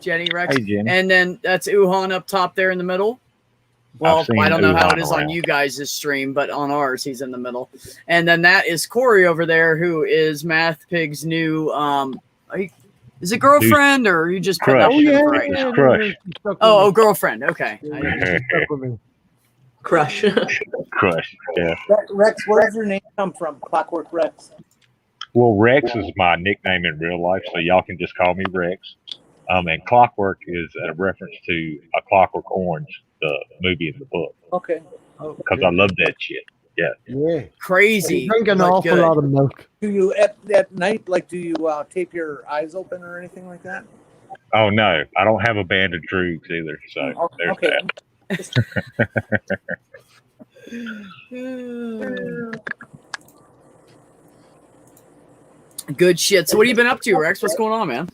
Jenny, Rex. Hey, Jenny. And then that's Uhan up top there in the middle. Well, seen I don't know how it Uhan is on around. you guys' stream, but on ours, he's in the middle. And then that is Corey over there, who is Math Pig's new, is it girlfriend or are you just putting up Crush. with him yeah, for right it's now? crush. Oh, girlfriend. Okay. Yeah, I didn't- she's stuck with me. Crush. Crush. Yeah. Rex, where does your name come from? Clockwork Rex. Well, Rex is my nickname in real life, so y'all can just call me Rex. And Clockwork is a reference to A Clockwork Orange, the movie in the book, Okay. Oh, because I love that shit. yeah. Crazy. You drink an but awful good. lot of milk. Do you at night, like, do you tape your eyes open or anything like that? Oh no, I don't have a band of droogs either, so there's Okay. that. Good shit. So what have you been up to, Rex? What's going on, man?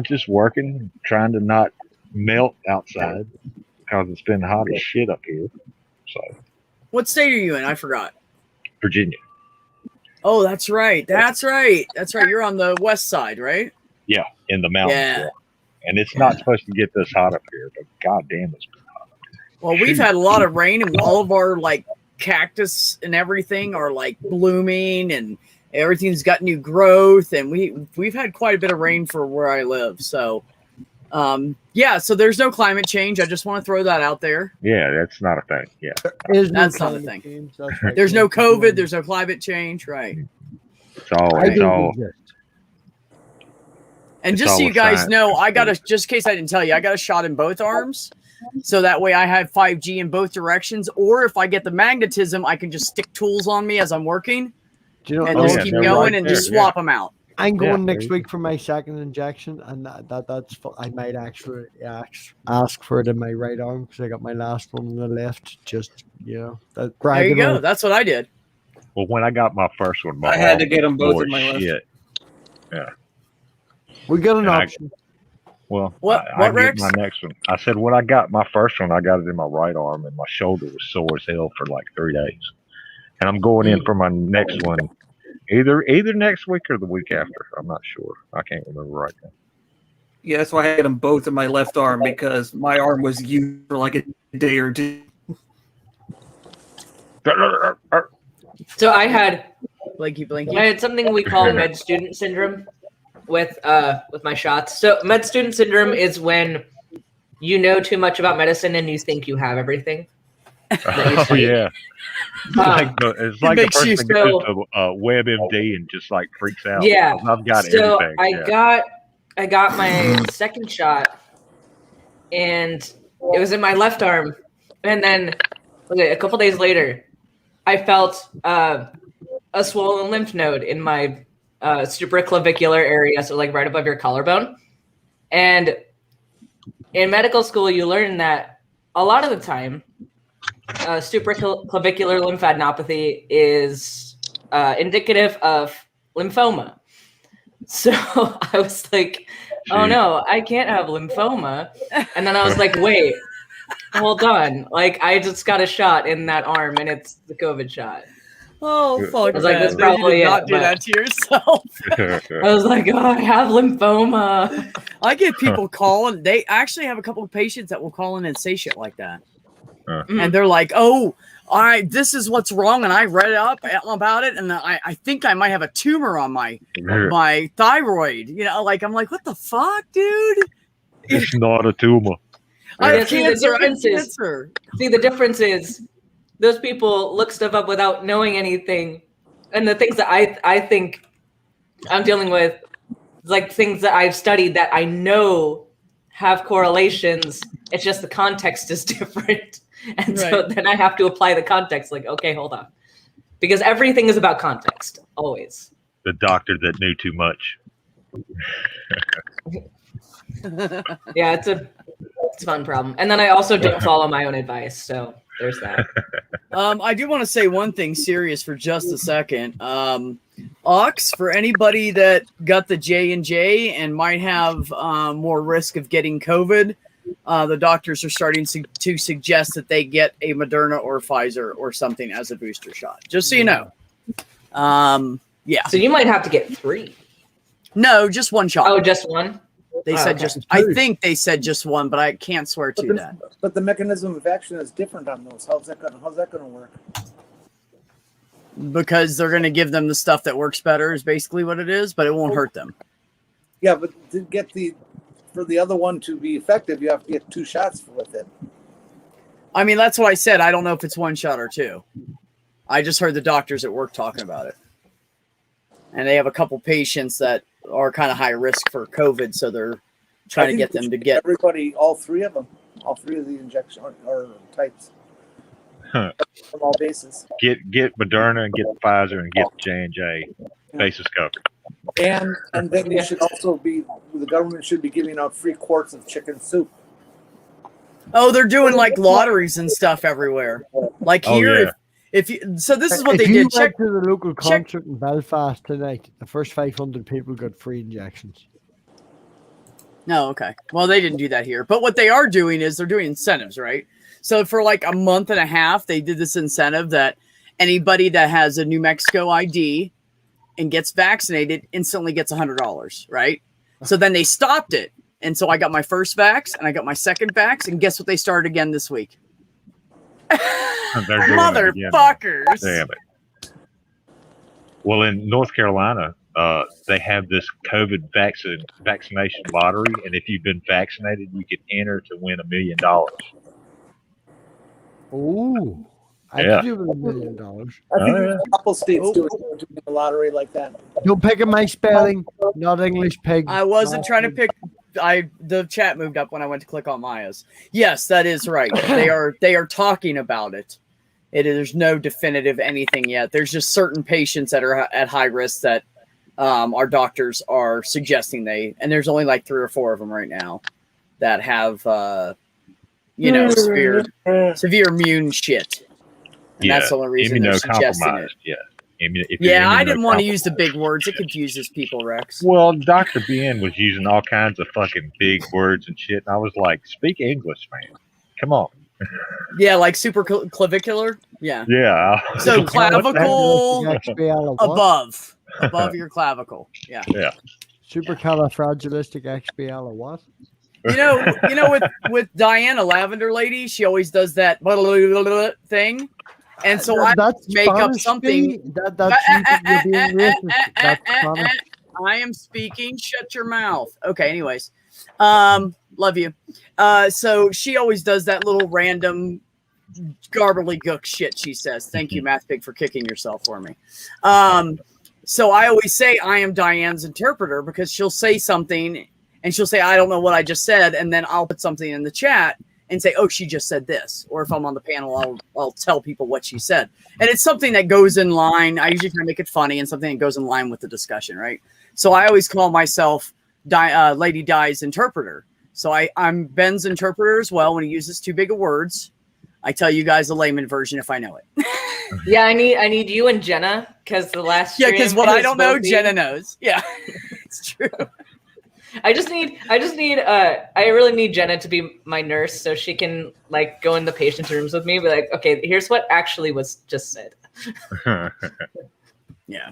Just working, trying to not melt outside because it's been hot as shit up here. So What state are you in? I forgot. Virginia, Oh, that's right. That's right. That's right. You're on the west side, right? yeah, in the mountains. Yeah. Yeah. And it's not supposed to get this hot up here, but goddamn, it's been hot. Well, we've had a lot of rain, and all of our like cactus and everything are like blooming, and everything's got new growth. And we've had quite a bit of rain for where I live. So, yeah. So there's no climate change. I just want to throw that out there. Yeah, that's not a thing. Yeah, There's no That's not a climate thing. change, that's right. There's no COVID. There's no climate change, right? it's all. I It's don't all. exist. And It's just so all you a guys science. know, I got just in case I didn't tell you, I got a shot in both arms. So that way I have 5G in both directions. Or if I get the magnetism, I can just stick tools on me as I'm working Do you know? and Oh, just yeah, keep they're going right and there, just yeah. swap them out. I'm going Yeah. next week for my second injection, and I might actually ask for it in my right arm because I got my last one in the left. Just that There you bragging go. on- That's what I did. Well, when I got my first one, my I had arm to get them both was in my left. shit. We got an And I- option. Well, What- I what, get Rex? my next one. I said when I got my first one, I got it in my right arm, and my shoulder was sore as hell for like 3 days. And I'm going in for my next one, either next week or the week after. I'm not sure. I can't remember right now. Yeah, that's why I had them both in my left arm because my arm was used for like a day or two. So I had Blinky. I had something we call med student syndrome with my shots. So med student syndrome is when you know too much about medicine and you think you have everything. Oh yeah, it's like the makes person you that goes to WebMD and just like freaks out. Yeah. I've got So everything. I got my second shot, and it was in my left arm. And then a couple days later, I felt a swollen lymph node in my supraclavicular area, so like right above your collarbone. And in medical school, you learn that a lot of the time, supraclavicular lymphadenopathy is indicative of lymphoma. So I was like, oh no, I can't have lymphoma. And then I was like, wait, hold on. Like, I just got a shot in that arm and it's the COVID shot. Oh, fuck. I was like, man. that's You probably did not it, do but- that to yourself. I was like, oh, I have lymphoma. I get people calling. They actually have a couple of patients that will call in and say shit like that. And they're like, oh, this is what's wrong. And I read up about it. And I think I might have a tumor on my thyroid. You know, like, I'm like, what the fuck, dude? It's not a tumor. I Yeah, have see, the cancer. I have difference is- cancer. See, the difference is those people look stuff up without knowing anything. And the things that I think I'm dealing with, like things that I've studied that I know have correlations. It's just the context is different. And so Right. then I have to apply the context, like, okay, hold on. Because everything is about context, always. The doctor that knew too much. Yeah, it's a fun problem. And then I also don't follow my own advice, so there's that. I do want to say one thing serious for just a second. Ox, for anybody that got the J&J and might have more risk of getting COVID, the doctors are starting to suggest that they get a Moderna or Pfizer or something as a booster shot. Just so you know. Yeah. So you might have to get 3. No, just one shot. Oh, just one? They said just. I think they said just one, but I can't swear to that. But the mechanism of action is different on those. How's that gonna work? Because they're going to give them the stuff that works better is basically what it is, but it won't hurt them. Yeah, but to for the other one to be effective, you have to get 2 shots with it. I mean, that's what I said. I don't know if it's 1 shot or 2. I just heard the doctors at work talking about it. And they have a couple patients that are kind of high risk for COVID, so they're trying to get them to get everybody, all 3 of them, all 3 of the injection or types from all bases. Get Moderna and get Pfizer and get J&J. Bases covered. And then you should also the government should be giving out free quarts of chicken soup. Oh, they're doing like lotteries and stuff everywhere. Like here, yeah. if you, so this is what if they you did. went to the local concert in Belfast tonight, the first 500 people got free injections. No, okay. Well, they didn't do that here. But what they are doing is they're doing incentives, right? So for like a month and a half, they did this incentive that anybody that has a New Mexico ID and gets vaccinated instantly gets $100, right? So then they stopped it. And so I got my first vax and I got my second vax. And guess what they started again this week? Motherfuckers. Damn it. Well, in North Carolina, they have this COVID vaccination lottery, and if you've been vaccinated, you can enter to win $1 million. Oh, I Yeah. could do with $1 million. I think there's a couple states doing a lottery like that. Don't pick at my spelling, not English pig. I wasn't trying to pick. The chat moved up when I went to click on Maya's. Yes, that is right. They are talking about it. There's no definitive anything yet. There's just certain patients that are at high risk that our doctors are suggesting and there's only like 3 or 4 of them right now that have severe immune shit. And that's the only reason they're suggesting it. Yeah. I didn't want to use the big words. It confuses people, Rex. Well, Dr. Ben was using all kinds of fucking big words and shit, and I was like, speak English, man. Come on. Yeah, like super clavicular. Yeah. Yeah. So clavicle above your clavicle. Yeah. Yeah. Supercalifragilisticexpialidocious what? You know, with Diana Lavender lady, she always does that thing. And so I make up something. I am speaking. Shut your mouth. Okay. Anyways, love you. So she always does that little random gobbledygook shit. She says, "Thank you, Math Pig, for kicking yourself for me." So I always say I am Diane's interpreter because she'll say something and she'll say, "I don't know what I just said," and then I'll put something in the chat and say, "Oh, she just said this." Or if I'm on the panel, I'll tell people what she said. And it's something that goes in line. I usually try to make it funny and something that goes in line with the discussion, right? So I always call myself Lady Di's interpreter. So I'm Ben's interpreter as well. When he uses too big of words, I tell you guys the layman version if I know it. Yeah, I need you and Jenna because the last because what I don't know, Jenna knows. Yeah, it's true. I really need Jenna to be my nurse so she can like go in the patient's rooms with me, be like, okay, here's what actually was just said. Yeah.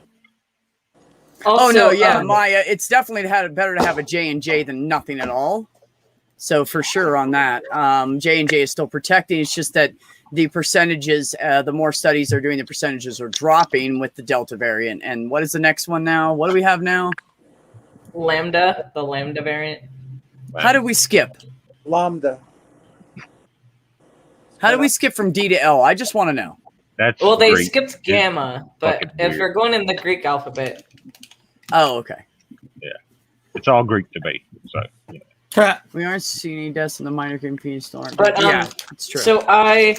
Also, Maya, it's definitely better to have a J&J than nothing at all. So for sure on that, J&J is still protecting. It's just that the percentages, the more studies they're doing, the percentages are dropping with the Delta variant. And what is the next one now? What do we have now? the Lambda variant. How did we skip? Lambda. How did we skip from D to L? I just want to know. Well, they Greek. skipped gamma, but if weird. we're going in the Greek alphabet. Oh, okay. Yeah. It's all Greek to me. So, We aren't seeing any deaths in the minor penis storm. But yeah, it's true. So I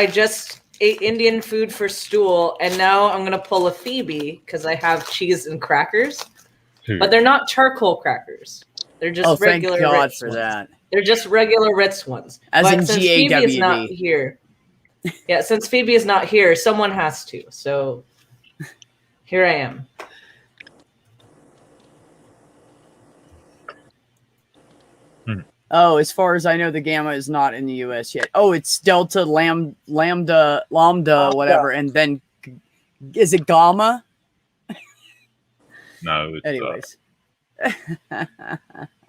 just ate Indian food for stool, and now I'm gonna pull a Phoebe because I have cheese and crackers, but they're not charcoal crackers. They're just Oh, thank regular God Ritz for ones. that. They're just regular Ritz ones. As but in since Phoebe is not GAWD. here, yeah, since Phoebe is not here, someone has to. So here I am. Oh, as far as I know, the Gamma is not in the U.S. yet. Oh, it's Delta, Lambda, whatever, and then is it Gamma? No, it's Anyways.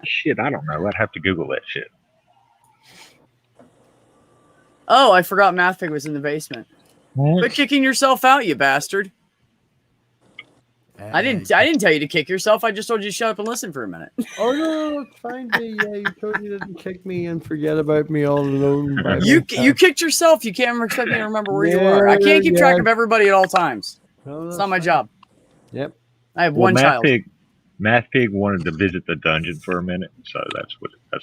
shit. I don't know. I'd have to Google that shit. Oh, I forgot Mathfig was in the basement. Quit kicking yourself out, you bastard. I didn't tell you to kick yourself. I just told you to shut up and listen for a minute. Oh no, it's fine. Yeah, you totally didn't kick me and forget about me all alone. by You myself. kicked yourself. You can't expect me to remember where you Yeah, are. I can't keep track yeah. of everybody at all times. No, It's that's not my fine. job. Yep. I have one child. Math Pig wanted to visit the dungeon for a minute, so that's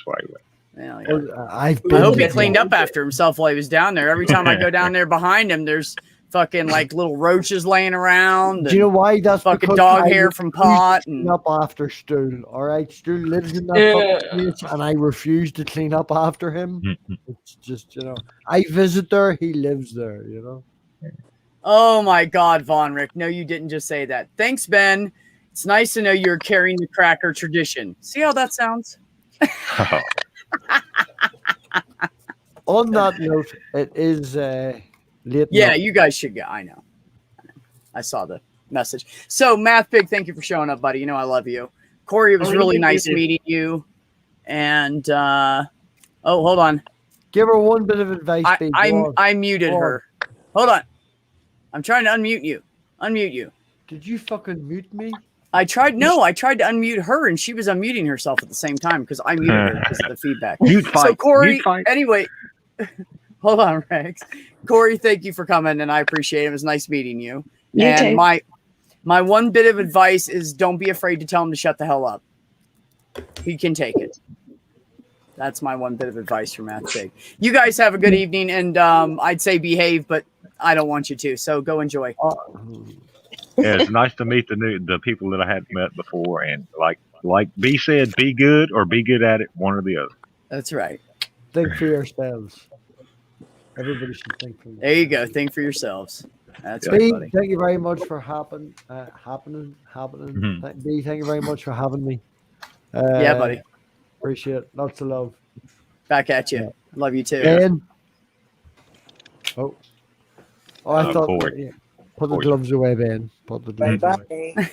why he went. Yeah, yeah. Oh, I've I been hope he there. cleaned up after himself while he was down there. Every time I go down there behind him, there's fucking like little roaches laying around. Do you know And why? That's fucking because dog I hair refuse from to pot. clean And up after Stool. All right, Stool lives in that Yeah. fucking place, and I refuse to clean up after him. It's just, I visit there, he lives there. oh my God, Von Rick. No, you didn't just say that. Thanks, Ben. It's nice to know you're carrying the cracker tradition. See how that sounds? Oh, On that note, it is late. Yeah, night. you guys should go. I know. I saw the message. So, Math Big, thank you for showing up, buddy. You know I love you. Corey, it was Oh, really you nice did. meeting you. And hold on. Give her one bit of advice, babe. Go on. I muted Go on. her. Hold on. I'm trying to unmute you. Unmute you. Did you fucking mute me? I tried to unmute her, and she was unmuting herself at the same time because I muted her because of the feedback. Mute fight. So, Corey, Mute fight. anyway, hold on, Rex. Corey, thank you for coming, and I appreciate it. It was nice meeting you. You and too. my one bit of advice is don't be afraid to tell him to shut the hell up. He can take it. That's my one bit of advice for Matt Big. You guys have a good evening, and I'd say behave, but I don't want you to. So go enjoy. Yeah, it's nice to meet the people that I hadn't met before, and like B said, be good or be good at it, one or the other. That's right. Think for yourselves. Everybody should think for themselves. There you go. Think for yourselves. That's right, B, buddy. thank you very much for happening. Mhm. B, thank you very much for having me. Yeah, buddy. Appreciate it. Lots of love. Back at you. Love you too. Ben. I thought. Corey. Yeah. Put the Corey. gloves away, Ben. Put the Bye gloves away. bye.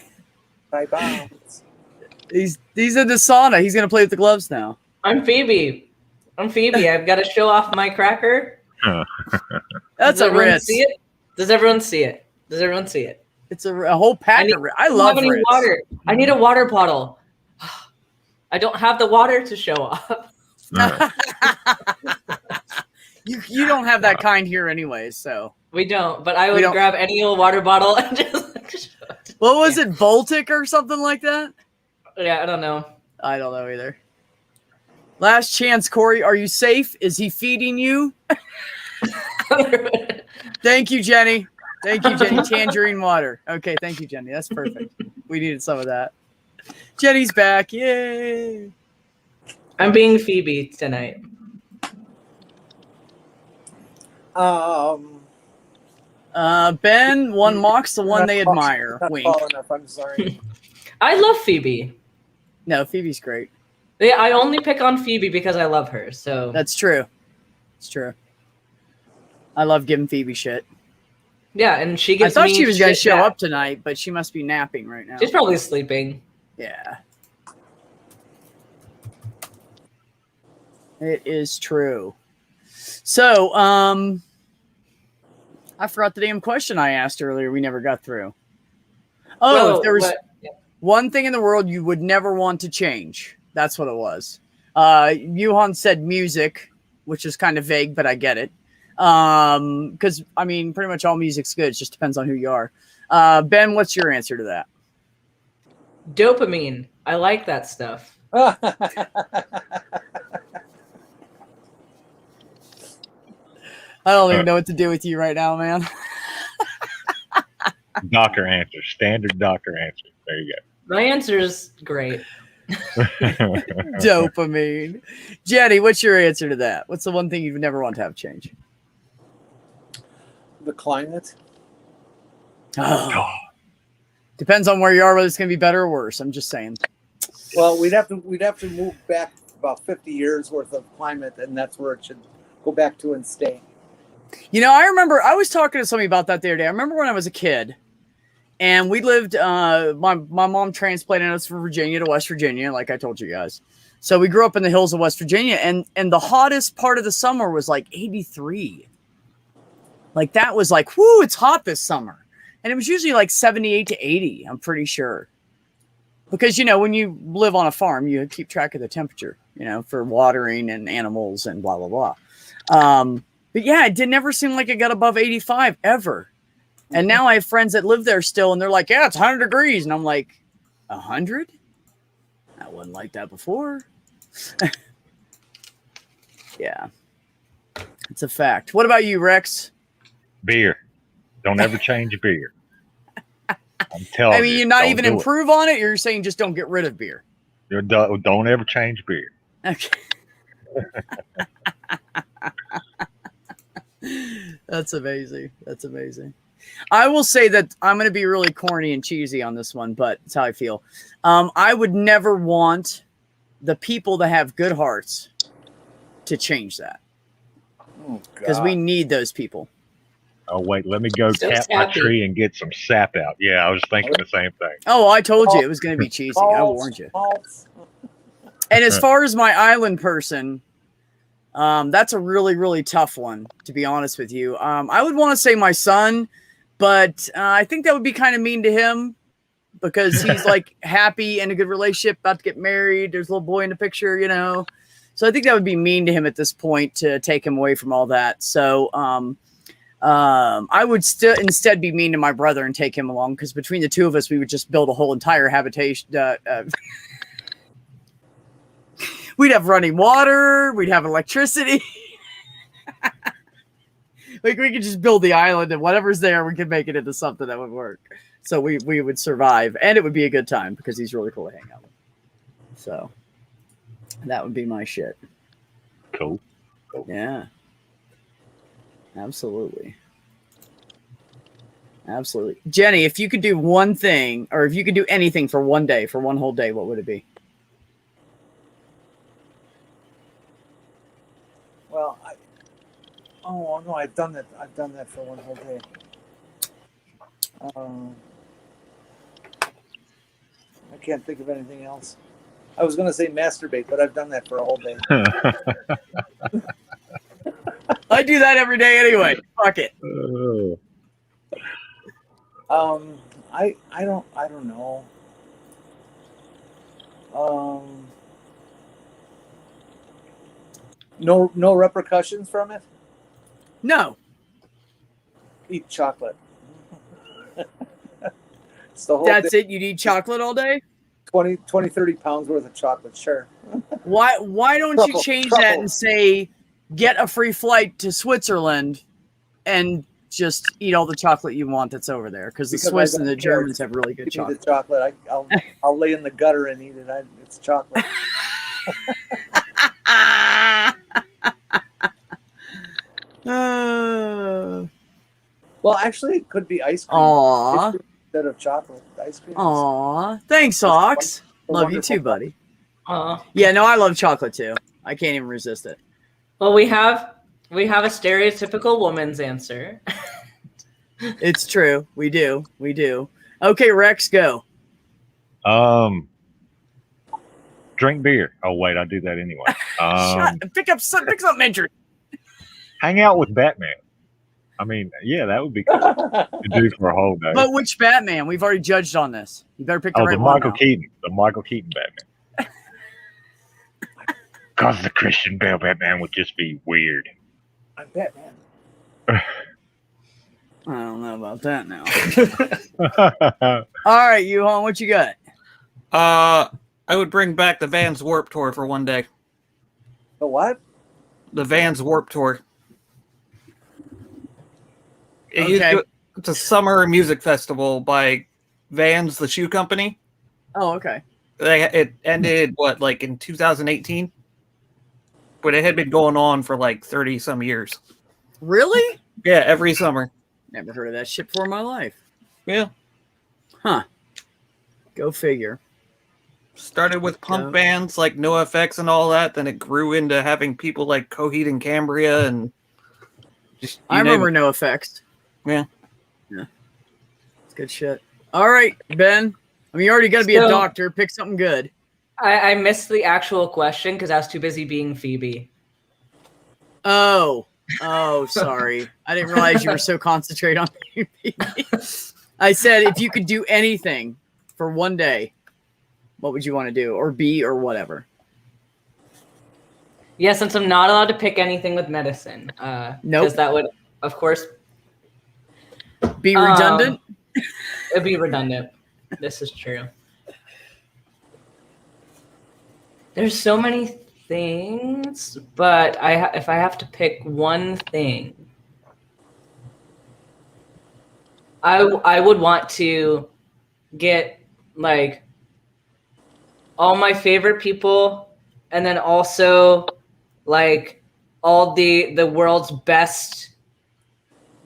Bye bye. He's in the sauna. He's gonna play with the gloves now. I'm Phoebe. I've got to show off my cracker. That's Does a everyone Ritz. see it? Does everyone see it? It's a whole pack of Ritz. I don't love have any Ritz. water. I need a water bottle. I don't have the water to show off. You don't have that kind here anyways, so. We don't, but I We would don't- grab any old water bottle and just. What was it, Voltic or something like that? Yeah, I don't know. I don't know either. Last chance, Corey. Are you safe? Is he feeding you? Thank you, Jenny. Thank you, Jenny. Tangerine water. Okay, thank you, Jenny. That's perfect. We needed some of that. Jenny's back. Yay. I'm being Phoebe tonight. Ben, one mocks the one they admire. Not Wink. tall enough. I'm sorry. I love Phoebe. No, Phoebe's great. I only pick on Phoebe because I love her. So That's true. It's true. I love giving Phoebe shit. yeah, and she I gets. thought me she was going to shit show back. up tonight, but she must be napping right now. She's probably sleeping. Yeah. It is true. So, I forgot the damn question I asked earlier. We never got through. Oh, if there was one thing in the world you would never want to change, that's what it was. Yuhan said music, which is kind of vague, but I get it. Because I mean, pretty much all music's good. It just depends on who you are. Ben, what's your answer to that? Dopamine. I like that stuff. I don't even know what to do with you right now, man. Doctor answer. Standard doctor answer. There you go. My answer is great. Dopamine. Jenny, what's your answer to that? What's the one thing you've never want to have change? The climate. Oh. Depends on where you are, whether it's going to be better or worse. I'm just saying. Well, we'd have to move back about 50 years worth of climate, and that's where it should go back to and stay. You know, I remember I was talking to somebody about that the other day. I remember when I was a kid, and we lived. My mom transplanted us from Virginia to West Virginia, like I told you guys. So we grew up in the hills of West Virginia, and the hottest part of the summer was like 83. Like that was like, whoo, it's hot this summer. And it was usually like 78 to 80, I'm pretty sure. Because, you know, when you live on a farm, you keep track of the temperature, you know, for watering and animals and blah, blah, blah. But yeah, it never seem like it got above 85 ever. And now I have friends that live there still, and they're like, yeah, it's 100 degrees. And I'm like, 100? I wasn't like that before. Yeah. It's a fact. What about you, Rex? Beer. Don't ever change beer. I'm telling you. I mean, you're not don't even do improve on it? You're saying just don't get rid of beer. Don't ever change beer. Okay. That's amazing. That's amazing. I will say that I'm going to be really corny and cheesy on this one, but it's how I feel. I would never want the people that have good hearts to change that. Because we need those people. Oh, wait, let me go So tap my sappy. tree and get some sap out. Yeah, I was thinking the same thing. Oh, I told you it was going to be cheesy. I warned you. And as far as my island person, that's a really, really tough one, to be honest with you. I would want to say my son, but I think that would be kind of mean to him because he's like happy in a good relationship, about to get married. There's a little boy in the picture, you know. So I think that would be mean to him at this point to take him away from all that. So I would still instead be mean to my brother and take him along because between the two of us, we would just build a whole entire habitation. We'd have running water. We'd have electricity. Like we could just build the island and whatever's there, we could make it into something that would work. So we would survive and it would be a good time because he's really cool to hang out with. So that would be my shit. Cool. Yeah. Absolutely. Absolutely. Jenny, if you could do one thing or if you could do anything for one day, for one whole day, what would it be? Well, oh no, I've done that. I've done that for one whole day. I can't think of anything else. I was going to say masturbate, but I've done that for a whole day. I do that every day anyway. Fuck it. I don't know. No repercussions from it. No. Eat chocolate. It's the whole That's day. it. You'd eat chocolate all day? 20, 30 pounds worth of chocolate, sure. Why don't you Truffle, change truffle. that and say get a free flight to Switzerland and just eat all the chocolate you want that's over there? Because the Because Swiss I and the don't care. Germans have really good Give me the chocolate. chocolate. I'll lay in the gutter and eat it. It's chocolate. Well, actually, it could be ice cream. Aw. Ice cream instead of chocolate. Ice cream. Aw. Thanks, Ox. a Love you wonderful too, buddy. Aw. Yeah, no, I love chocolate too. I can't even resist it. Well, we have a stereotypical woman's answer. It's true. We do. We do. Okay, Rex, go. Drink beer. Oh wait, I do that anyway. Pick something interesting. Hang out with Batman. I mean, yeah, that would be cool to do for a whole day. But which Batman? We've already judged on this. You better pick the right the one. Michael now. Keaton, the Michael Keaton Batman. Because the Christian Bale Batman would just be weird. I'm Batman. I don't know about that now. All right, Yuhan, what you got? I would bring back the Vans Warp Tour for one day. The what? The Vans Warp Tour. Okay. It's a summer music festival by Vans, the shoe company. Oh, okay. It ended like in 2018, but it had been going on for like 30 some years. Really? Yeah, every summer. Never heard of that shit before in my life. Yeah. Huh. Go figure. Started with punk bands like NoFX and all that. Then it grew into having people like Coheed and Cambria and just. I remember NoFX. Yeah. Yeah. It's good shit. All right, Ben. I mean, you already got to be a doctor. Pick something good. I missed the actual question because I was too busy being Phoebe. Oh, sorry. I didn't realize you were so concentrated on Phoebe. I said if you could do anything for one day, what would you want to do, or be, or whatever? Yeah, since I'm not allowed to pick anything with medicine. Nope. Because that would, of course, be redundant. It'd be redundant. This is true. There's so many things, but if I have to pick one thing, I would want to get like all my favorite people, and then also like all the world's best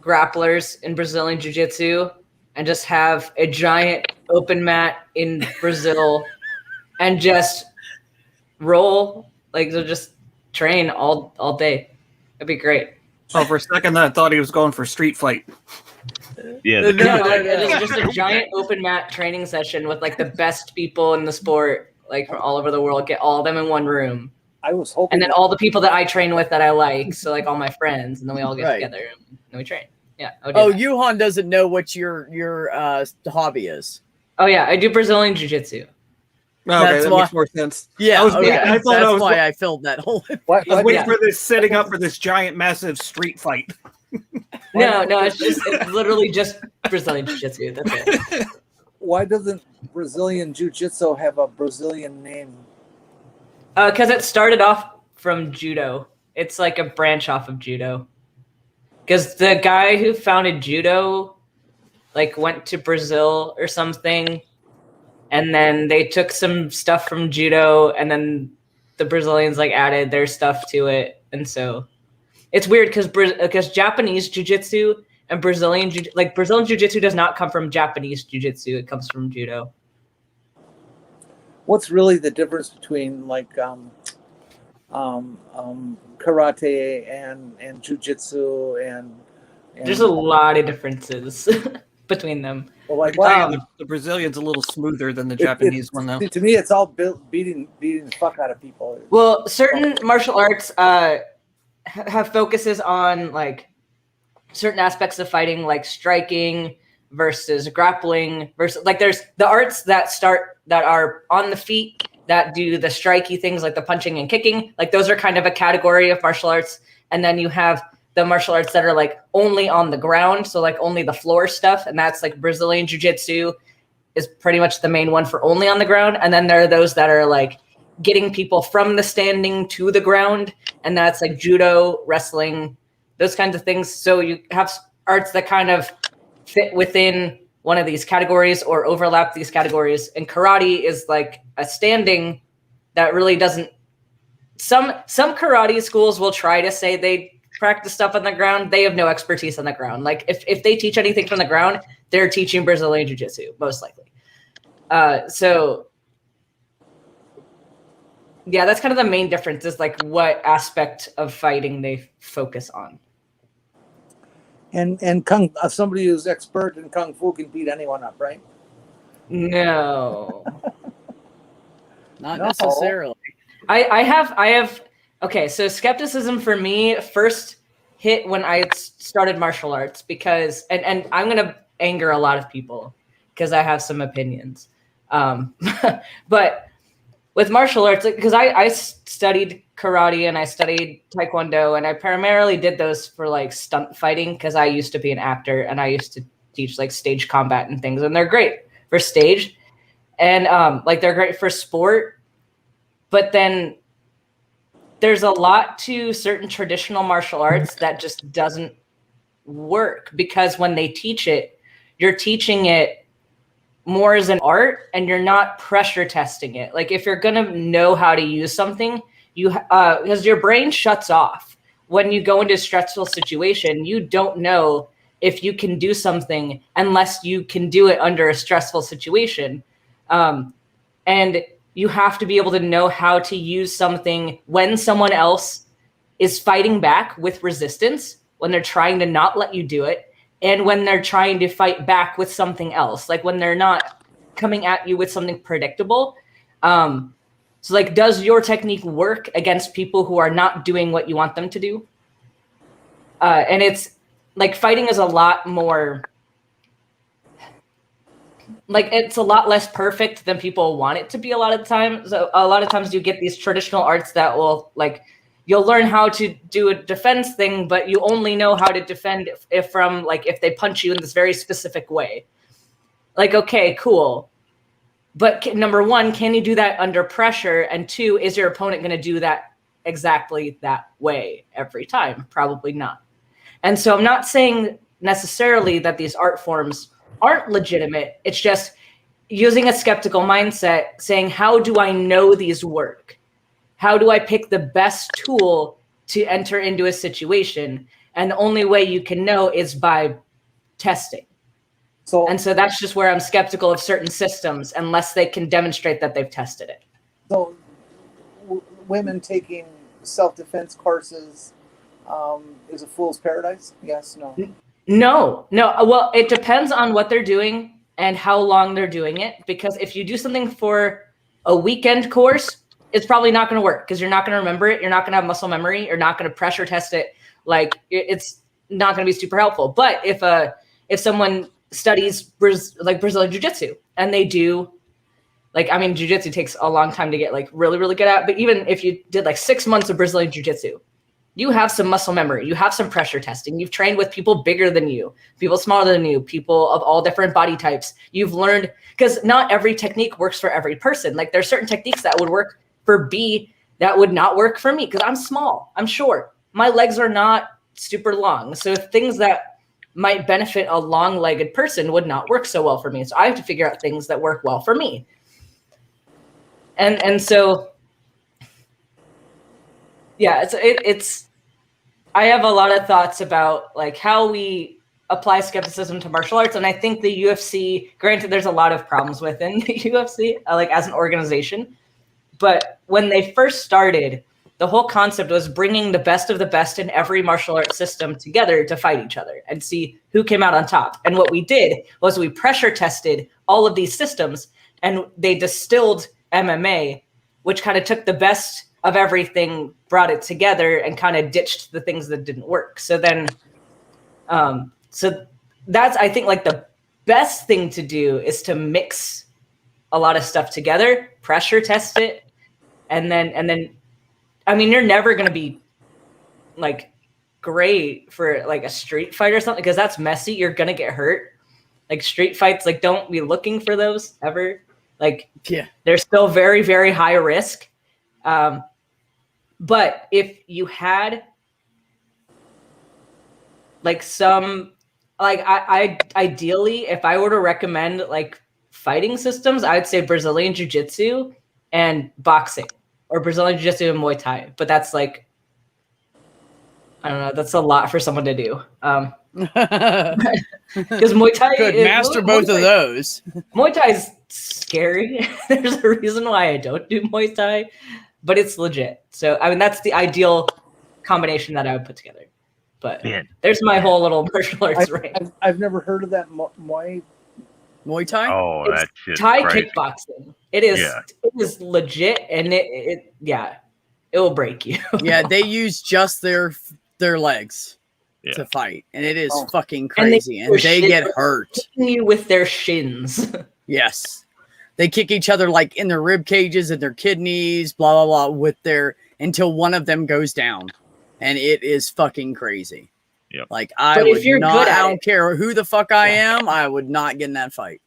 grapplers in Brazilian Jiu-Jitsu, and just have a giant open mat in Brazil and just roll, like to just train all day. It'd be great. Oh, for a second I thought he was going for street fight. Yeah. Just a giant open mat training session with like the best people in the sport, like from all over the world. Get all of them in one room. I was hoping. And then all the people that I train with that I like, so like all my friends, and then we all get together and then we train. Yeah. Yuhan doesn't know what your hobby is. Oh yeah, I do Brazilian Jiu-Jitsu. Okay, that makes more sense. Yeah, I thought that's why I filled that hole. I was waiting for this, setting up for this giant, massive street fight. No, it's literally just Brazilian Jiu-Jitsu. That's it. Why doesn't Brazilian Jiu-Jitsu have a Brazilian name? Because it started off from judo. It's like a branch off of judo. Because the guy who founded judo, like, went to Brazil or something, and then they took some stuff from judo, and then the Brazilians like added their stuff to it, and so it's weird because Japanese jiu-jitsu and Brazilian jiu-jitsu does not come from Japanese jiu-jitsu. It comes from judo. What's really the difference between like karate and jiu-jitsu and there's a lot of differences between them. Well, like the Brazilian's a little smoother than the Japanese one, though. To me, it's all beating the fuck out of people. Well, certain martial arts have focuses on like certain aspects of fighting, like striking versus grappling versus like there's the arts that are on the feet that do the strikey things like the punching and kicking. Like those are kind of a category of martial arts, and then you have the martial arts that are like only on the ground, so like only the floor stuff, and that's like Brazilian Jiu-Jitsu is pretty much the main one for only on the ground. And then there are those that are like getting people from the standing to the ground, and that's like judo, wrestling, those kinds of things. So you have arts that kind of fit within one of these categories or overlap these categories. And karate is like a standing that really doesn't. Some karate schools will try to say they practice stuff on the ground. They have no expertise on the ground. Like if they teach anything from the ground, they're teaching Brazilian Jiu-Jitsu most likely. So yeah, that's kind of the main difference is like what aspect of fighting they focus on. And somebody who's expert in kung fu can beat anyone up, right? No, not necessarily. I have. Okay, so skepticism for me first hit when I started martial arts because, and I'm going to anger a lot of people because I have some opinions. But with martial arts, because I studied karate and I studied taekwondo, and I primarily did those for like stunt fighting because I used to be an actor and I used to teach like stage combat and things, and they're great for stage and like they're great for sport. But then there's a lot to certain traditional martial arts that just doesn't work because when they teach it, you're teaching it more as an art and you're not pressure testing it. Like if you're gonna know how to use something, you because your brain shuts off when you go into a stressful situation. You don't know if you can do something unless you can do it under a stressful situation, and you have to be able to know how to use something when someone else is fighting back with resistance, when they're trying to not let you do it, and when they're trying to fight back with something else, like when they're not coming at you with something predictable. So like, does your technique work against people who are not doing what you want them to do? And it's like fighting is a lot more, like it's a lot less perfect than people want it to be a lot of the time. So a lot of times you get these traditional arts that will like, you'll learn how to do a defense thing, but you only know how to defend if they punch you in this very specific way. Like, okay, cool. But number one, can you do that under pressure? And two, is your opponent going to do that exactly that way every time? Probably not. And so I'm not saying necessarily that these art forms aren't legitimate. It's just using a skeptical mindset, saying, how do I know these work? How do I pick the best tool to enter into a situation? And the only way you can know is by testing. So that's just where I'm skeptical of certain systems unless they can demonstrate that they've tested it. So women taking self-defense courses is a fool's paradise? Yes, no? No. Well, it depends on what they're doing and how long they're doing it. Because if you do something for a weekend course, it's probably not going to work because you're not going to remember it. You're not going to have muscle memory. You're not going to pressure test it. Like it's not going to be super helpful. But if someone studies Brazilian Jiu-Jitsu and they do Jiu-Jitsu takes a long time to get like really, really good at. But even if you did like 6 months of Brazilian Jiu-Jitsu, you have some muscle memory. You have some pressure testing. You've trained with people bigger than you, people smaller than you, people of all different body types. You've learned because not every technique works for every person. Like there's certain techniques that would work for B that would not work for me because I'm small, I'm short, my legs are not super long. So things that might benefit a long-legged person would not work so well for me. So I have to figure out things that work well for me. And so, yeah, it's I have a lot of thoughts about like how we apply skepticism to martial arts. And I think the UFC, granted, there's a lot of problems within the UFC, like as an organization. But when they first started, the whole concept was bringing the best of the best in every martial arts system together to fight each other and see who came out on top. And what we did was we pressure tested all of these systems and they distilled MMA, which kind of took the best of everything, brought it together and kind of ditched the things that didn't work. So then, so that's, I think like the best thing to do is to mix a lot of stuff together, pressure test it. And then, I mean, you're never going to be like great for like a street fight or something because that's messy. You're going to get hurt. Like street fights, like don't be looking for those ever. Like, yeah, they're still very, very high risk. But if you had like some, like I ideally, if I were to recommend like fighting systems, I would say Brazilian Jiu-Jitsu and boxing, or Brazilian Jiu-Jitsu and Muay Thai. But that's like, I don't know, that's a lot for someone to do. Because Muay Thai could master both of those. Muay Thai is scary. There's a reason why I don't do Muay Thai, but it's legit. So I mean, that's the ideal combination that I would put together. But there's my whole little martial arts range. I've never heard of that Muay Thai. Oh, it's that shit's Thai crazy. Kickboxing. It is. Yeah. It is legit, and it will break you. Yeah, they use just their legs to fight, and it is fucking crazy, and they get hurt. Kicking you with their shins. Yes, they kick each other like in their rib cages and their kidneys, blah blah blah, with their until one of them goes down, and it is fucking crazy. Yep. Like I don't care who the fuck I am, I would not get in that fight.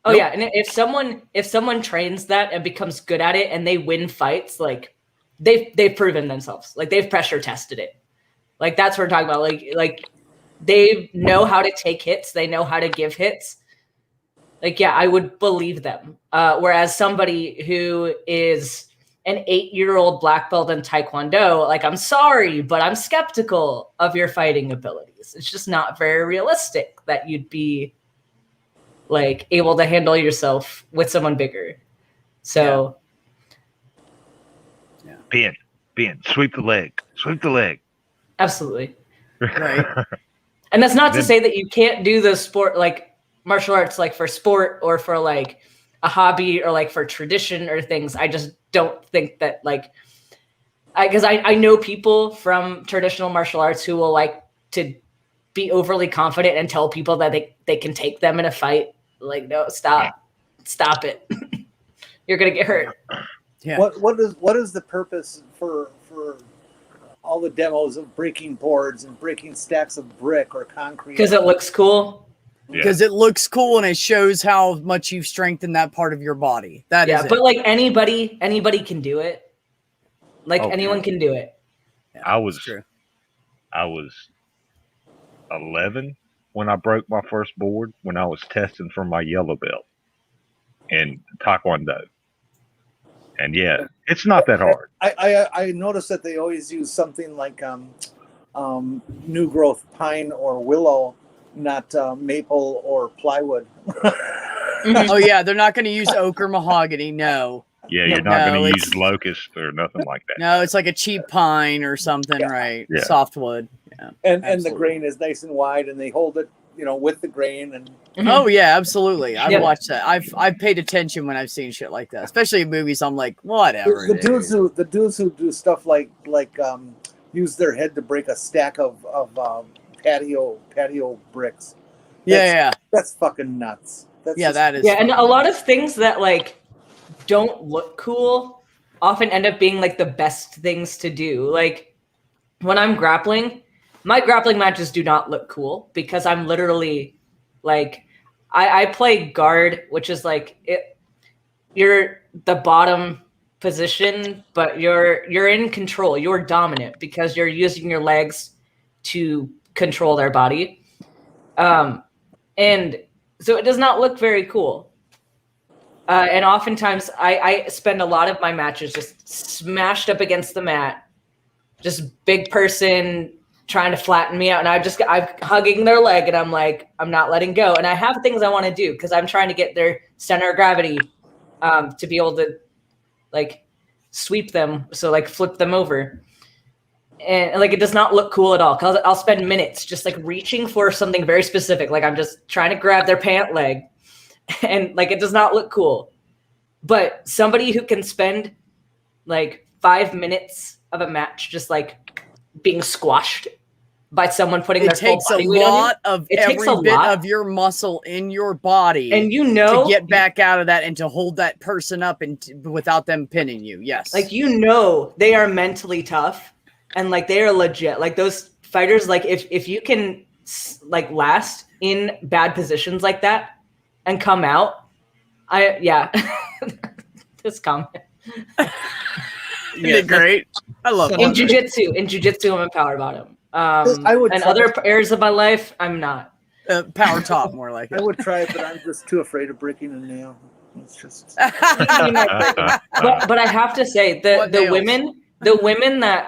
Oh yeah, and if someone trains that and becomes good at it and they win fights, like they've proven themselves, like they've pressure tested it. Like that's what we're talking about. Like they know how to take hits, they know how to give hits. like, yeah, I would believe them. Whereas somebody who is an 8-year-old black belt in Taekwondo, like, I'm sorry, but I'm skeptical of your fighting abilities. It's just not very realistic that you'd be like able to handle yourself with someone bigger. So Ben, sweep the leg. absolutely. Right. And that's not to say that you can't do the sport, like martial arts, like for sport or for like a hobby or like for tradition or things. I just don't think that, like, because I know people from traditional martial arts who will like to be overly confident and tell people that they can take them in a fight. Like, no, stop it. You're gonna get hurt. Yeah. What is the purpose for all the demos of breaking boards and breaking stacks of brick or concrete? Because it looks cool. Because it looks cool and it shows how much you've strengthened that part of your body. That is but it. like anybody can do it. Like Okay. anyone can do it. Yeah, I was that's true. 11 when I broke my first board when I was testing for my yellow belt in Taekwondo. And yeah, it's not that hard. I noticed that they always use something like new growth pine or willow, not maple or plywood. Oh yeah, they're not going to use oak or mahogany. No, Yeah, you're not No, going to it's- use locust or nothing like that. no, it's like a cheap pine or something, Yeah. right? Yeah. Softwood. Yeah. And the Absolutely. grain is nice and wide, and they hold it, with the grain. And Oh yeah, absolutely. I've Yeah. watched that. I've paid attention when I've seen shit like that, especially in movies. I'm like, whatever. the dude. dudes who do stuff like use their head to break a stack of patio bricks. Yeah, That's fucking nuts. That's yeah, just- that is. Yeah, and fucking a lot nuts. of things that like don't look cool often end up being like the best things to do. Like when I'm grappling, my grappling matches do not look cool because I'm literally like I play guard, which is like you're the bottom position, but you're in control. You're dominant because you're using your legs to control their body. And so it does not look very cool. And oftentimes I spend a lot of my matches just smashed up against the mat, just big person trying to flatten me out. And I'm hugging their leg and I'm like, I'm not letting go. And I have things I want to do because I'm trying to get their center of gravity to be able to like sweep them. So like flip them over. And like, it does not look cool at all. Cause I'll spend minutes just like reaching for something very specific. Like I'm just trying to grab their pant leg and like, it does not look cool. But somebody who can spend like 5 minutes of a match, just like being squashed by someone putting It their full takes a body weight on you. lot of It takes every a bit lot. of your muscle in your body And you know, to get back out of that and to hold that person up and without them pinning you. Yes. like, you know, they are mentally tough and like they are legit. Like those fighters, like if you can like last in bad positions like that and come out, this comment. Isn't it great? I love In it. jujitsu, I'm a power bottom. I would and try- other areas of my life, I'm not. Power top, more like I it. would try it, but I'm just too afraid of breaking a nail. It's just But I have to say What the nails? women that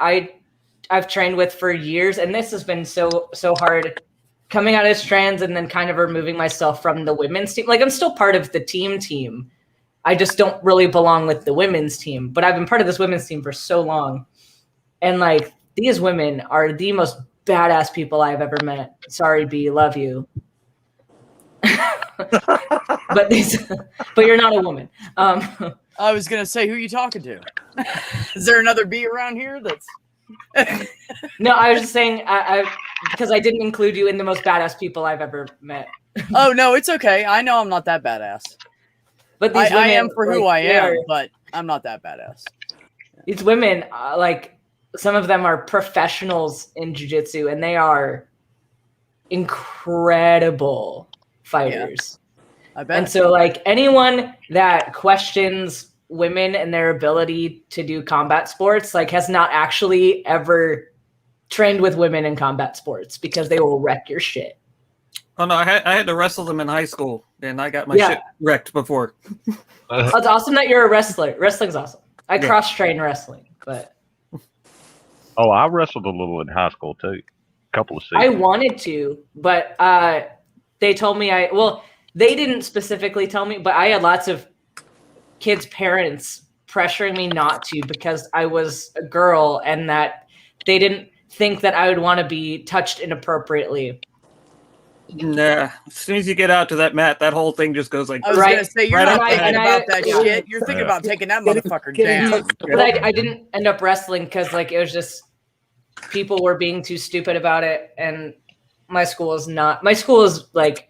I've trained with for years, and this has been so hard coming out as trans and then kind of removing myself from the women's team. Like I'm still part of the team. I just don't really belong with the women's team, but I've been part of this women's team for so long. And like these women are the most badass people I've ever met. Sorry, B, love you. but you're not a woman. I was gonna say, who are you talking to? Is there another B around here? That's No, I was just saying, I because I didn't include you in the most badass people I've ever met. oh no, it's okay. I know I'm not that badass. But these I women, am for who I like, they am, are- but I'm not that badass. These women, like some of them are professionals in jiu-jitsu, and they are incredible fighters. I bet. And so, like anyone that questions women and their ability to do combat sports, like has not actually ever trained with women in combat sports because they will wreck your shit. Oh no, I had to wrestle them in high school, and I got my Yeah. shit wrecked before. It's awesome that you're a wrestler. Wrestling's awesome. I Yeah. cross-train wrestling, but Oh, I wrestled a little in high school too. A couple of I seasons. wanted to, but they told me they didn't specifically tell me, but I had lots of kids' parents pressuring me not to because I was a girl and that they didn't think that I would want to be touched inappropriately. Nah, as soon as you get out to that mat, that whole thing just goes like. I was Right. gonna say you're Right not up thinking the about head. that Yeah. shit. You're thinking Yeah. about taking that Getting- motherfucker getting down. touched- But I didn't end up wrestling because like it was just people were being too stupid about it, and my school is like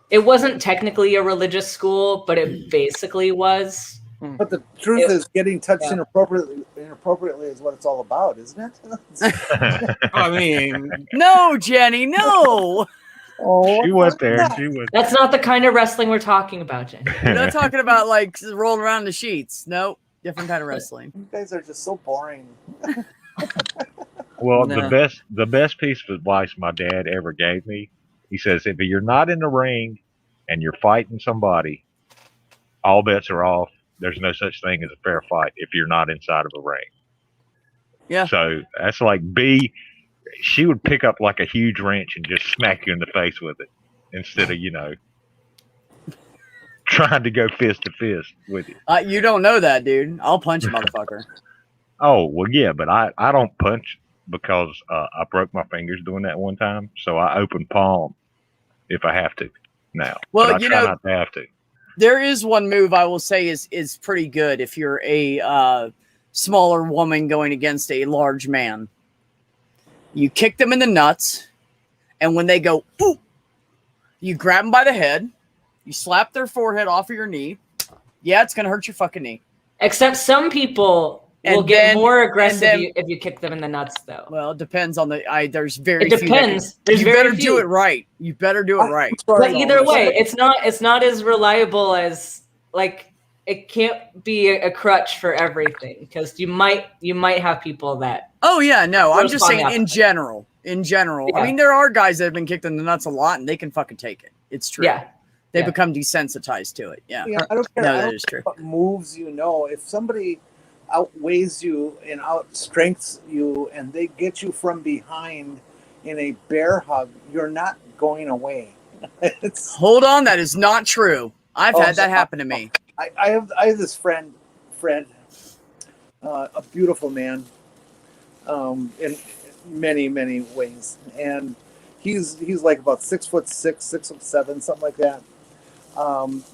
it wasn't technically a religious school, but it basically was. But the truth is, getting touched Yeah. inappropriately is what it's all about, isn't it? I mean, No, Jenny, no. Oh, She went there. She went. That's not the kind of wrestling we're talking about, Jen. We're not talking about like rolling around in the sheets. No, different kind of wrestling. You guys are just so boring. Well, No. the best piece of advice my dad ever gave me, he says, if you're not in the ring and you're fighting somebody, all bets are off. There's no such thing as a fair fight if you're not inside of a ring. Yeah. So that's like she would pick up like a huge wrench and just smack you in the face with it instead of, trying to go fist to fist with you. You don't know that, dude. I'll punch a motherfucker. Oh, well, yeah, but I don't punch because I broke my fingers doing that one time. So I open palm if I have to now. Well, but I try not to have to. There is one move I will say is pretty good if you're a smaller woman going against a large man. You kick them in the nuts, and when they go, "Ooh," you grab them by the head, you slap their forehead off of your knee. Yeah, it's gonna hurt your fucking knee. Except some people will And get then- more and aggressive then- if you kick them in the nuts, though. Well, it depends on the. There's very. It few that can- depends. There's you very better few. do it right. You better do it right. But either way, it's not as reliable as like it can't be a crutch for everything because you might have people that Oh yeah, no, I'm First just saying time in general. In general, I Yeah. mean, there are guys that have been kicked in the nuts a lot, and they can fucking take it. It's true. yeah. They yeah. become desensitized to it. Yeah. Yeah, I don't care. No, I that don't is true. what moves you know. If somebody outweighs you and outstrengths you and they get you from behind in a bear hug, you're not going away. It's, Hold on, that is not true. I've Oh, had that so- happen to me. I have this friend, Fred, a beautiful man, in many ways, and he's like about 6'6", 6'7", something like that.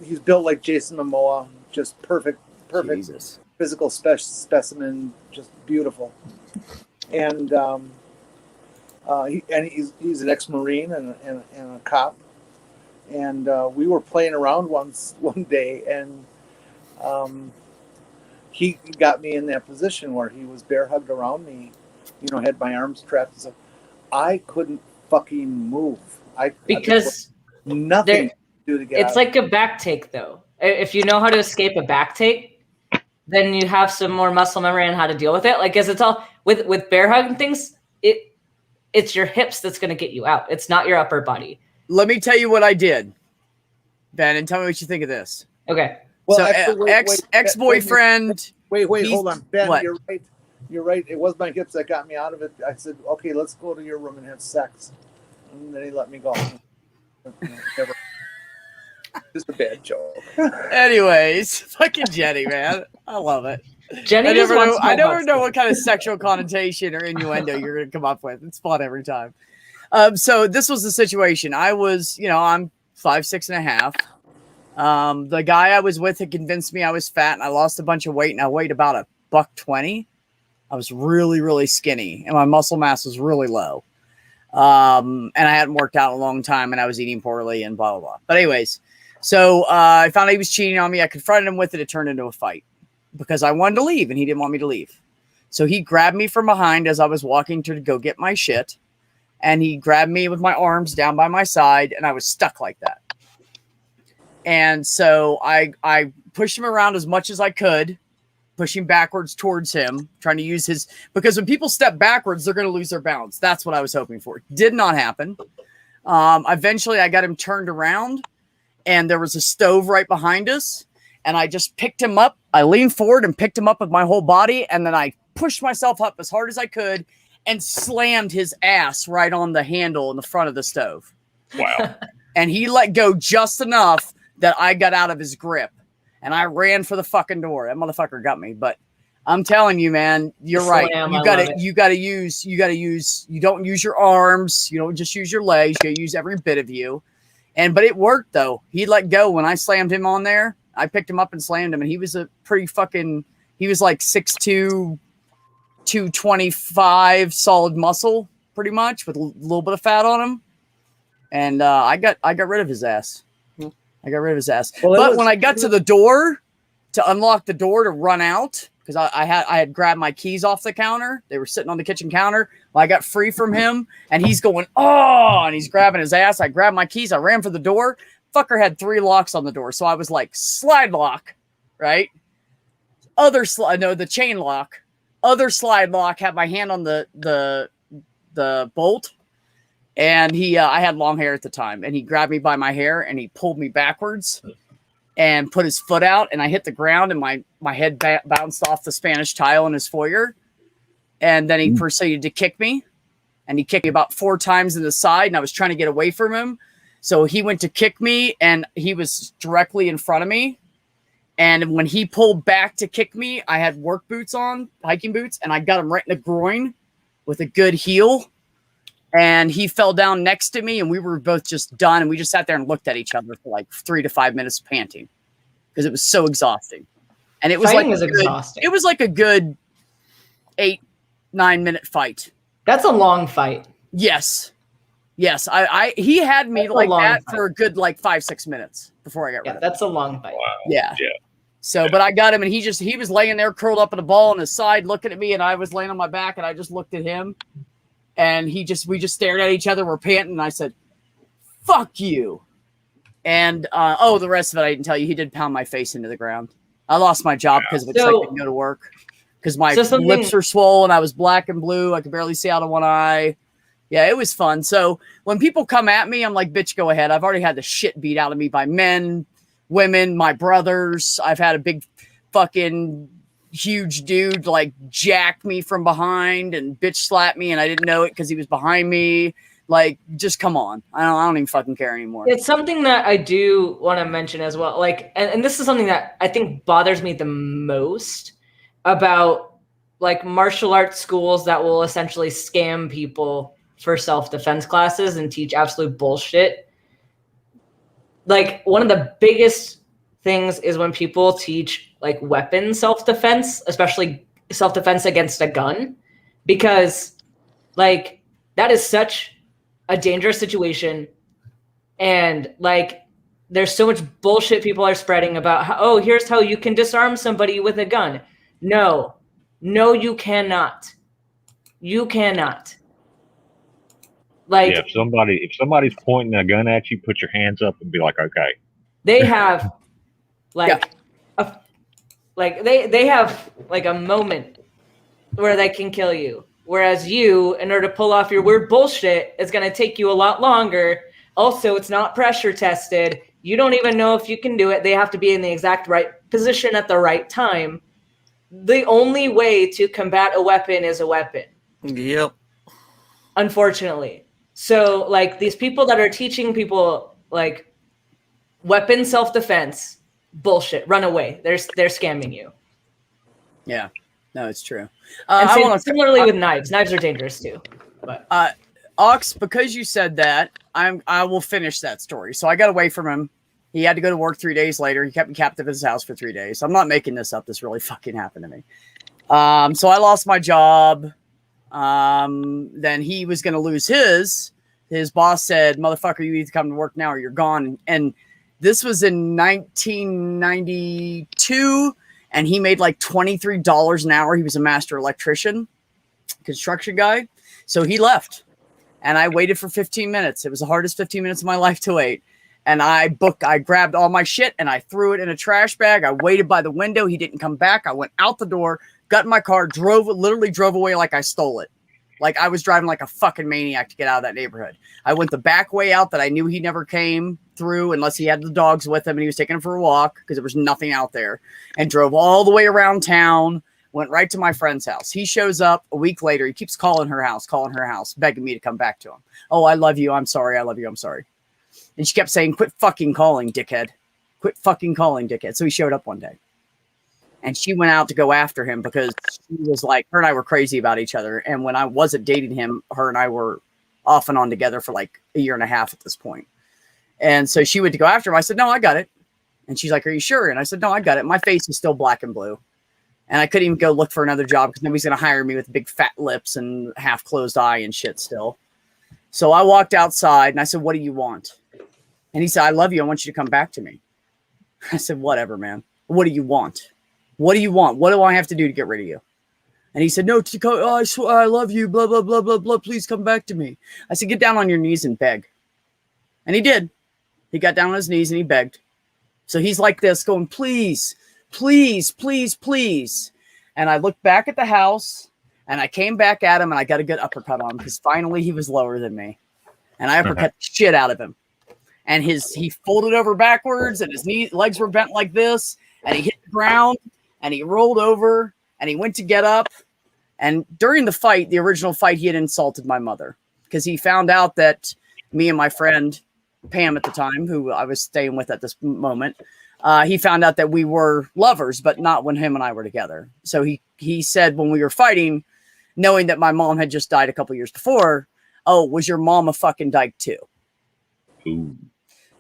He's built like Jason Momoa, just perfect Jesus. physical specimen, just beautiful. And he's an ex-Marine and a cop. And we were playing around one day, and he got me in that position where he was bear hugged around me, had my arms trapped. So I couldn't fucking move. Because nothing to do to get it's out. like a back take though. If you know how to escape a back take, then you have some more muscle memory on how to deal with it. Like, 'cause it's all with bear hug and things, it's your hips that's going to get you out. It's not your upper body. Let me tell you what I did, Ben, and tell me what you think of this. Okay. Well, so, actually, wait, ex-boyfriend. Wait, he's- hold on, Ben. what? You're right. You're right. It was my hips that got me out of it. I said, "Okay, let's go to your room and have sex," and then he let me go. Never. Just a bad joke. Anyways, fucking Jenny, man, I love it. Jenny I just never know. wants I more never know hugs. what kind of sexual connotation or innuendo you're going to come up with. It's fun every time. So this was the situation. I was, I'm 5'6.5". The guy I was with had convinced me I was fat, and I lost a bunch of weight, and I weighed about $120. I was really, really skinny, and my muscle mass was really low. And I hadn't worked out in a long time, and I was eating poorly, and blah blah blah. But anyways, so I found out he was cheating on me. I confronted him with it. It turned into a fight because I wanted to leave, and he didn't want me to leave. So he grabbed me from behind as I was walking to go get my shit, and he grabbed me with my arms down by my side, and I was stuck like that. And so I pushed him around as much as I could, pushing backwards towards him, trying to use his, because when people step backwards, they're going to lose their balance. That's what I was hoping for. Did not happen. Eventually, I got him turned around, and there was a stove right behind us. And I just picked him up. I leaned forward and picked him up with my whole body. And then I pushed myself up as hard as I could and slammed his ass right on the handle in the front of the stove. Wow. And he let go just enough that I got out of his grip. And I ran for the fucking door. That motherfucker got me. But I'm telling you, man, you're right. You don't use your arms. You don't just use your legs. You gotta use every bit of you. But it worked though. He let go when I slammed him on there. I picked him up and slammed him, and he was he was like 6'2", 225 solid muscle, pretty much, with a little bit of fat on him. And I got rid of his ass. I got rid of his ass. Well, when I got to the door to unlock the door to run out, because I had grabbed my keys off the counter. They were sitting on the kitchen counter. Well, I got free from him, and he's going, oh, and he's grabbing his ass. I grabbed my keys. I ran for the door. Fucker had 3 locks on the door. So I was like, slide lock, right? The chain lock. Other slide lock, had my hand on the bolt. And I had long hair at the time, and he grabbed me by my hair and he pulled me backwards and put his foot out, and I hit the ground, and my head bounced off the Spanish tile in his foyer. And then he proceeded to kick me, and he kicked me about 4 times in the side, and I was trying to get away from him. So he went to kick me, and he was directly in front of me. And when he pulled back to kick me, I had work boots on, hiking boots, and I got him right in the groin with a good heel. And he fell down next to me, and we were both just done. And we just sat there and looked at each other for like 3 to 5 minutes panting because it was so exhausting. And it was exhausting. It was like a good 8-9 minute fight. That's a long fight. Yes. He had me like that for a good like 5-6 minutes before I got rid of him. That's a long fight. Wow. Yeah. So, but I got him, and he was laying there curled up in a ball on his side looking at me, and I was laying on my back, and I just looked at him. And we just stared at each other. We're panting. And I said, fuck you. And, the rest of it, I didn't tell you. He did pound my face into the ground. I lost my job because of it. So I couldn't go to work because my lips were swollen. I was black and blue. I could barely see out of one eye. Yeah, it was fun. So when people come at me, I'm like, bitch, go ahead. I've already had the shit beat out of me by men, women, my brothers. I've had a big fucking huge dude like jack me from behind and bitch slap me, and I didn't know it because he was behind me. Like, just come on. I don't even fucking care anymore. It's something that I do want to mention as well. Like, and this is something that I think bothers me the most about like martial arts schools that will essentially scam people for self-defense classes and teach absolute bullshit. Like, one of the biggest things is when people teach like weapon self-defense, especially self-defense against a gun, because like that is such a dangerous situation. And like, there's so much bullshit people are spreading about how, here's how you can disarm somebody with a gun. No, you cannot. You cannot. Like, if somebody's pointing a gun at you, put your hands up and be like, okay. They have like they have like a moment where they can kill you. Whereas you, in order to pull off your weird bullshit, it's going to take you a lot longer. Also, it's not pressure tested. You don't even know if you can do it. They have to be in the exact right position at the right time. The only way to combat a weapon is a weapon. Yep. Unfortunately. So, like, these people that are teaching people, like, weapon self-defense, bullshit. Run away. They're scamming you. Yeah. No, it's true. Similarly with knives. Knives are dangerous, too. But Ox, because you said that, I will finish that story. So I got away from him. He had to go to work 3 days later. He kept me captive at his house for 3 days. I'm not making this up. This really fucking happened to me. So I lost my job. Then he was going to lose his. His boss said, motherfucker, you either come to work now or you're gone. And this was in 1992. And he made like $23 an hour. He was a master electrician, construction guy. So he left. And I waited for 15 minutes. It was the hardest 15 minutes of my life to wait. And I grabbed all my shit and I threw it in a trash bag. I waited by the window. He didn't come back. I went out the door, got in my car, literally drove away like I stole it. Like I was driving like a fucking maniac to get out of that neighborhood. I went the back way out that I knew he never came through unless he had the dogs with him and he was taking them for a walk because there was nothing out there, and drove all the way around town, went right to my friend's house. He shows up a week later. He keeps calling her house, begging me to come back to him. Oh, I love you. I'm sorry. I love you. I'm sorry. And she kept saying, quit fucking calling, dickhead. Quit fucking calling, dickhead. So he showed up one day. And she went out to go after him because she was like, her and I were crazy about each other. And when I wasn't dating him, her and I were off and on together for like a year and a half at this point. And so she went to go after him. I said, no, I got it. And she's like, are you sure? And I said, no, I got it. My face is still black and blue. And I couldn't even go look for another job because nobody's going to hire me with big fat lips and half closed eye and shit still. So I walked outside and I said, what do you want? And he said, I love you. I want you to come back to me. I said, whatever, man. What do you want? What do you want? What do I have to do to get rid of you? And he said, no, I swear I love you, blah, blah, blah, blah, blah. Please come back to me. I said, get down on your knees and beg. And he did. He got down on his knees and he begged. So he's like this going, please, please, please, please. And I looked back at the house and I came back at him and I got a good uppercut on him because finally he was lower than me. And I uppercut the shit out of him. And he folded over backwards and his legs were bent like this. And he hit the ground and he rolled over and he went to get up. And during the fight, the original fight, he had insulted my mother because he found out that me and my friend Pam at the time, who I was staying with at this moment, he found out that we were lovers, but not when him and I were together. So he said when we were fighting, knowing that my mom had just died a couple years before, oh, was your mom a fucking dyke too? Ooh.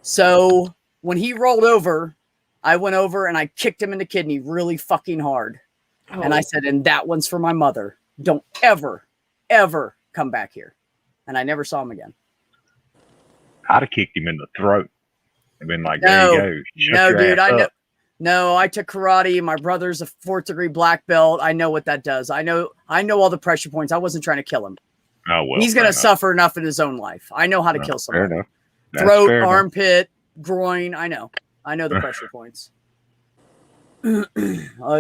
So when he rolled over, I went over and I kicked him in the kidney really fucking hard. Oh. And I said, and that one's for my mother. Don't ever, ever come back here. And I never saw him again. I'd have kicked him in the throat and been like, no, there you go. No, dude, I know. No, I took karate. My brother's a 4th degree black belt. I know what that does. I know all the pressure points. I wasn't trying to kill him. Oh, well, he's going to suffer enough in his own life. I know how to kill someone. Fair enough. Throat, armpit, groin. I know the pressure points.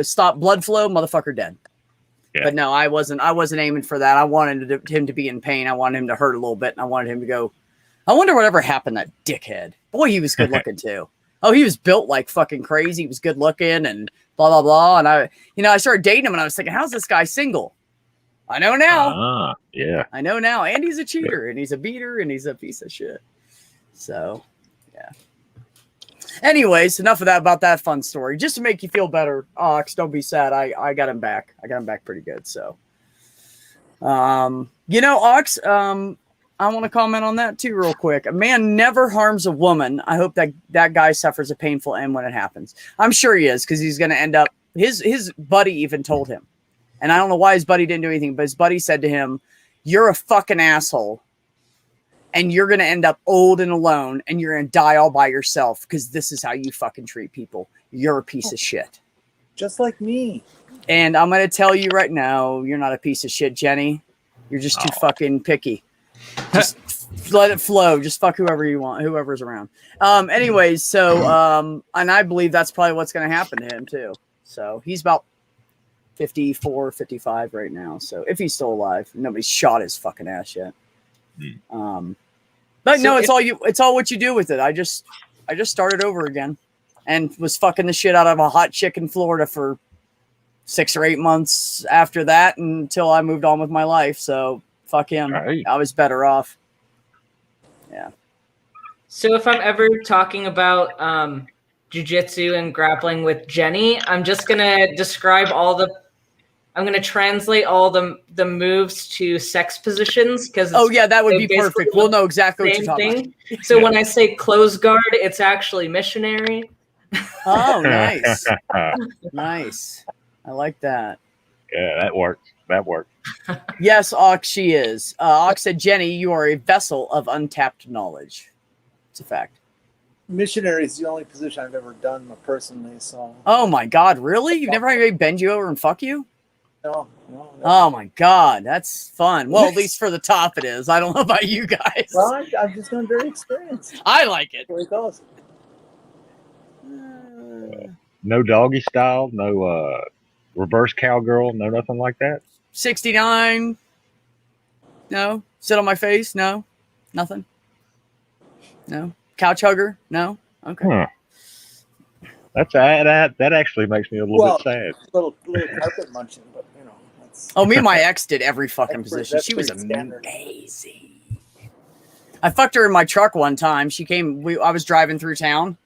Stop blood flow, motherfucker dead. Yeah. But no, I wasn't aiming for that. I wanted him to be in pain. I wanted him to hurt a little bit. And I wanted him to go, I wonder whatever happened to that dickhead. Boy, he was good looking too. Oh, he was built like fucking crazy. He was good looking and blah, blah, blah. And I started dating him and I was thinking, how's this guy single? I know now. Yeah. I know now. And he's a cheater and he's a beater and he's a piece of shit. So, yeah. Anyways, enough of that about that fun story. Just to make you feel better, Ox, don't be sad. I got him back. I got him back pretty good. So, Ox, I want to comment on that too real quick. A man never harms a woman. I hope that guy suffers a painful end when it happens. I'm sure he is because he's going to end up, his buddy even told him. And I don't know why his buddy didn't do anything, but his buddy said to him, you're a fucking asshole. And you're going to end up old and alone and you're going to die all by yourself because this is how you fucking treat people. You're a piece of shit. Just like me. And I'm going to tell you right now, you're not a piece of shit, Jenny. You're just too fucking picky. Just let it flow. Just fuck whoever you want, whoever's around. Anyways, so, and I believe that's probably what's going to happen to him too. So he's about 54, 55 right now. So if he's still alive, nobody's shot his fucking ass yet. But so no, it's all what you do with it. I just started over again and was fucking the shit out of a hot chick in Florida for 6 or 8 months after that until I moved on with my life. So fuck him. Right. I was better off. Yeah. So if I'm ever talking about jiu-jitsu and grappling with Jenny, I'm just going to I'm going to translate all the moves to sex positions because that would be perfect. We'll know exactly what you're talking about. So when I say close guard, it's actually missionary. Oh, nice. Nice. I like that. Yeah, that works. Yes, Ox, she is. Ox said, Jenny, you are a vessel of untapped knowledge. It's a fact. Missionary is the only position I've ever done personally. So. Oh my God, really? You've never had anybody bend you over and fuck you? No. Oh my God, that's fun. Well, at least for the top it is. I don't know about you guys. Well, I'm just not very experienced. I like it. Here it goes. No doggy style, no reverse cowgirl, no nothing like that. 69. No. Sit on my face? No. Nothing. No. Couch hugger? No. Okay. Huh. That actually makes me a little bit sad. Little carpet munching, but you know. That's, Oh, me and my ex did every fucking That's pretty- position. that's She was pretty standard. amazing. I fucked her in my truck one time. She came. I was driving through town,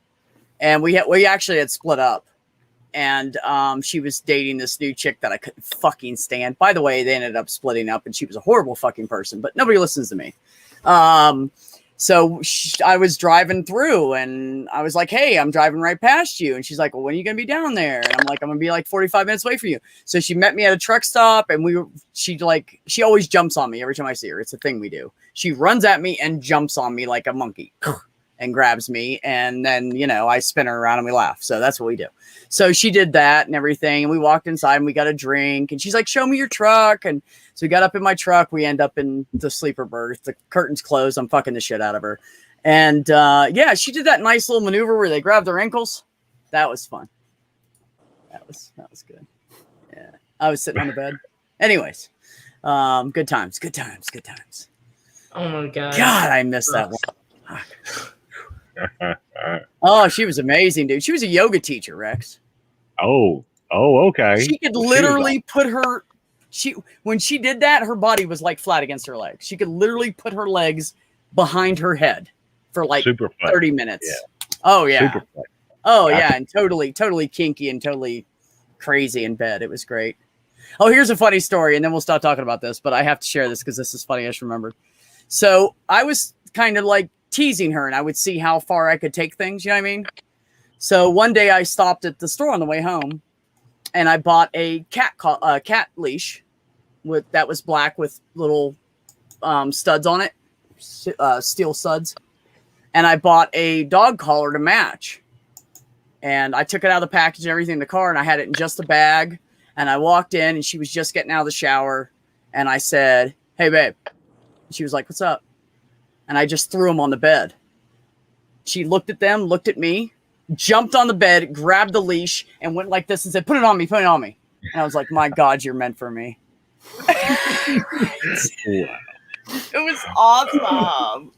and we actually had split up. And she was dating this new chick that I couldn't fucking stand. By the way, they ended up splitting up, and she was a horrible fucking person. But nobody listens to me. So I was driving through, and I was like, "Hey, I'm driving right past you." And she's like, "Well, when are you gonna be down there?" And I'm like, "I'm gonna be like 45 minutes away from you." So she met me at a truck stop, and she always jumps on me every time I see her. It's a thing we do. She runs at me and jumps on me like a monkey and grabs me, and then I spin her around and we laugh. So that's what we do. So she did that and everything, and we walked inside and we got a drink, and she's like, "Show me your truck." And so we got up in my truck. We end up in the sleeper berth. The curtains closed. I'm fucking the shit out of her. And she did that nice little maneuver where they grab their ankles. That was fun. That was good. Yeah. I was sitting on the bed. Anyways, good times. Oh my god. God, I missed that one. Oh, she was amazing, dude. She was a yoga teacher, Rex. Oh, okay. She could Well, she was literally when she did that, her body was like flat against her legs. She could literally put her legs behind her head for like super fun. 30 minutes. Yeah. Oh yeah. Super fun. Oh yeah, and totally kinky and totally crazy in bed. It was great. Oh, here's a funny story, and then we'll stop talking about this, but I have to share this because this is funny. I just remembered. So I was kind of like teasing her, and I would see how far I could take things. You know what I mean? So one day I stopped at the store on the way home, and I bought a cat leash that was black with little studs on it, steel studs, and I bought a dog collar to match. And I took it out of the package and everything in the car, and I had it in just a bag. And I walked in, and she was just getting out of the shower, and I said, "Hey, babe." And she was like, "What's up?" And I just threw them on the bed. She looked at them, looked at me, jumped on the bed, grabbed the leash, and went like this and said, "Put it on me, put it on me." And I was like, "My God, you're meant for me." It was awesome.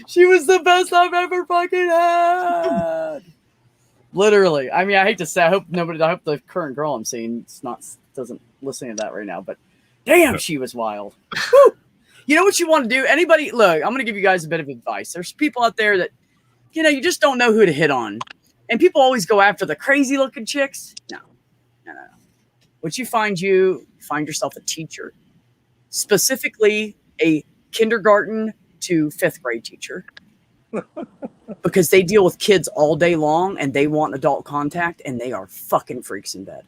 She was the best I've ever fucking had. Literally. I mean, I hate to say, I hope the current girl I'm seeing doesn't listen to that right now, but damn, she was wild. Woo! You know what you want to do? Anybody, look, I'm going to give you guys a bit of advice. There's people out there that, you just don't know who to hit on. And people always go after the crazy looking chicks. No. What you find yourself a teacher, specifically a kindergarten to 5th grade teacher, because they deal with kids all day long and they want adult contact, and they are fucking freaks in bed.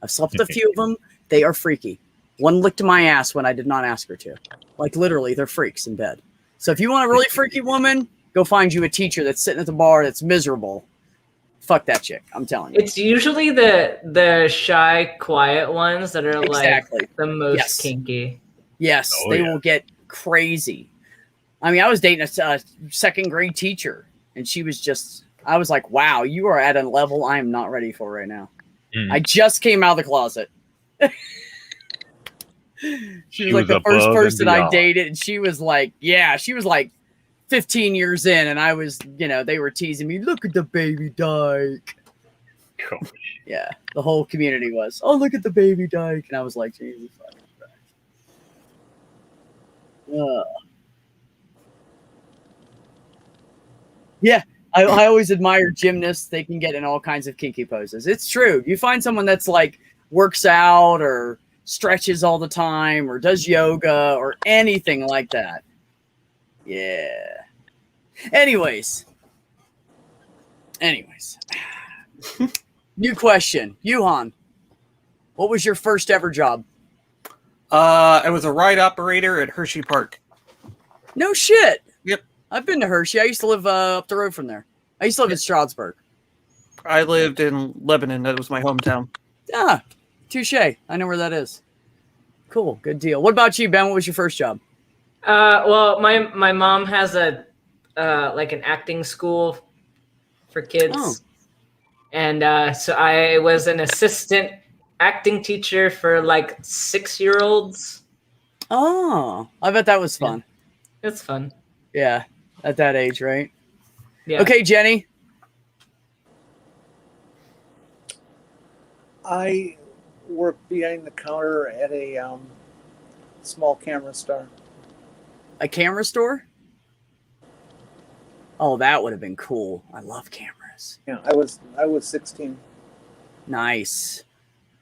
I've slept with a few of them. They are freaky. One licked my ass when I did not ask her to. Like literally, they're freaks in bed. So if you want a really freaky woman, go find you a teacher that's sitting at the bar that's miserable. Fuck that chick. I'm telling you. It's usually the shy, quiet ones that are Exactly. like the most Yes. kinky. Yes, Oh, they yeah. will get crazy. I mean, I was dating a 2nd grade teacher, and I was like, wow, you are at a level I am not ready for right now. Mm. I just came out of the closet. She was like the first above and person I beyond. dated, and she was like 15 years in, and I was, they were teasing me, "Look at the baby dyke." Gosh. Yeah, the whole community was, "Oh, look at the baby dyke," and I was like, Jesus fucking Christ. Yeah, I always admire gymnasts. They can get in all kinds of kinky poses. It's true. You find someone that's like works out or stretches all the time or does yoga or anything like that. Yeah. Anyways. New question. Yuhan, what was your first ever job? I was a ride operator at Hershey Park. No shit. Yep. I've been to Hershey. I used to live up the road from there. I used to live in Stroudsburg. I lived in Lebanon. That was my hometown. Ah, touche. I know where that is. Cool. Good deal. What about you, Ben? What was your first job? Well, my mom has a like an acting school for kids. Oh. And so I was an assistant acting teacher for like 6-year-olds. Oh, I bet that was Yeah. fun. It's fun. Yeah, at that age, right? Yeah. Okay, Jenny. I work behind the counter at a small camera store. A camera store? Oh, that would have been cool. I love cameras. Yeah, I was 16. Nice.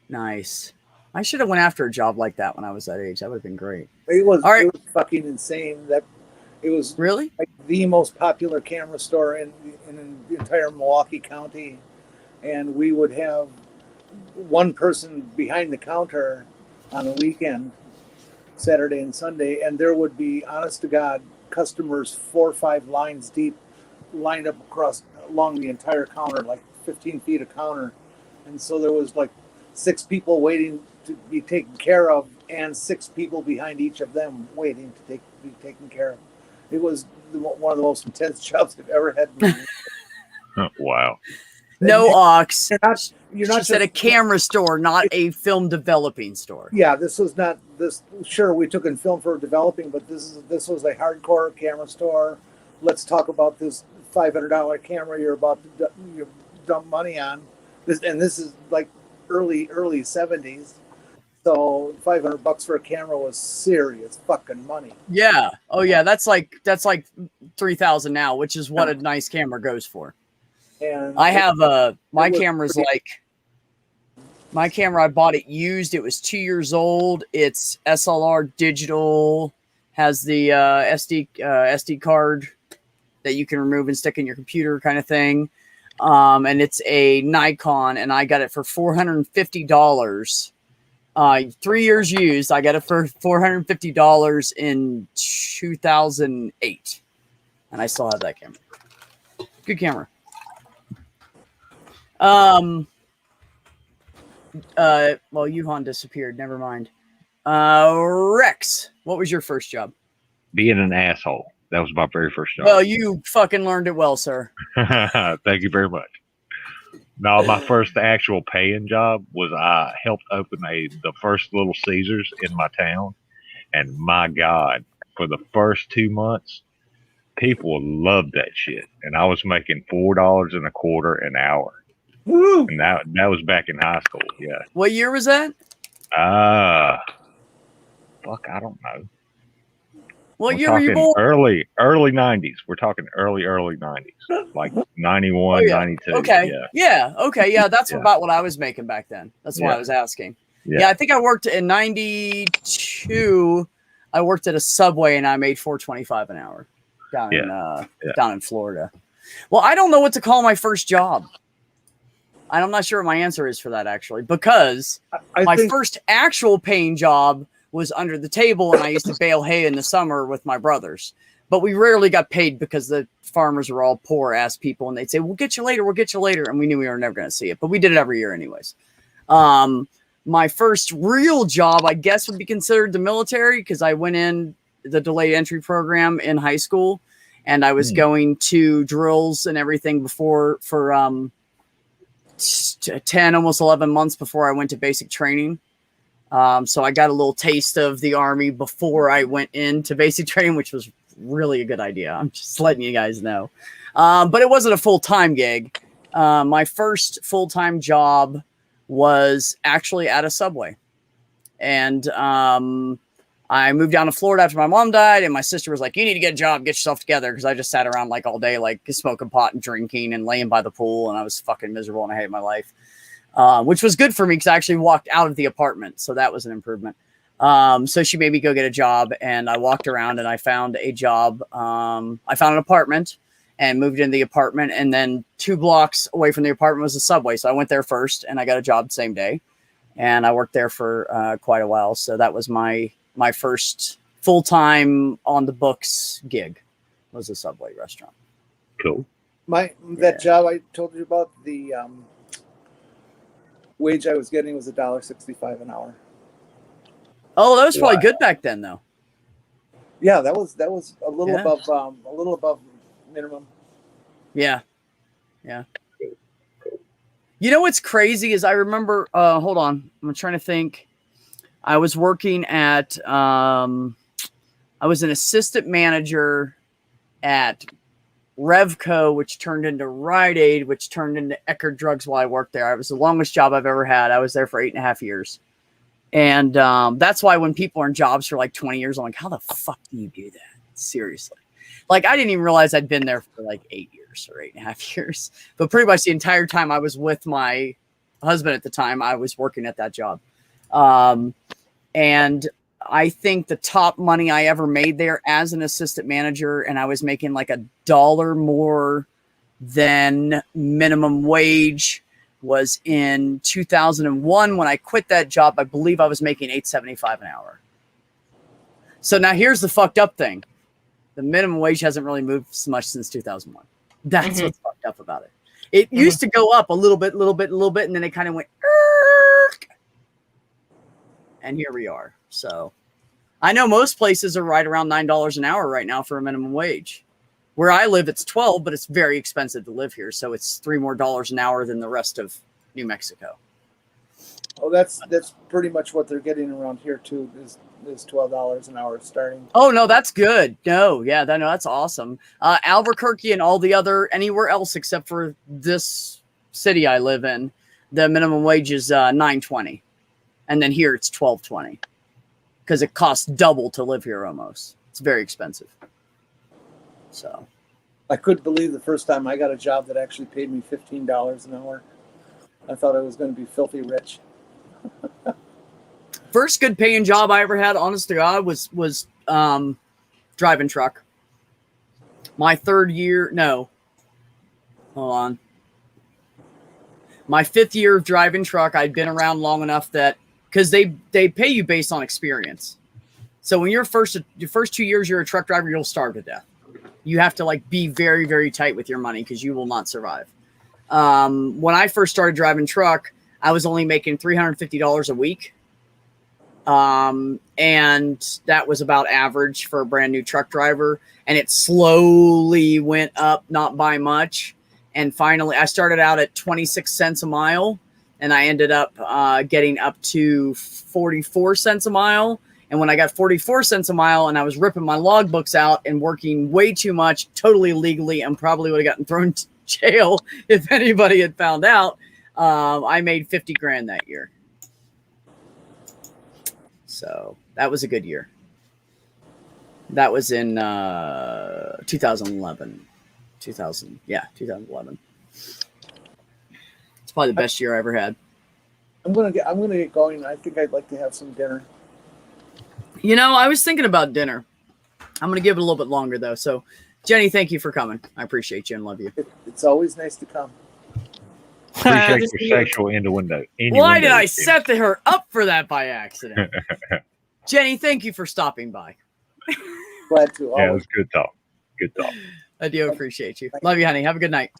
Nice. I should have went after a job like that when I was that age. That would have been great. It was All right. it was fucking insane. That it was Really? like the most popular camera store in the entire Milwaukee County, and we would have one person behind the counter on a weekend, Saturday and Sunday, and there would be, honest to God, customers 4 or 5 lines deep, lined up along the entire counter, like 15 feet of counter, and so there was like 6 people waiting to be taken care of, and 6 people behind each of them waiting to be taken care of. It was one of the most intense jobs I've ever had. Wow. No, Ox. You're not She said a just- camera store, not a film developing store. Yeah, this was not this. Sure, we took in film for developing, but this was a hardcore camera store. Let's talk about this $500 camera you're about to dump money on. This is like early 70s. So $500 for a camera was serious fucking money. Yeah. Oh yeah. That's like 3,000 now, which is what a nice camera goes for. And I have my it was camera's pretty- like my camera. I bought it used. It was 2 years old. It's SLR digital. Has the SD card that you can remove and stick in your computer, kind of thing. And it's a Nikon, and I got it for $450. 3 years used. I got it for $450 in 2008, and I still have that camera. Good camera. Well, Yuhan disappeared. Never mind. Rex, what was your first job? Being an asshole. That was my very first job. Well, you fucking learned it well, sir. Thank you very much. No, my first actual paying job was I helped open the first Little Caesars in my town, and my God, for the first 2 months, people loved that shit, and I was making $4.25 an hour, Woo! and that was back in high school. Yeah. What year was that? Fuck, I don't know. What We're year were you talking born? early 90s. We're talking early 90s, like 91, Oh, yeah. 92. Okay. Yeah. Yeah. Okay. Yeah. That's Yeah. about what I was making back then. That's why I Yeah. was asking. Yeah. Yeah. I think I worked in 92. I worked at a Subway and I made $4.25 an hour down in Florida. Well, I don't know what to call my first job. I'm not sure what my answer is for that, actually, because I my think first actual paying job was under the table, and I used to bale hay in the summer with my brothers. But we rarely got paid because the farmers were all poor ass people, and they'd say, "We'll get you later. We'll get you later," and we knew we were never going to see it. But we did it every year, anyways. My first real job, I guess, would be considered the military because I went in the delayed entry program in high school, and I was going to drills and everything for 10, almost 11 months before I went to basic training. So I got a little taste of the Army before I went into basic training, which was really a good idea. I'm just letting you guys know. But it wasn't a full-time gig. My first full-time job was actually at a Subway. And I moved down to Florida after my mom died, and my sister was like, "You need to get a job, get yourself together," because I just sat around like all day, like smoking pot and drinking and laying by the pool, and I was fucking miserable and I hated my life. Which was good for me because I actually walked out of the apartment. So that was an improvement. So she made me go get a job, and I walked around and I found a job. I found an apartment and moved into the apartment. And then 2 blocks away from the apartment was a Subway. So I went there first and I got a job the same day. And I worked there for quite a while. So that was my first full-time on the books gig, was a Subway restaurant. Cool. that job I told you about, the wage I was getting was $1.65 an hour. Oh, that was probably good back then, though. Yeah, that was a little Yeah. above minimum. Yeah. Yeah. You know what's crazy is I remember, hold on, I'm trying to think. I was working at, I was an assistant manager at Revco, which turned into Rite Aid, which turned into Eckerd Drugs while I worked there. It was the longest job I've ever had. I was there for 8.5 years. And that's why when people are in jobs for like 20 years, I'm like, how the fuck do you do that? Seriously. Like, I didn't even realize I'd been there for like 8 years or 8.5 years. But pretty much the entire time I was with my husband at the time, I was working at that job. And I think the top money I ever made there as an assistant manager, and I was making like $1 more than minimum wage, was in 2001 when I quit that job. I believe I was making $8.75 an hour. So now here's the fucked up thing. The minimum wage hasn't really moved so much since 2001. That's what's fucked up about it. It used to go up a little bit, and then it kind of went, and here we are. So I know most places are right around $9 an hour right now for a minimum wage. Where I live, it's 12, but it's very expensive to live here. So it's $3 more an hour than the rest of New Mexico. Oh, that's pretty much what they're getting around here too. Is $12 an hour starting. Oh no, that's good. No, yeah, that's awesome. Albuquerque and all the other anywhere else except for this city I live in, the minimum wage is $9.20, and then here it's $12.20 because it costs double to live here almost. It's very expensive. So, I couldn't believe the first time I got a job that actually paid me $15 an hour. I thought I was going to be filthy rich. First good paying job I ever had, honest to God, was driving truck. My third year, no, hold on. My 5th year of driving truck, I'd been around long enough that, because they pay you based on experience. So when your first 2 years you're a truck driver, you'll starve to death. You have to like be very, very tight with your money because you will not survive. When I first started driving truck, I was only making $350 a week. And that was about average for a brand new truck driver. And it slowly went up, not by much. And finally, I started out at 26 cents a mile, and I ended up getting up to 44 cents a mile. And when I got 44 cents a mile and I was ripping my logbooks out and working way too much, totally illegally, and probably would have gotten thrown to jail if anybody had found out, I made 50 grand that year. So that was a good year. That was in 2011. 2011. It's probably the best year I ever had. I'm gonna get going. I think I'd like to have some dinner. You know, I was thinking about dinner. I'm gonna give it a little bit longer though. So, Jenny, thank you for coming. I appreciate you and love you. It's always nice to come. Appreciate your sexual innuendo. Why did I set her up for that by accident? Jenny, thank you for stopping by. Glad to. Yeah, it was good talk. Good talk. I do appreciate you. Love you, honey. Have a good night.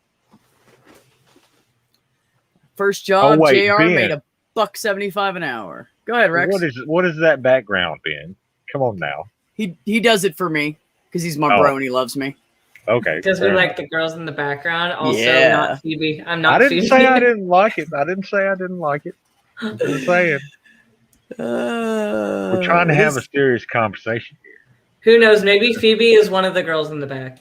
First job, JR Ben. made $1.75 an hour. Go ahead, Rex. What is that background, Ben? Come on now. He does it for me because he's my bro and he loves me. Okay. Because we like the girls in the background. Also, Yeah. not Phoebe. I'm not I didn't Phoebe. say I didn't like it. I didn't say I didn't like it. I'm just saying. We're trying to have a serious conversation here. Who knows? Maybe Phoebe is one of the girls in the back.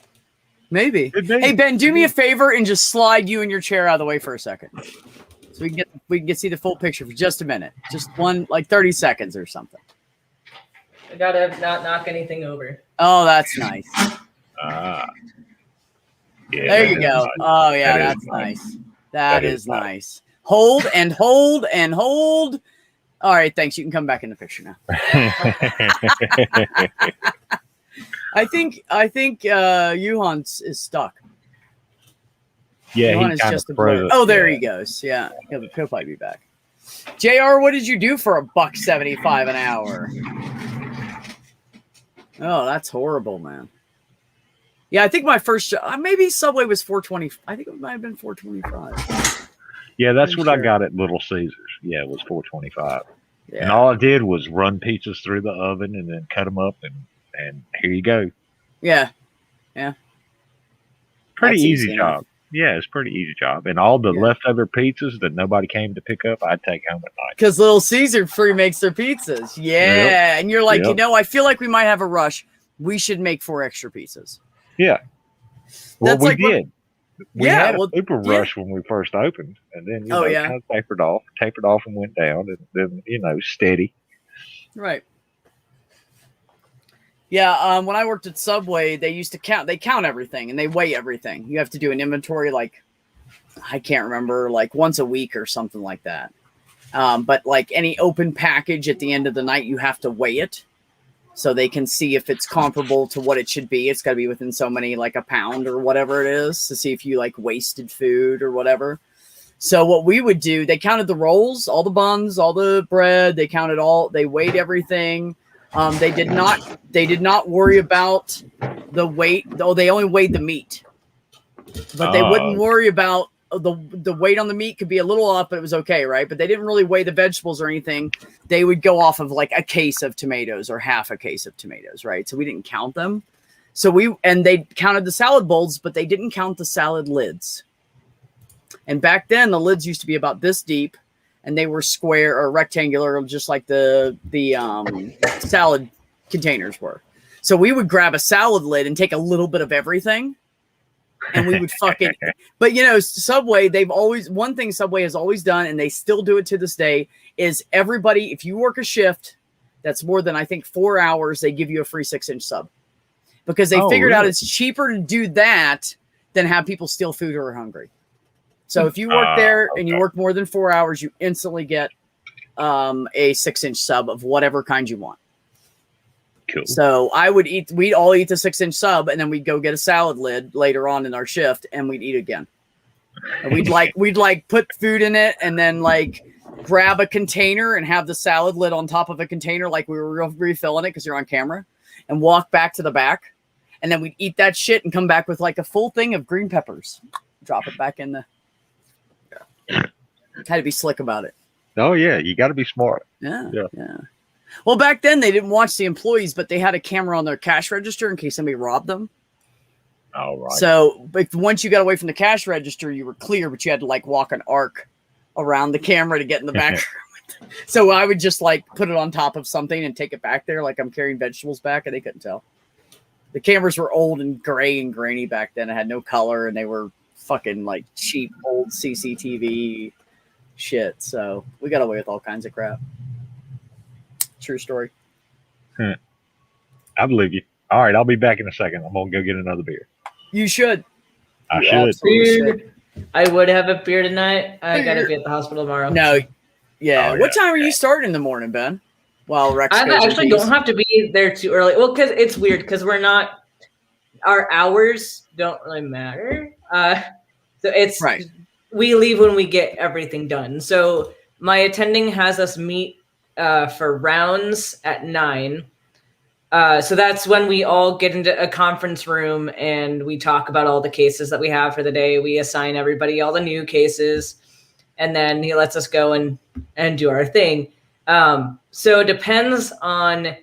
Maybe. Could be. Hey, Ben, do me a favor and just slide you and your chair out of the way for a second. So we can get see the full picture for just a minute. Just one, like 30 seconds or something. I gotta not knock anything over. Oh, that's nice. Yeah, There you go. nice. Oh, yeah, That that's is nice. That That is is nice. nice. Hold and hold and hold. All right, thanks. You can come back in the picture now. I think Yuhan is stuck. Yeah, Yuhan he is kind just a of blur. froze. Oh, there he goes. Yeah, he'll probably be back. JR, what did you do for $1.75 an hour? Oh, that's horrible, man. Yeah, I think my first job, maybe Subway was $4.20. I think it might have been $4.25. Yeah, that's I'm what I sure. got at Little Caesars. Yeah, it was $4.25. Yeah. And all I did was run pizzas through the oven and then cut them up, and here you go. Yeah. Pretty That's easy easy. job. Yeah, it's a pretty easy job. And all the Yeah. leftover pizzas that nobody came to pick up, I'd take home at night. Because Little Caesar free makes their pizzas. Yeah. And you're like, Yep. I feel like we might have a rush. We should make 4 extra pizzas. Yeah. Well, That's we like what- did. We Yeah, had a well, super yeah. rush when we first opened, and then Oh, yeah. kind of tapered off and went down, and then steady. Right. Yeah, when I worked at Subway, they used to count everything and they weigh everything. You have to do an inventory like, I can't remember, like once a week or something like that. But like any open package at the end of the night, you have to weigh it so they can see if it's comparable to what it should be. It's got to be within so many, like a pound or whatever it is, to see if you like wasted food or whatever. So what we would do, they counted the rolls, all the buns, all the bread. They counted they weighed everything. They did not worry about the weight, though they only weighed the meat. But they wouldn't worry about the weight on the meat. Could be a little off, but it was okay, right? But they didn't really weigh the vegetables or anything. They would go off of like a case of tomatoes or half a case of tomatoes, right? So we didn't count them. So they counted the salad bowls, but they didn't count the salad lids. And back then the lids used to be about this deep, and they were square or rectangular, just like the salad containers were. So we would grab a salad lid and take a little bit of everything, and we would fucking. But Subway, one thing Subway has always done, and they still do it to this day, is everybody, if you work a shift that's more than I think 4 hours, they give you a free 6-inch sub, because they figured out it's cheaper to do that than have people steal food or are hungry. So if you work there and you work more than 4 hours, you instantly get a 6-inch sub of whatever kind you want. Cool. So we'd all eat the 6-inch sub, and then we'd go get a salad lid later on in our shift, and we'd eat again. And we'd put food in it, and then like grab a container and have the salad lid on top of a container, like we were refilling it because you're on camera, and walk back to the back, and then we'd eat that shit and come back with like a full thing of green peppers. Drop it back in the. Had to be slick about it. Oh yeah, you got to be smart. Yeah. Well, back then they didn't watch the employees, but they had a camera on their cash register in case somebody robbed them. All right. So, but once you got away from the cash register, you were clear, but you had to like walk an arc around the camera to get in the back room. So I would just like put it on top of something and take it back there, like I'm carrying vegetables back, and they couldn't tell. The cameras were old and gray and grainy back then. It had no color, and they were fucking like cheap old CCTV shit. So we got away with all kinds of crap. True story. I believe you. All right, I'll be back in a second. I'm gonna go get another beer. You should. I You should. absolutely should. Beer. I would have a beer tonight. I gotta be at the hospital tomorrow. No. Yeah. Oh, What yeah. time are you starting in the morning, Ben? Well, Rex I goes in actually peace. don't have to be there too early. Well, because it's weird because our hours don't really matter. So it's Right. We leave when we get everything done. So my attending has us meet for rounds at 9. So that's when we all get into a conference room and we talk about all the cases that we have for the day. We assign everybody all the new cases, and then he lets us go and do our thing. So it depends on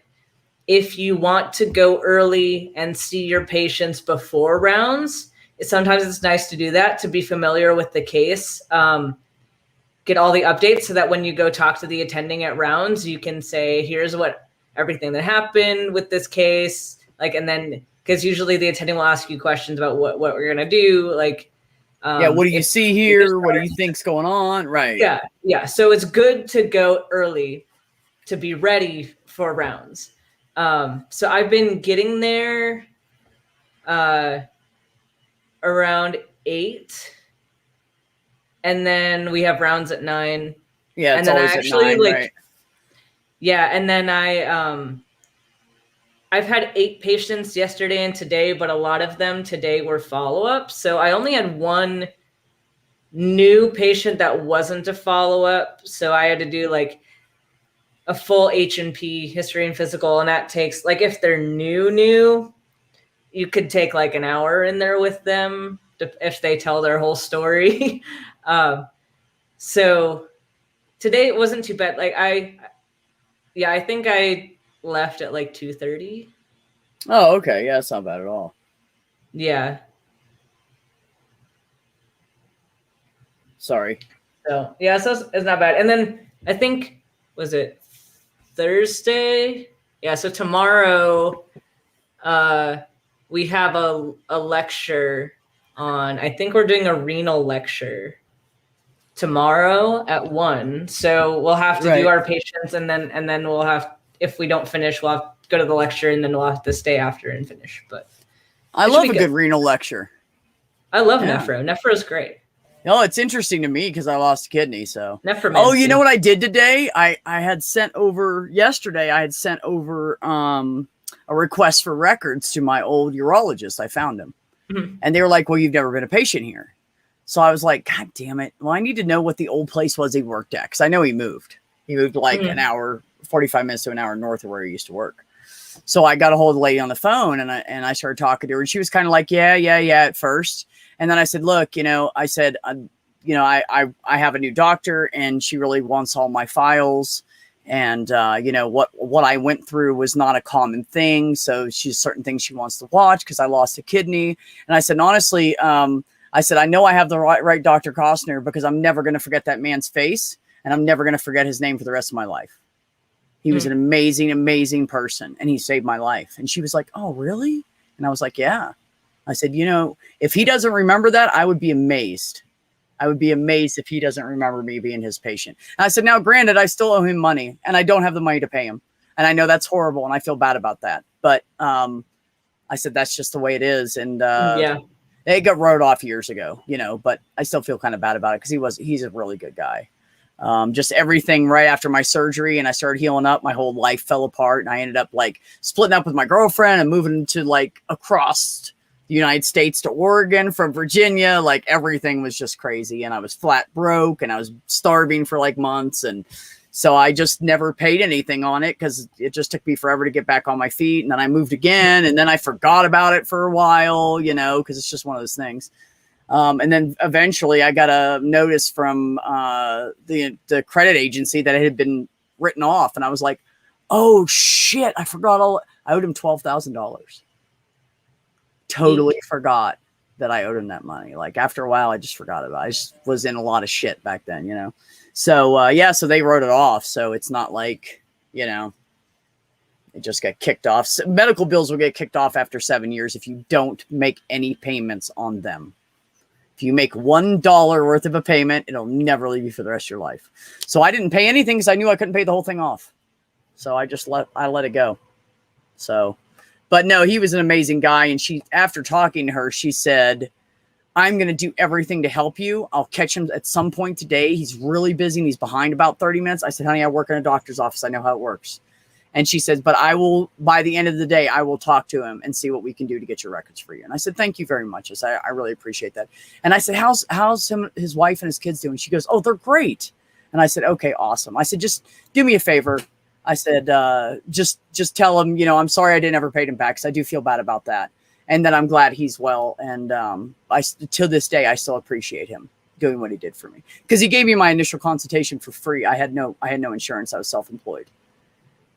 if you want to go early and see your patients before rounds. Sometimes it's nice to do that, to be familiar with the case, get all the updates so that when you go talk to the attending at rounds, you can say, here's everything that happened with this case. Like, and then, because usually the attending will ask you questions about what we're going to do. Like, what do you see here? What do you think's going on? Right. Yeah. So it's good to go early to be ready for rounds. So I've been getting there around 8, and then we have rounds at 9. Yeah. And then I always at actually 9, like, right? yeah. And then I've had 8 patients yesterday and today, but a lot of them today were follow-ups. So I only had one new patient that wasn't a follow-up. So I had to do like a full H&P, history and physical. And that takes, like, if they're new, you could take like an hour in there with them if they tell their whole story. So today it wasn't too bad. Like I think I left at like 2:30. Oh, okay. Yeah, that's not bad at all. Yeah. Sorry. So yeah, so it's not bad. And then I think, was it Thursday? Yeah, so tomorrow we have a lecture on, I think we're doing a renal lecture tomorrow at 1. So we'll have to do our patients, and then we'll have, if we don't finish, we'll have to go to the lecture, and then we'll have to stay after and finish. But I love a good renal lecture. I love nephro. Nephro is great. No, it's interesting to me because I lost a kidney. So, nephromancy. Oh, you know what I did today? I had sent over yesterday. I had sent over a request for records to my old urologist. I found him, and they were like, "Well, you've never been a patient here." So I was like, "God damn it! Well, I need to know what the old place was he worked at because I know he moved. He moved like an hour, 45 minutes to an hour north of where he used to work." So I got a hold of the lady on the phone, and I started talking to her, and she was kind of like, yeah at first. And then I said, look, I said, I have a new doctor, and she really wants all my files. And, what I went through was not a common thing. So she's certain things she wants to watch because I lost a kidney. And I said, honestly, I said, I know I have the right Dr. Costner because I'm never going to forget that man's face, and I'm never going to forget his name for the rest of my life. He was an amazing, amazing person, and he saved my life. And she was like, oh, really? And I was like, yeah. I said, if he doesn't remember that, I would be amazed. I would be amazed if he doesn't remember me being his patient. And I said, now, granted, I still owe him money, and I don't have the money to pay him. And I know that's horrible, and I feel bad about that. But I said, that's just the way it is. And it got wrote off years ago, but I still feel kind of bad about it because he's a really good guy. Just everything right after my surgery, and I started healing up, my whole life fell apart, and I ended up like splitting up with my girlfriend and moving to like across the United States to Oregon from Virginia. Like everything was just crazy, and I was flat broke, and I was starving for like months. And so I just never paid anything on it because it just took me forever to get back on my feet. And then I moved again, and then I forgot about it for a while, because it's just one of those things. And then eventually I got a notice from the credit agency that it had been written off. And I was like, oh shit, I forgot I owed him $12,000. Totally forgot that I owed him that money. Like after a while, I just forgot about it. I just was in a lot of shit back then, So, so they wrote it off. So it's not like, it just got kicked off. So medical bills will get kicked off after 7 years if you don't make any payments on them. If you make $1 worth of a payment, it'll never leave you for the rest of your life. So I didn't pay anything because I knew I couldn't pay the whole thing off. So I just let it go. So, but no, he was an amazing guy. And after talking to her, she said, I'm going to do everything to help you. I'll catch him at some point today. He's really busy and he's behind about 30 minutes. I said, honey, I work in a doctor's office. I know how it works. And she says, but I will, by the end of the day, I will talk to him and see what we can do to get your records for you. And I said, thank you very much. I really appreciate that. And I said, how's his wife and his kids doing? She goes, oh, they're great. And I said, okay, awesome. I said, just do me a favor. I said, just tell him, I'm sorry I didn't ever pay him back because I do feel bad about that. And then I'm glad he's well. And to this day, I still appreciate him doing what he did for me because he gave me my initial consultation for free. I had no insurance. I was self-employed.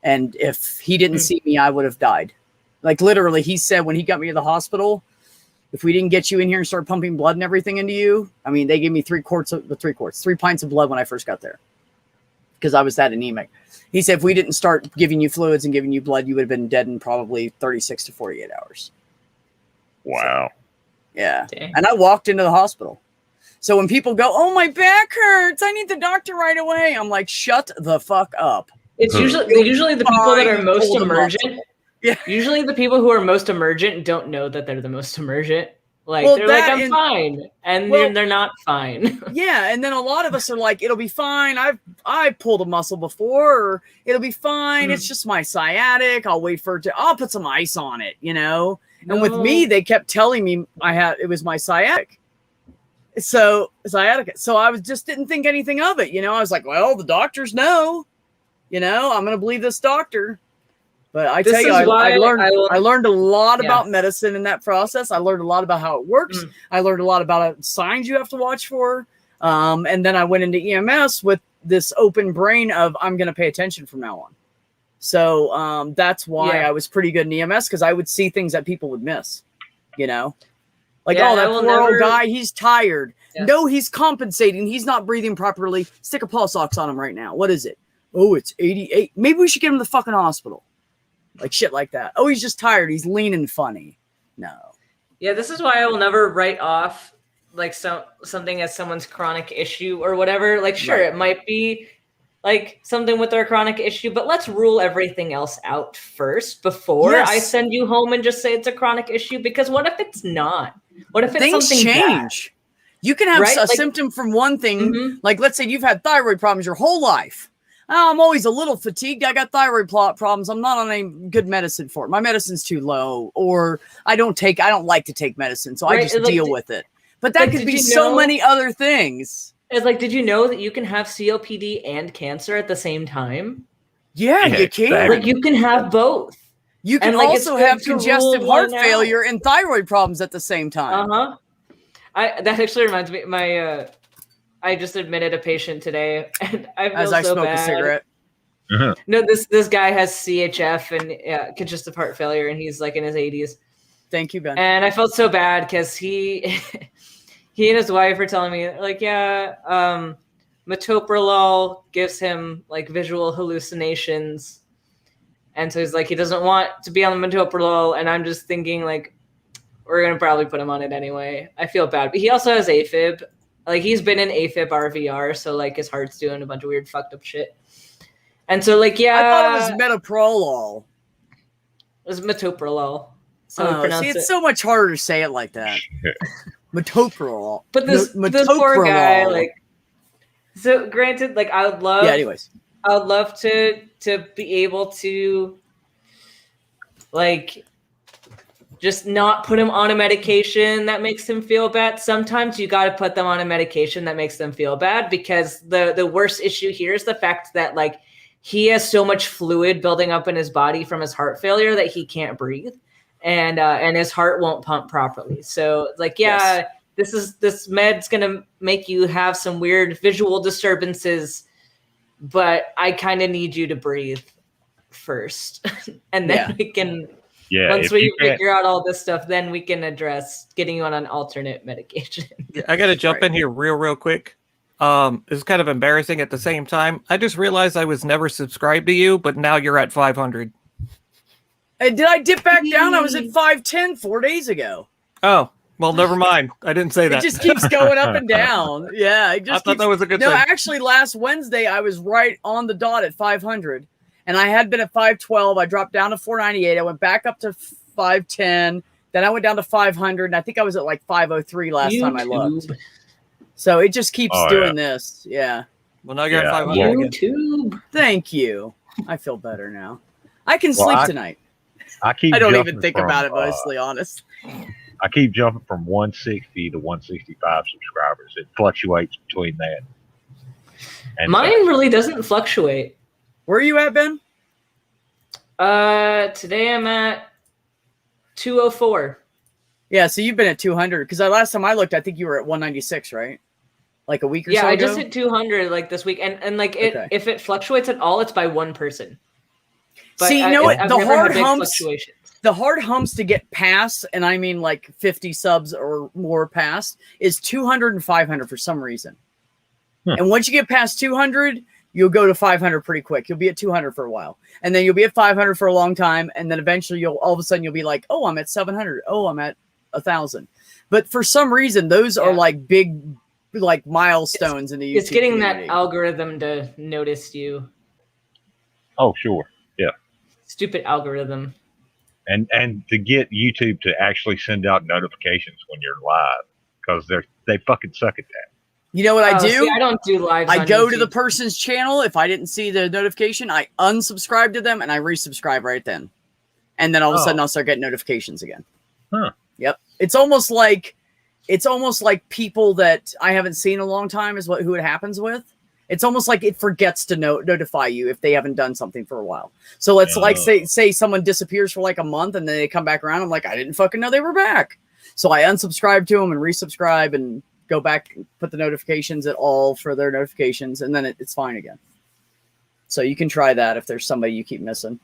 And if he didn't see me, I would have died. Like literally, he said when he got me to the hospital, if we didn't get you in here and start pumping blood and everything into you, I mean, they gave me 3 pints of blood when I first got there because I was that anemic. He said, if we didn't start giving you fluids and giving you blood, you would have been dead in probably 36 to 48 hours. Wow. So, yeah. Dang. And I walked into the hospital. So when people go, oh, my back hurts, I need the doctor right away. I'm like, shut the fuck up. It's usually the people that are most emergent. Yeah. Usually the people who are most emergent don't know that they're the most emergent. Like Well, they're like, I'm fine. And they're not fine. Yeah. And then a lot of us are like, it'll be fine. I've pulled a muscle before, or it'll be fine. It's just my sciatic. I'll wait for it I'll put some ice on it, And with me, they kept telling me it was my sciatic. So I just didn't think anything of it. I was like, well, the doctors know. I'm going to believe this doctor. But I tell you, I learned a lot about medicine in that process. I learned a lot about how it works. I learned a lot about signs you have to watch for. And then I went into EMS with this open brain of I'm going to pay attention from now on. So that's why I was pretty good in EMS because I would see things that people would miss, Like Like, Yeah, oh, I that will poor old never- guy, he's tired. Yeah. No, he's compensating. He's not breathing properly. Stick a pulse ox on him right now. What is it? Oh, it's 88. Maybe we should get him to the fucking hospital. Like shit like that. Oh, he's just tired. He's leaning funny. No. Yeah, this is why I will never write off like something as someone's chronic issue or whatever. Like, sure, Right. it might be like something with their chronic issue, but let's rule everything else out first before I Yes. send you home and just say it's a chronic issue. Because what if it's not? What if it's Things something change. You can have Right? a Like- symptom from one thing. Mhm. Like, let's say you've had thyroid problems your whole life. Oh, I'm always a little fatigued. I got thyroid problems. I'm not on any good medicine for it. My medicine's too low, or I don't like to take medicine, so I Right, just like, deal with it. But that like, could did be you so know- many other things. It's like, did you know that you can have COPD and cancer at the same time? Yeah, Yeah, you can. exactly. Like, you can have both. You can and, like, it's also good have to rule congestive heart one out. failure and thyroid problems at the same time. Uh-huh. That actually reminds me, I just admitted a patient today, and I feel As I so smoke bad. a cigarette. No, this guy has CHF and congestive heart failure, and he's like in his 80s. Thank you, Ben. And I felt so bad because he and his wife were telling me, like, metoprolol gives him like visual hallucinations, and so he's like, he doesn't want to be on the metoprolol, and I'm just thinking, like, we're gonna probably put him on it anyway. I feel bad, but he also has AFib. Like, he's been in AFib RVR, so like his heart's doing a bunch of weird fucked up shit. And so, like, I thought it was metoprolol. it was metoprolol. So we Oh, pronounce see, it's it. so much harder to say it like that. Metoprolol. But this poor guy, like, so granted, like, I would love, Yeah. Anyways, I would love to be able to, like, just not put him on a medication that makes him feel bad. Sometimes you got to put them on a medication that makes them feel bad, because the worst issue here is the fact that, like, he has so much fluid building up in his body from his heart failure that he can't breathe, and his heart won't pump properly. So, like, yeah, this med's gonna make you have some weird visual disturbances, but I kind of need you to breathe first, and then we can. Yeah. Once if we you can't- figure out all this stuff, then we can address getting you on an alternate medication. Yeah, I got to jump in here real quick. It's kind of embarrassing at the same time. I just realized I was never subscribed to you, but now you're at 500. Hey, did I dip back down? I was at 510 4 days ago. Oh, well, never mind. I didn't say that. It just keeps going up and down. Yeah, it I just thought that was a good No, thing. actually, last Wednesday I was right on the dot at 500, and I had been at 512. I dropped down to 498. I went back up to 510. Then I went down to 500, and I think I was at like 503 last time I looked. YouTube. So it just keeps Oh, doing this. Yeah. Well, now you're Yeah, at 500 again. YouTube. Thank you. I feel better now. I can Well, sleep tonight. I keep I don't jumping even think from, about it, mostly, honest. I keep jumping from 160 to 165 subscribers. It fluctuates between that. And Mine really doesn't fluctuate. Where are you at, Ben? Today I'm at 204. Yeah, so you've been at 200 because last time I looked, I think you were at 196, right? Like a week or Yeah, so I ago? just hit 200 like this week, and like Okay. if it fluctuates at all, it's by one person. See, you know what? I've The never had hard big humps- fluctuations. The hard humps to get past, and I mean like 50 subs or more past, is 200 and 500 for some reason. And once you get past 200, you'll go to 500 pretty quick. You'll be at 200 for a while, and then you'll be at 500 for a long time, and then eventually all of a sudden you'll be like, oh, I'm at 700. Oh, I'm at 1,000. But for some reason, those are Yeah. like big, like milestones in the YouTube It's getting community. that algorithm to notice you. Oh, sure. Yeah. Stupid algorithm. And to get YouTube to actually send out notifications when you're live, because they fucking suck at that. You know what I Oh, do? see, I don't do lives. I on go to the YouTube. person's channel. If I didn't see the notification, I unsubscribe to them and I resubscribe right then. And then all of a Oh. sudden I'll start getting notifications again. Huh. Yep. It's almost like people that I haven't seen in a long time is who it happens with. It's almost like it forgets to notify you if they haven't done something for a while. So let's like say someone disappears for like a month and then they come back around. I'm like, I didn't fucking know they were back. So I unsubscribe to them and resubscribe and go back and put the notifications at all for their notifications, and then it's fine again. So you can try that if there's somebody you keep missing.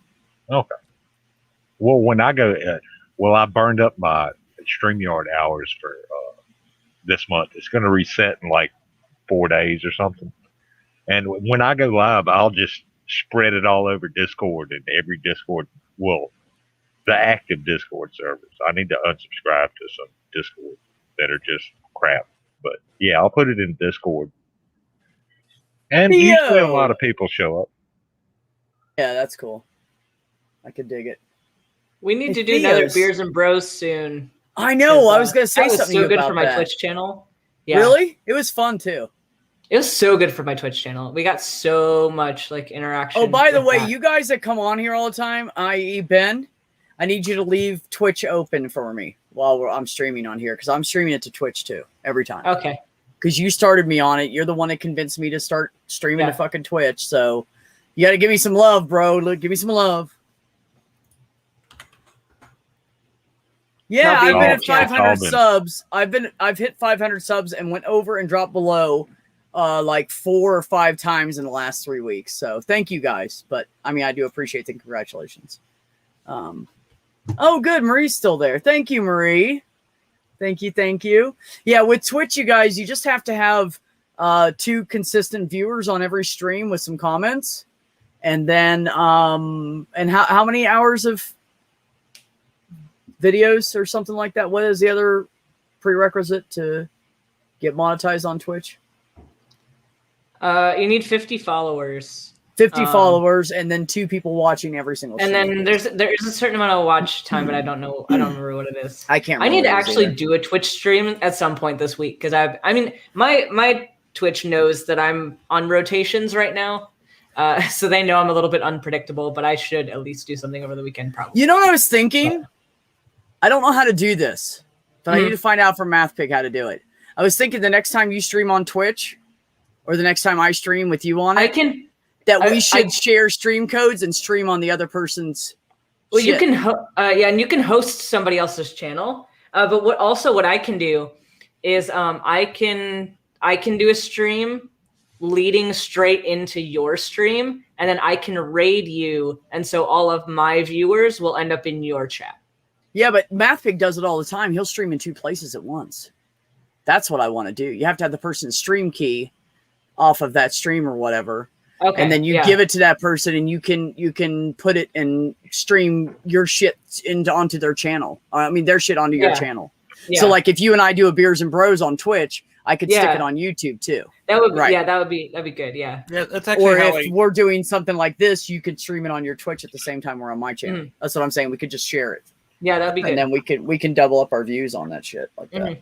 Okay. Well, when I go, I burned up my StreamYard hours for this month. It's going to reset in like 4 days or something. And when I go live, I'll just spread it all over Discord, and every Discord the active Discord servers. I need to unsubscribe to some Discord that are just crap. But yeah, I'll put it in Discord. And usually a lot of people show up. Yeah, that's cool. I could dig it. We need Hey, to do another Theos. Beers and Bros soon. I know. I was 'Cause, going to say that was something so good about for my that. Twitch channel. Yeah. Really? It was fun too. It was so good for my Twitch channel. We got so much like interaction. Oh, by the with way, that. you guys that come on here all the time, i.e. Ben, I need you to leave Twitch open for me while I'm streaming on here, because I'm streaming it to Twitch too every time. Okay. Because you started me on it. You're the one that convinced me to start streaming Yeah. to fucking Twitch. So you got to give me some love, bro. Look, give me some love. Yeah, I'll be I've been at in chat. 500 I've been- subs. I've hit 500 subs and went over and dropped below like 4 or 5 times in the last 3 weeks. So thank you guys. But I mean, I do appreciate the congratulations. Oh, good. Marie's still there. Thank you, Marie. Thank you. Thank you. Yeah, with Twitch, you guys, you just have to have 2 consistent viewers on every stream with some comments. And then, and how many hours of videos or something like that? What is the other prerequisite to get monetized on Twitch? You need 50 followers. 50 followers and then 2 people watching every single And stream. then there is a certain amount of watch time, but I don't remember what it is. I can't I need to remember actually either. do a Twitch stream at some point this week, because I mean my Twitch knows that I'm on rotations right now. So they know I'm a little bit unpredictable, but I should at least do something over the weekend probably. You know what I was thinking? I don't know how to do this, but I need to find out from MathPig how to do it. I was thinking the next time you stream on Twitch, or the next time I stream with you on it, we should share stream codes and stream on the other person's. Well, you shit. can, and you can host somebody else's channel. But what I can do is I can do a stream leading straight into your stream, and then I can raid you, and so all of my viewers will end up in your chat. Yeah, but MathPig does it all the time. He'll stream in 2 places at once. That's what I want to do. You have to have the person's stream key off of that stream or whatever. Okay. And then you give it to that person, and you can put it and stream your shit onto their channel. I mean, their shit onto your channel. Yeah. So like if you and I do a Beers and Bros on Twitch, I could stick it on YouTube too. That would be, Right. that'd be good. Yeah. Yeah, that's actually Or how if we're doing something like this, you could stream it on your Twitch at the same time we're on my channel. That's what I'm saying. We could just share it. Yeah, that'd be good. And then we can double up our views on that shit like that.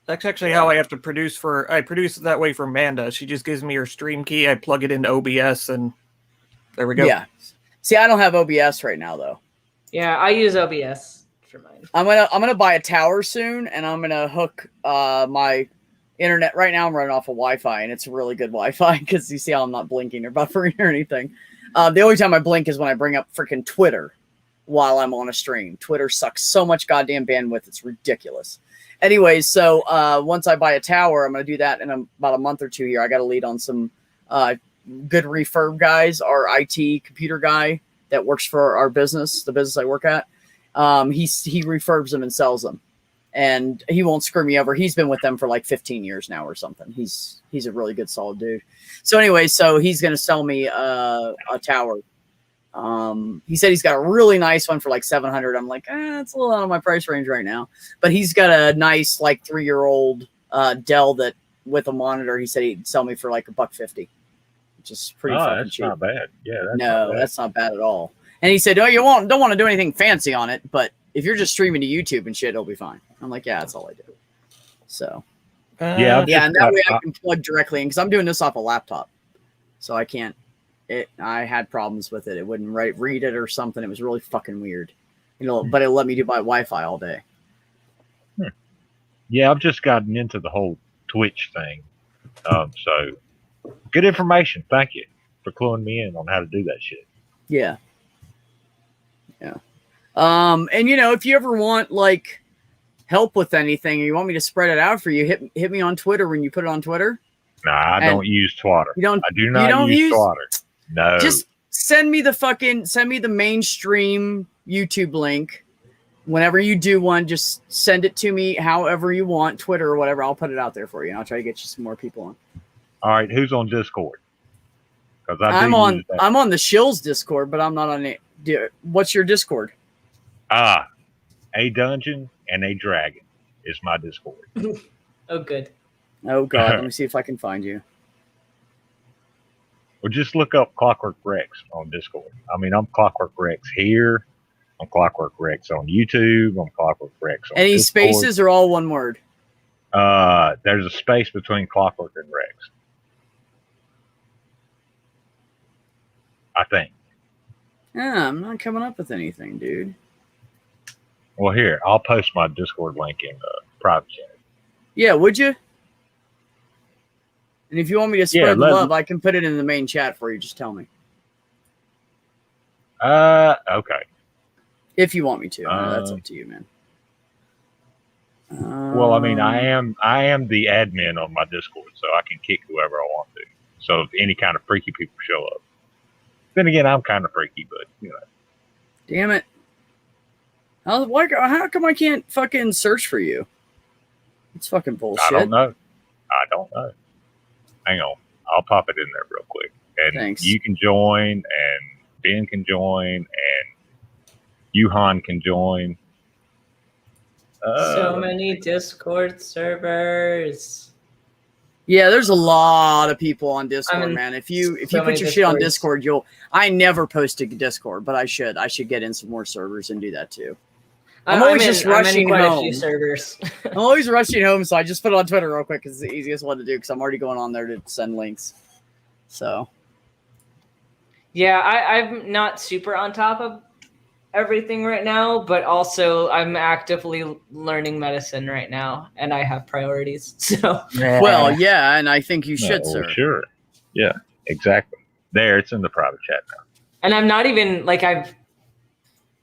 That's actually how I have to produce I produce it that way for Amanda. She just gives me her stream key. I plug it into OBS, and there we go. Yeah. See, I don't have OBS right now though. Yeah, I use OBS for mine. I'm gonna buy a tower soon, and I'm gonna hook my internet. Right now, I'm running off of Wi-Fi, and it's really good Wi-Fi because you see how I'm not blinking or buffering or anything. The only time I blink is when I bring up freaking Twitter while I'm on a stream. Twitter sucks so much goddamn bandwidth; it's ridiculous. Anyways, so once I buy a tower, I'm gonna do that in about a month or 2 here. I got to lead on some good refurb guys. Our IT computer guy that works for our business, the business I work at. He refurbs them and sells them, and he won't screw me over. He's been with them for like 15 years now or something. He's a really good, solid dude. So anyway, so he's going to sell me a tower. He said he's got a really nice one for like 700. I'm like, it's a little out of my price range right now, but he's got a nice like 3-year-old Dell that with a monitor. He said he'd sell me for like $150, which is pretty fucking that's cheap. not bad. Yeah, That's not bad at all. And he said, "Oh, you don't want to do anything fancy on it, but if you're just streaming to YouTube and shit, it'll be fine." I'm like, "Yeah, that's all I do." So, and that way I can plug directly in because I'm doing this off a laptop, so I can't. I had problems with it. It wouldn't read it or something. It was really fucking weird, but it let me do my Wi-Fi all day. Yeah, I've just gotten into the whole Twitch thing, so good information. Thank you for cluing me in on how to do that shit. Yeah. And if you ever want like help with anything, or you want me to spread it out for you, hit me on Twitter when you put it on Twitter. Nah, I don't use Twitter. I do not use Twitter. No. Just send me the mainstream YouTube link, whenever you do one, just send it to me however you want, Twitter or whatever. I'll put it out there for you. And I'll try to get you some more people on. All right, who's on Discord? Because I'm on the Shills Discord, but I'm not on it. What's your Discord? A Dungeon and a Dragon is my Discord. Oh, good. Oh God, let me see if I can find you. Or just look up Clockwork Rex on Discord. I mean, I'm Clockwork Rex here. I'm Clockwork Rex on YouTube. I'm Clockwork Rex on Any Discord. spaces or all one word? There's a space between Clockwork and Rex. I think. Yeah, I'm not coming up with anything, dude. Well, here, I'll post my Discord link in the private chat. Yeah, would you? And if you want me to spread the love, I can put it in the main chat for you. Just tell me. Okay. If you want me to. That's up to you, man. Well, I mean, I am the admin on my Discord, so I can kick whoever I want to. So if any kind of freaky people show up. Then again, I'm kind of freaky, but you know. Damn it. How come I can't fucking search for you? It's fucking bullshit. I don't know. Hang on. I'll pop it in there real quick. And Thanks. You can join, and Ben can join, and Yuhan can join. So many Discord servers. Yeah, there's a lot of people on Discord, man. If you so put many your shit on Discords. Discord, I never post to Discord, but I should get in some more servers and do that too. I'm always just rushing quite home. a few servers. I'm always rushing home, so I just put it on Twitter real quick because it's the easiest one to do because I'm already going on there to send links. So. Yeah, I'm not super on top of everything right now, but also I'm actively learning medicine right now, and I have priorities. So. Well, yeah, and I think you should, sir. Sure. Yeah, exactly. There, it's in the private chat now. And I'm not even like I've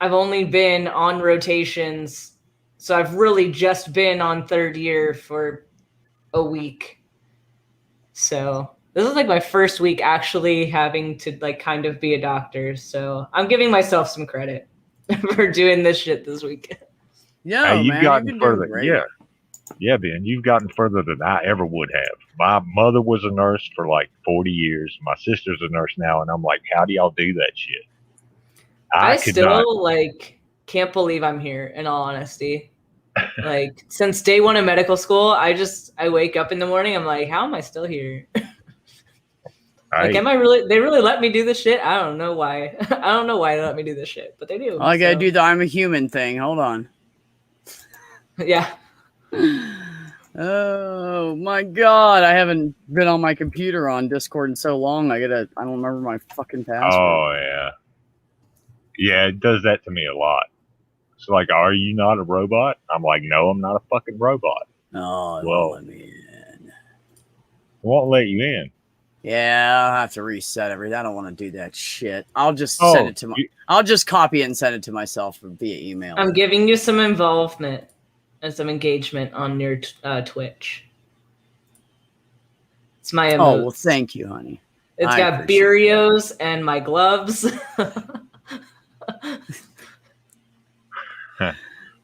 only been on rotations, so I've really just been on third year for a week. So this is like my first week actually having to like kind of be a doctor. So I'm giving myself some credit for doing this shit this week. Yeah, you've man, gotten you've been further. doing great. Yeah, Ben, you've gotten further than I ever would have. My mother was a nurse for like 40 years. My sister's a nurse now, and I'm like, how do y'all do that shit? I still like can't believe I'm here, in all honesty. Like since day one of medical school, I wake up in the morning, I'm like, how am I still here? Like, am I really? They really let me do this shit? I don't know why. I don't know why they let me do this shit, but they do. I gotta do the I'm a human thing. Hold on. Yeah. Oh my God! I haven't been on my computer on Discord in so long. I don't remember my fucking password. Oh yeah. Yeah, it does that to me a lot. It's like, are you not a robot? I'm like, no, I'm not a fucking robot. Oh, it Well, won't let me in. Won't let you in. Yeah, I'll have to reset everything. I don't want to do that shit. I'll just send it to I'll just copy it and send it to myself via email. I'm giving you some involvement and some engagement on your Twitch. It's my emotes. Oh, well, thank you, honey. It's got Burios and my gloves.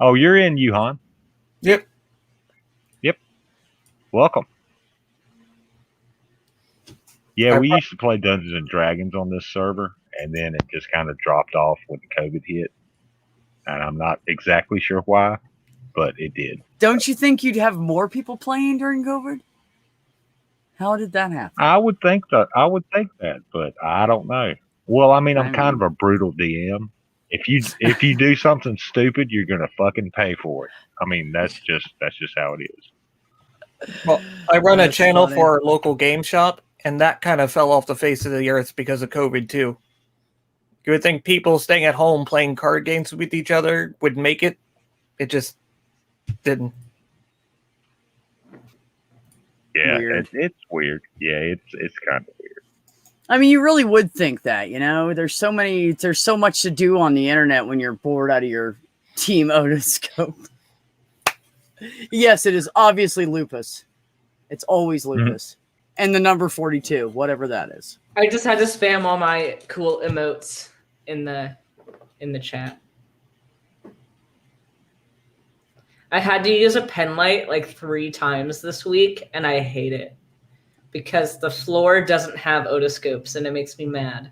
Oh, you're in, Yuhan. Yep. Welcome. Yeah, we used to play Dungeons and Dragons on this server, and then it just kind of dropped off when COVID hit. And I'm not exactly sure why, but it did. Don't you think you'd have more people playing during COVID? How did that happen? I would think that, but I don't know. Well, I mean, I'm kind of a brutal DM. If you do something stupid, you're gonna fucking pay for it. I mean, that's just how it is. Well, I run a That's channel funny. for a local game shop, and that kind of fell off the face of the earth because of COVID too. You would think people staying at home playing card games with each other would make it. It just didn't. Yeah, Weird. it's weird. Yeah, it's kind of weird. I mean, you really would think that, there's so much to do on the internet when you're bored out of your Team Otoscope. Yes, it is obviously lupus. It's always lupus. And the number 42, whatever that is. I just had to spam all my cool emotes in the chat. I had to use a pen light like 3 times this week, and I hate it because the floor doesn't have otoscopes, and it makes me mad.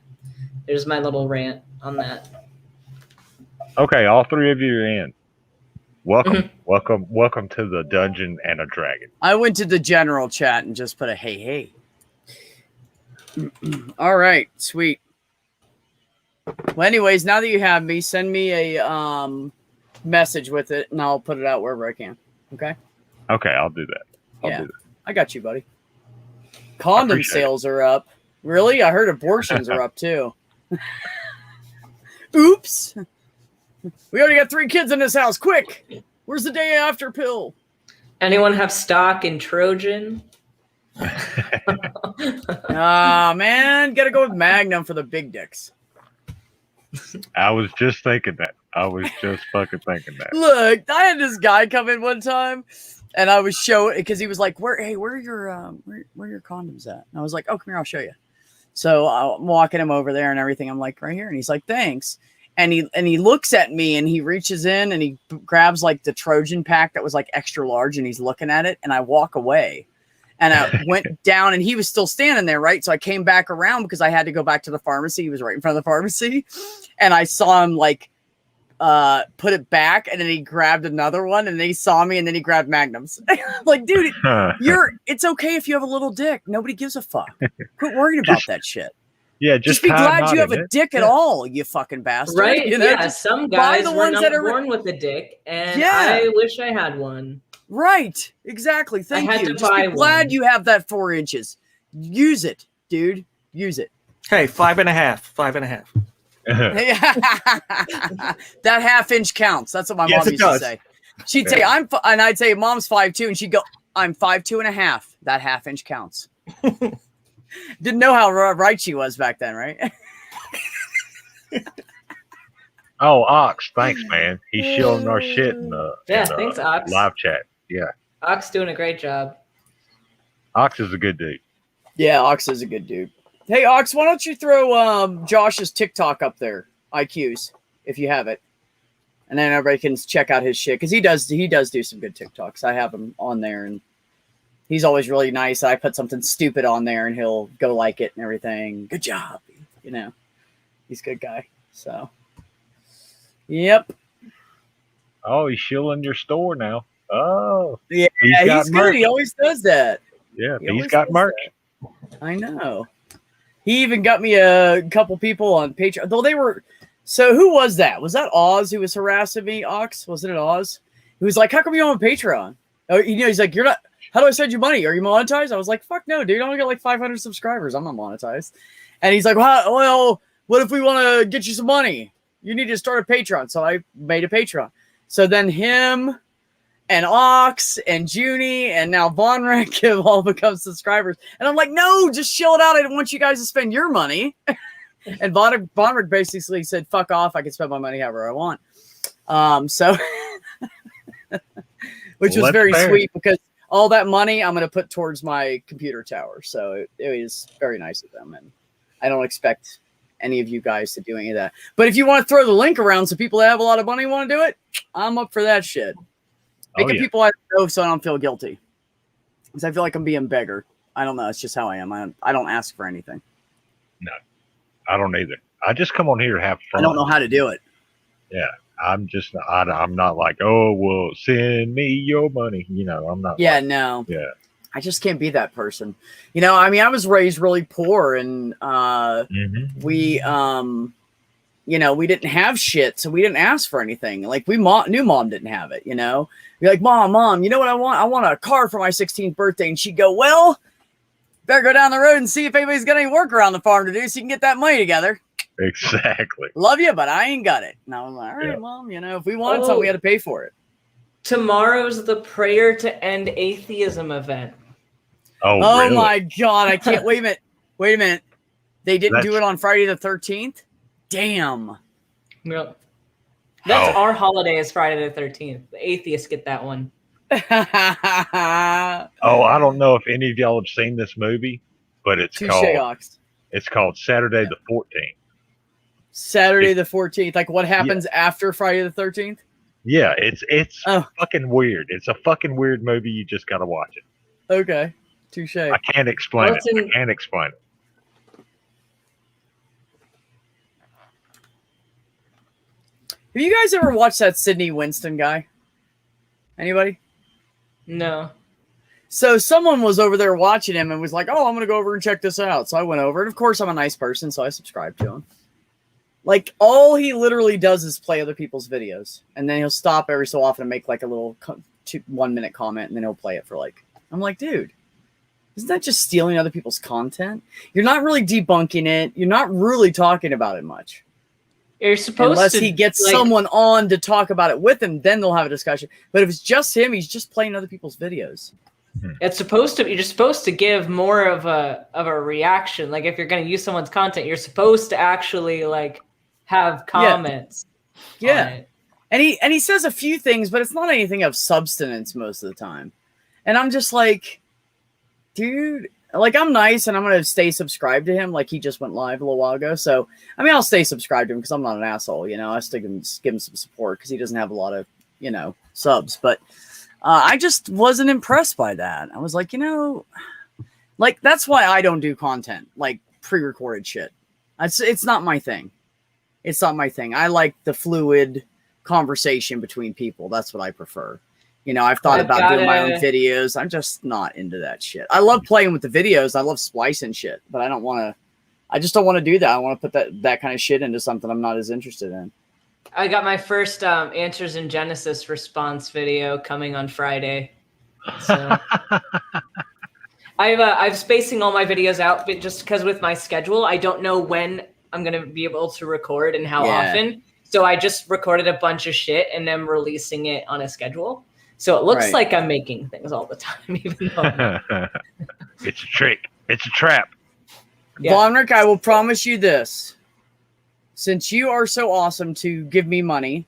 There's my little rant on that. Okay, all 3 of you are in. Welcome, welcome to the Dungeon and a Dragon. I went to the general chat and just put a hey. All right, sweet. Well, anyways, now that you have me, send me a message with it, and I'll put it out wherever I can. Okay? Okay, I'll do that. I'll do that. I got you, buddy. Condom sales are up. Really? I heard abortions are up too. Oops. We already got 3 kids in this house. Quick. Where's the day after pill? Anyone have stock in Trojan? Man. Gotta go with Magnum for the big dicks. I was just thinking that. I was just fucking thinking that. Look, I had this guy come in one time, and I was showing because he was like, "Where are your condoms at?" And I was like, "Oh, come here, I'll show you." So I'm walking him over there and everything. I'm like, "Right here," and he's like, "Thanks." And he looks at me and he reaches in and he grabs like the Trojan pack that was like extra large, and he's looking at it, and I walk away. And I went down and he was still standing there, right? So I came back around because I had to go back to the pharmacy. He was right in front of the pharmacy. And I saw him like put it back, and then he grabbed another one, and then he saw me, and then he grabbed Magnums. Like, dude, it's okay if you have a little dick. Nobody gives a fuck. Quit worrying about that shit. Yeah, just be glad you have a dick at all, you fucking bastard. Right? You know? Yeah, some guys the were ones not that are born with a dick, and I wish I had one. Right. Exactly. Thank you. Just be glad you have that 4 inches. Use it, dude. Use it. Hey, 5.5. 5.5. That half-inch counts. That's what my mom used to say. She'd say, and I'd say, Mom's 5'2", and she'd go, I'm 5'2.5". That half-inch counts. Didn't know how right she was back then, right? Oh, Ox, thanks, man. He's shilling our shit in the thanks, Ox. live chat. Yeah. Ox doing a great job. Ox is a good dude. Yeah, Ox is a good dude. Hey, Ox, why don't you throw Josh's TikTok up there, IQs, if you have it, and then everybody can check out his shit, because he does do some good TikToks. I have him on there, and he's always really nice. I put something stupid on there, and he'll go like it and everything. Good job, you know. He's a good guy. So, yep. Oh, he's shilling your store now. Oh, yeah, he's good. He always does that. Yeah, he's got merch. That. I know. He even got me a couple people on Patreon. Though they were. So who was that? Was that Oz who was harassing me? Ox? Wasn't it Oz? He was like, "How come you're on Patreon?" Oh, you know, he's like, "You're not. How do I send you money? Are you monetized?" I was like, "Fuck no, dude. I only got like 500 subscribers. I'm not monetized." And he's like, "Well, what if we want to get you some money? You need to start a Patreon." So I made a Patreon. So then him and Ox and Junie and now Vonrek have all become subscribers. And I'm like, no, just chill it out. I don't want you guys to spend your money. And Vonrek basically said, fuck off. I can spend my money however I want. Which was very sweet, because all that money I'm going to put towards my computer tower. So it was very nice of them. And I don't expect any of you guys to do any of that. But if you want to throw the link around so people that have a lot of money want to do it, I'm up for that shit. Making people I don't know so I don't feel guilty. Because I feel like I'm being a beggar. I don't know. It's just how I am. I don't ask for anything. No, I don't either. I just come on here to have fun. I don't know how to do it. Yeah. I'm not like, oh, well, send me your money. You know, I'm not. Yeah, no. Yeah. I just can't be that person. You know, I mean, I was raised really poor, and we, you know, we didn't have shit, so we didn't ask for anything. Like knew mom didn't have it, you know. You're like, mom, you know what I want? I want a car for my 16th birthday. And she'd go, well, better go down the road and see if anybody's got any work around the farm to do so you can get that money together. Exactly. Love you, but I ain't got it. And I was like, all right, Mom, you know, if we wanted something, we had to pay for it. Tomorrow's the Prayer to End Atheism event. Oh really? My God. I can't. Wait a minute. They didn't do it on Friday the 13th? Damn. No. That's our holiday is Friday the 13th. The atheists get that one. Oh, I don't know if any of y'all have seen this movie, but it's called Saturday the 14th. Saturday the 14th. Like what happens after Friday the 13th? Yeah, it's Oh. fucking weird. It's a fucking weird movie. You just gotta watch it. Okay. Touche. I can't explain Well, it. it's in- I can't explain it. Have you guys ever watched that Sydney Winston guy? Anybody? No. So someone was over there watching him and was like, "Oh, I'm gonna go over and check this out." So I went over, and of course I'm a nice person, so I subscribed to him. Like, all he literally does is play other people's videos, and then he'll stop every so often and make like a little 1 minute comment, and then he'll play it for like. I'm like, dude, isn't that just stealing other people's content? You're not really debunking it. You're not really talking about it much. You're supposed Unless to he gets like, someone on to talk about it with him, then they'll have a discussion. But if it's just him, he's just playing other people's videos. It's supposed to. You're supposed to give more of a reaction. Like if you're going to use someone's content, you're supposed to actually like have comments. Yeah. on it. And he says a few things, but it's not anything of substance most of the time. And I'm just like, dude, like, I'm nice and I'm going to stay subscribed to him. Like, he just went live a little while ago. So, I mean, I'll stay subscribed to him because I'm not an asshole, you know. I still give him some support because he doesn't have a lot of, you know, subs. But I just wasn't impressed by that. I was like, you know, like, that's why I don't do content, like pre-recorded shit. It's not my thing. It's not my thing. I like the fluid conversation between people. That's what I prefer. You know, I've thought about doing my own videos. I'm just not into that shit. I love playing with the videos. I love splicing shit, but I just don't want to do that. I want to put that kind of shit into something I'm not as interested in. I got my first Answers in Genesis response video coming on Friday. So I'm spacing all my videos out, but just because with my schedule, I don't know when I'm going to be able to record and how often. So I just recorded a bunch of shit and I'm releasing it on a schedule. So it looks like I'm making things all the time, even though It's a trick. It's a trap. Yeah. Vonric, I will promise you this. Since you are so awesome to give me money,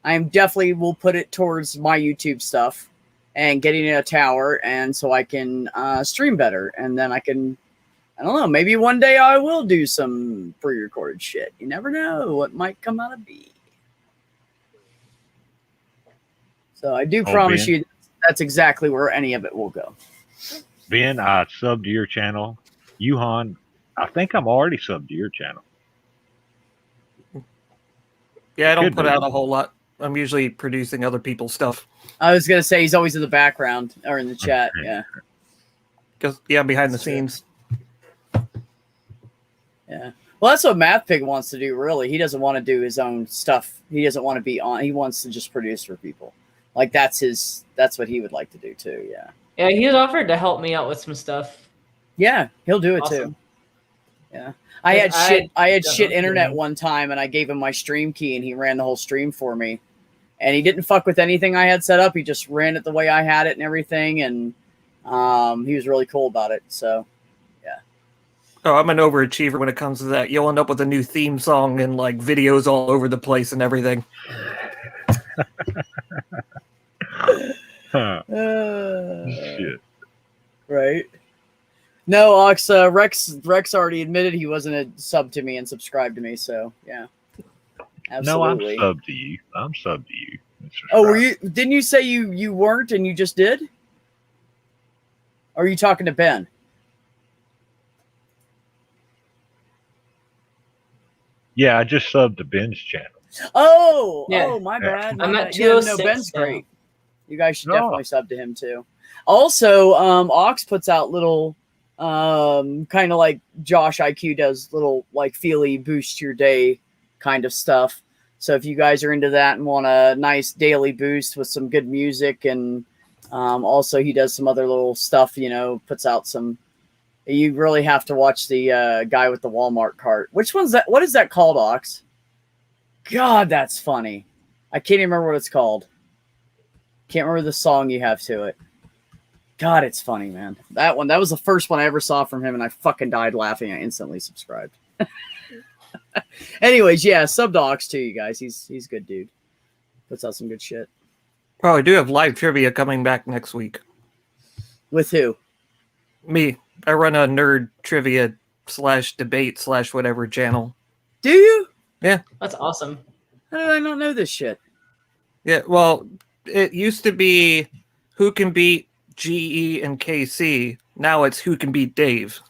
I am definitely will put it towards my YouTube stuff and getting a tower, and so I can stream better. And then I don't know, maybe one day I will do some pre-recorded shit. You never know what might come out of me. So I do promise you that's exactly where any of it will go. Ben, I subbed to your channel. Yuhan, I think I'm already subbed to your channel. Yeah, I don't Good put move. out a whole lot. I'm usually producing other people's stuff. I was gonna say he's always in the background or in the chat. Yeah, Because behind the scenes. yeah. Well, that's what MathPig wants to do. Really, he doesn't want to do his own stuff. He doesn't want to be on. He wants to just produce for people. Like that's what he would like to do too. Yeah. yeah, he has offered to help me out with some stuff. Yeah, he'll do it Awesome. too. Yeah. I had shit definitely- internet one time and I gave him my stream key and he ran the whole stream for me. And he didn't fuck with anything I had set up. He just ran it the way I had it and everything. And he was really cool about it. So Oh, I'm an overachiever when it comes to that. You'll end up with a new theme song and like videos all over the place and everything. Shit. Right. No, Ox, Rex already admitted he wasn't a sub to me and subscribed to me. So yeah. Absolutely. No, I'm subbed to you. I'm subbed to you. Oh, were you? Didn't you say you weren't and you just did? Or are you talking to Ben? Yeah, I just subbed to Ben's channel. Oh, Yeah. oh, my bad. my I'm at bad. Yeah, no, 206 Ben's now. great. You guys should No. definitely sub to him too. Also, Ox puts out little, kind of like Josh IQ does, little like feely boost your day kind of stuff. So if you guys are into that and want a nice daily boost with some good music, and also he does some other little stuff, you know, puts out some. You really have to watch the guy with the Walmart cart. Which one's that? What is that called, Ox? God, that's funny. I can't even remember what it's called. Can't remember the song you have to it. God, it's funny, man. That was the first one I ever saw from him, and I fucking died laughing. I instantly subscribed. Anyways, yeah, sub to Ox too, you guys. He's a good dude. Puts out some good shit. Oh, I do have live trivia coming back next week. With who? Me. I run a nerd trivia /debate /whatever channel. Do you? That's awesome. How did I not know this shit? Yeah, well, it used to be who can beat GE and KC. Now it's who can beat Dave.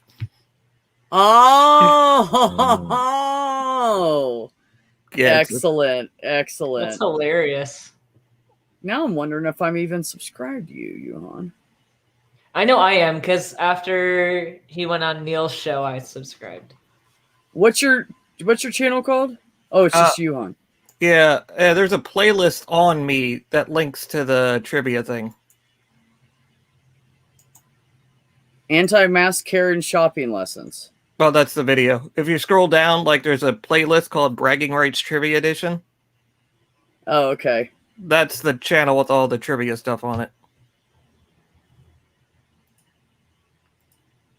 Oh, Yeah, excellent, excellent. That's hilarious. Now I'm wondering if I'm even subscribed to you, Johan. I know I am because after he went on Neil's show, I subscribed. What's your channel called? Oh, it's just Johan. yeah. There's a playlist on me that links to the trivia thing. Anti-mask Karen shopping lessons. Well, that's the video. If you scroll down, like there's a playlist called Bragging Rights Trivia Edition. Oh, okay. That's the channel with all the trivia stuff on it.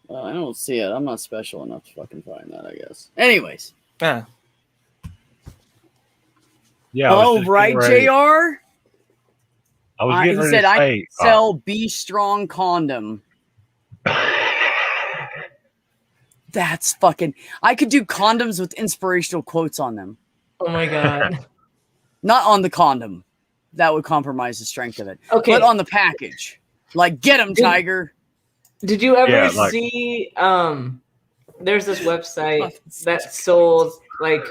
Well, I don't see it. I'm not special enough to fucking find that, I guess. Anyways. Yeah. Yeah. I was Oh, just right, getting ready- JR? I was getting he ready said to I say, sell Be Strong condom. That's fucking... I could do condoms with inspirational quotes on them. Oh my god. Not on the condom. That would compromise the strength of it. Okay. But on the package. Like, get him, Tiger. Did you ever Yeah, like- see there's this website that sold like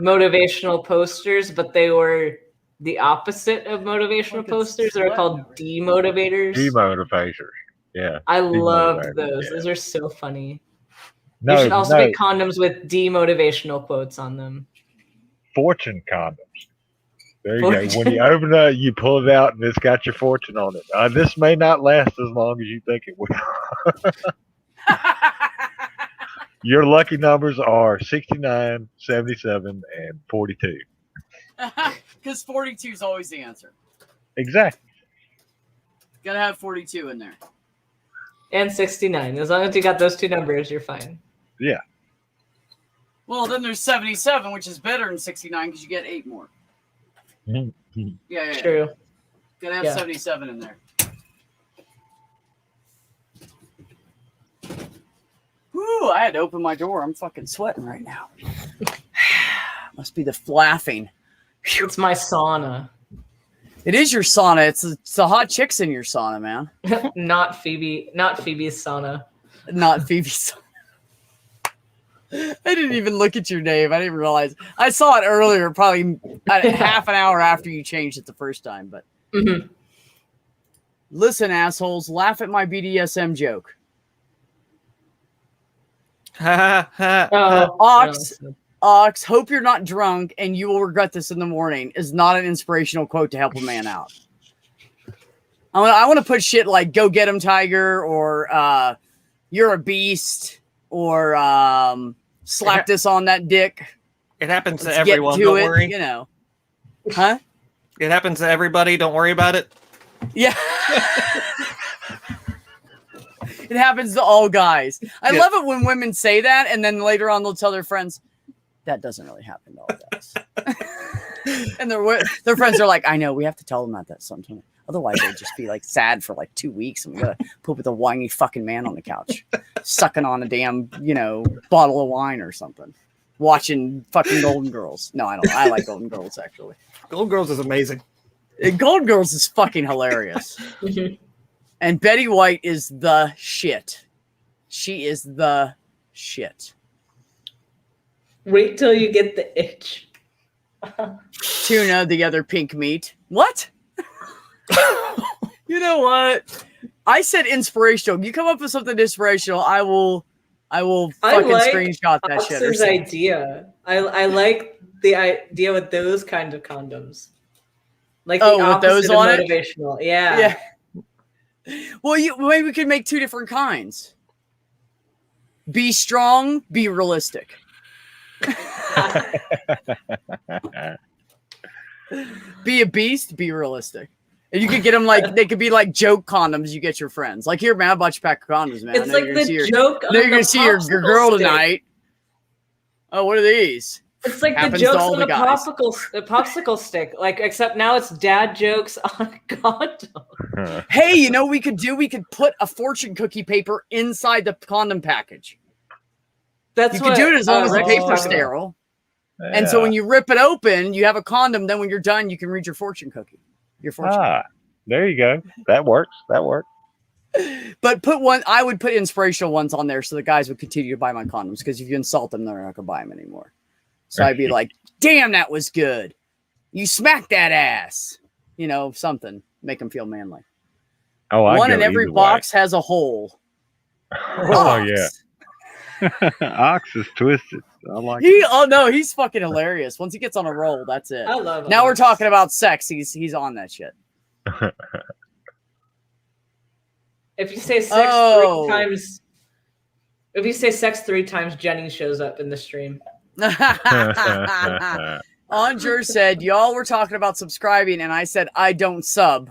motivational posters, but they were the opposite of motivational Fucking posters. They're sweating called already. demotivators. demotivators. Yeah. I loved Demotivators, those. yeah. Those are so funny. No, you should also no, make condoms with demotivational quotes on them. fortune condoms. There you Fortune. go. When you open it, you pull it out, and it's got your fortune on it. This may not last as long as you think it will. Your lucky numbers are 69, 77, and 42. Because 42 is always the answer. Exactly. Gotta have 42 in there. And 69. As long as you got those two numbers, you're fine. Yeah. Well, then there's 77, which is better than 69 because you get 8 more. Mhm. Yeah. True. Gotta have Yeah. 77 in there. Whew, I had to open my door. I'm fucking sweating right now. Must be the laughing. It's my sauna. It is your sauna. It's the hot chicks in your sauna, man. Not Phoebe's sauna. Not Phoebe's sauna. I didn't even look at your name. I didn't realize. I saw it earlier, probably half an hour after you changed it the first time. But Mhm. listen, assholes, laugh at my BDSM joke. Ox, hope you're not drunk and you will regret this in the morning is not an inspirational quote to help a man out. I want to put shit like go get him, Tiger, or you're a beast, or slap this on that dick. It happens to Let's everyone. get to Don't it, worry. you know. Huh? It happens to everybody. Don't worry about it. Yeah. It happens to all guys. I Yeah. love it when women say that, and then later on they'll tell their friends, that doesn't really happen to all guys. And their friends are like, I know, we have to tell them that sometimes. Otherwise, they'd just be like sad for like 2 weeks, and we gotta put with a whiny fucking man on the couch, sucking on a damn, bottle of wine or something, watching fucking Golden Girls. No, I don't. I like Golden Girls actually. Golden Girls is amazing. Golden Girls is fucking hilarious. And Betty White is the shit. She is the shit. Wait till you get the itch. Tuna, the other pink meat. What? You know what? I said inspirational. You come up with something inspirational, I will fucking screenshot that shit. Or Ox's something. idea. I like the idea with those kind of condoms. Like Oh, the with those opposite of on it? motivational. Yeah. Yeah. Well, maybe we could make 2 different kinds. Be strong, be realistic. Be a beast, be realistic. And you could get them they could be like joke condoms you get your friends. Like, here, man, I bought you a pack of condoms, man. It's like the joke. Now you're on going the to see your popsicle girl stick. tonight. Oh, what are these? It's like the Happens to jokes all on the the guys. popsicle stick. Like, except now it's dad jokes on a condom. Hey, we could put a fortune cookie paper inside the condom package. That's You what could do it as long as the Rex paper's talked about. sterile. And so when you rip it open, you have a condom. Then when you're done, you can read your fortune cookie. Your fortune. There you go. That works. That works. But I would put inspirational ones on there so the guys would continue to buy my condoms, because if you insult them, they're not gonna buy them anymore. So I'd be like, damn, that was good. You smacked that ass. You know, something. Make them feel manly. Oh, one in every box has a hole. Oh, yeah. Ox is twisted. I like Oh no, he's fucking hilarious. Once he gets on a roll, that's it. I love Now Ox. we're talking about sex. He's on that shit. If you say sex 3 times, if you say sex 3 times, Jenny shows up in the stream. Anjur said, y'all were talking about subscribing, and I said, I don't sub.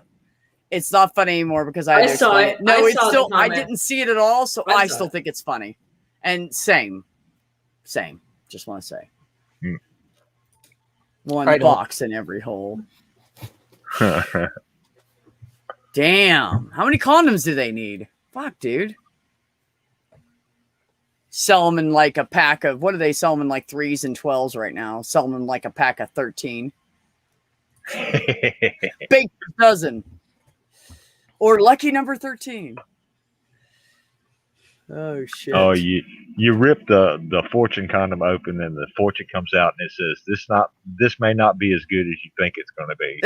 It's not funny anymore because I saw it. No, I it's saw the still, I comment. didn't see it at all, so I I saw still it. think it's funny. And same. Just want to say. Hmm. One I don't. box in every hole. Damn. How many condoms do they need? Fuck, dude. Sell them in like a pack of, what do they sell them in, like 3s and 12s right now? Sell them in like a pack of 13. Baker's dozen. Or lucky number 13. Oh, shit. Oh, you rip the fortune condom open, and the fortune comes out, and it says, "This may not be as good as you think it's going to be."